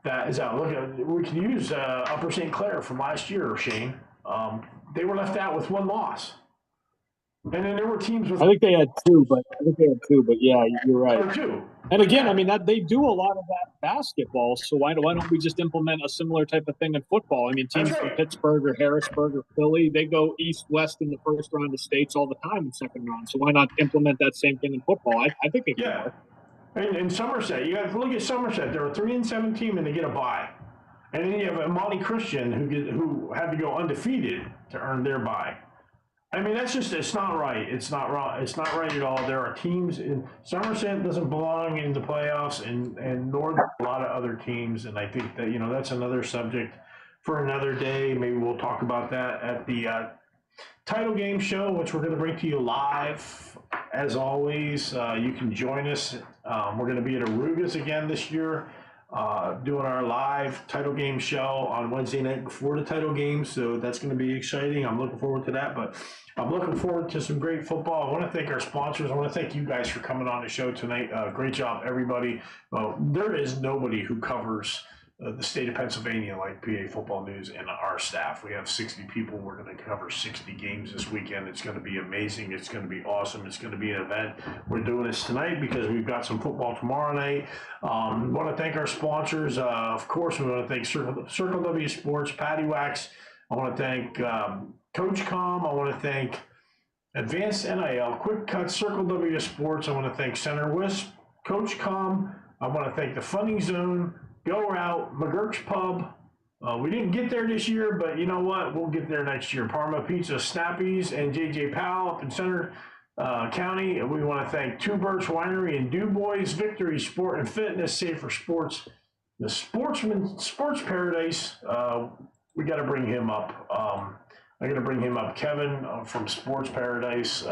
Speaker 3: that is out. Look, we can use Upper St. Clair from last year, Shane. They were left out with 1 loss. And then there were teams with.
Speaker 8: I think they had two, but yeah, you're right.
Speaker 3: Or 2.
Speaker 8: And again, I mean, that they do a lot of that basketball. So why don't we just implement a similar type of thing in football? I mean, teams from Pittsburgh or Harrisburg or Philly, they go east-west in the first round of states all the time in second round. So why not implement that same thing in football? I think it can work.
Speaker 3: And in Somerset, you have to look at Somerset. They're a 3-7 team and they get a bye. And then you have Imani Christian who had to go undefeated to earn their bye. I mean, it's not right. It's not wrong. It's not right at all. There are teams in Somerset doesn't belong in the playoffs, and nor do a lot of other teams. And I think that, that's another subject for another day. Maybe we'll talk about that at the title game show, which we're going to bring to you live. As always, you can join us. We're going to be at Arugas again this year, doing our live title game show on Wednesday night before the title game. So that's going to be exciting. I'm looking forward to that, but I'm looking forward to some great football. I want to thank our sponsors. I want to thank you guys for coming on the show tonight. Great job, everybody. There is nobody who covers the state of Pennsylvania like PA Football News and our staff. We have 60 people. We're going to cover 60 games this weekend. It's going to be amazing. It's going to be awesome. It's going to be an event. We're doing this tonight because we've got some football tomorrow night. We want to thank our sponsors. Of course, we want to thank Circle W Sports, Patty Wax. I want to thank Coach Com. I want to thank Advanced NIL, Quick Cut, Circle W Sports. I want to thank Center Wisp, Coach Com. I want to thank the Funding Zone, Go Route, McGurk's Pub. We didn't get there this year, but you know what? We'll get there next year. Parma Pizza, Snappies, and JJ Powell up in Center County. We want to thank Two Birch Winery and Du Bois, Victory Sport and Fitness, Safer Sports, the Sports Paradise. We got to bring him up. I got to bring him up. Kevin from Sports Paradise.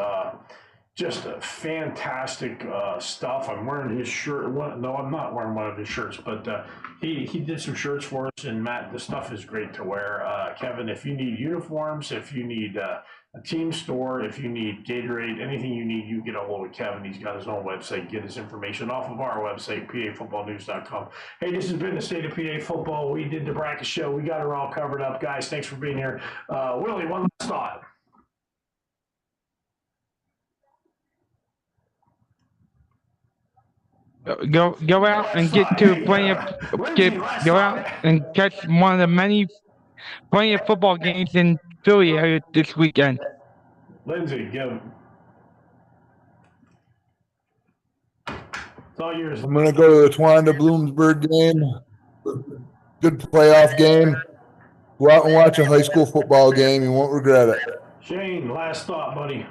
Speaker 3: Just a fantastic stuff. I'm wearing his shirt. No, I'm not wearing one of his shirts, but he did some shirts for us. And Matt, the stuff is great to wear. Kevin, if you need uniforms, if you need a team store, if you need Gatorade, anything you need, you get a hold of Kevin. He's got his own website. Get his information off of our website, pafootballnews.com. Hey, this has been the State of PA Football. We did the bracket show. We got it all covered up, guys. Thanks for being here. Willie, one last thought.
Speaker 5: Go out and get to plenty of go out and catch one of the plenty of football games in Philly area this weekend.
Speaker 3: Lindsay, go. It's all yours.
Speaker 9: I'm going to go to the Twanda Bloomsburg game. Good playoff game. Go out and watch a high school football game. You won't regret it.
Speaker 3: Shane, last thought, buddy.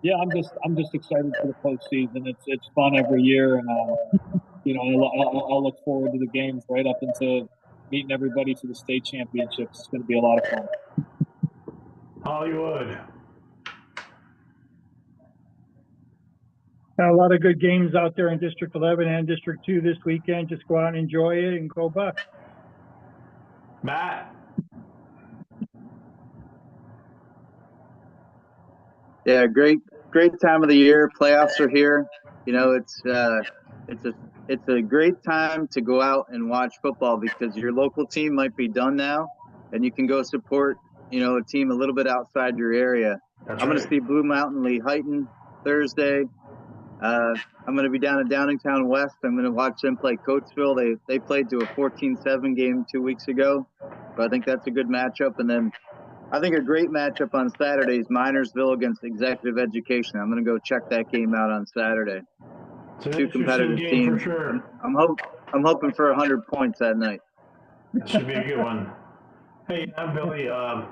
Speaker 8: Yeah, I'm just excited for the postseason. It's fun every year, and I'll look forward to the games right up into meeting everybody for the state championships. It's going to be a lot of fun.
Speaker 3: Hollywood.
Speaker 7: Got a lot of good games out there in District 11 and District 2 this weekend. Just go out and enjoy it and go Bucks.
Speaker 3: Matt.
Speaker 6: Yeah, great time of the year. Playoffs are here. It's a great time to go out and watch football because your local team might be done now, and you can go support a team a little bit outside your area. I'm going to see Blue Mountain Lehighton Thursday. I'm going to be down in Downingtown West. I'm going to watch them play Coatesville. They played to a 14-7 game 2 weeks ago, so I think that's a good matchup. And then I think a great matchup on Saturday is Minersville against Executive Education. I'm going to go check that game out on Saturday.
Speaker 3: It's an
Speaker 6: two competitive
Speaker 3: interesting game
Speaker 6: teams.
Speaker 3: for sure.
Speaker 6: I'm hoping for 100 points that night.
Speaker 3: That should be a good one. Hey, I'm Billy. I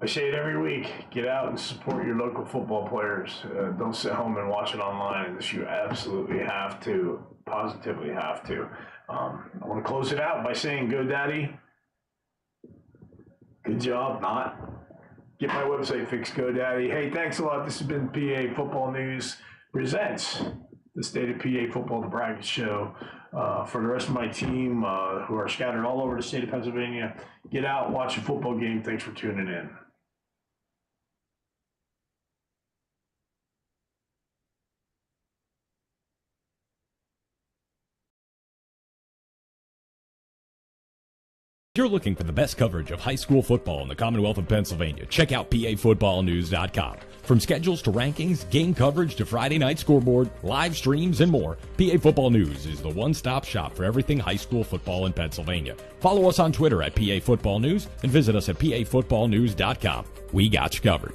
Speaker 3: say it every week. Get out and support your local football players. Don't sit home and watch it online unless you absolutely have to, positively have to. I want to close it out by saying, go Daddy. Good job. Not. Get my website fixed, GoDaddy. Hey, thanks a lot. This has been PA Football News presents the State of PA Football, the Bracket Show. For the rest of my team who are scattered all over the state of Pennsylvania, get out, watch a football game. Thanks for tuning in.
Speaker 10: If you're looking for the best coverage of high school football in the Commonwealth of Pennsylvania, check out PAFootballnews.com. From schedules to rankings, game coverage to Friday night scoreboard, live streams, and more, PA Football News is the one-stop shop for everything high school football in Pennsylvania. Follow us on Twitter at PA Football News and visit us at PAFootballnews.com. We got you covered.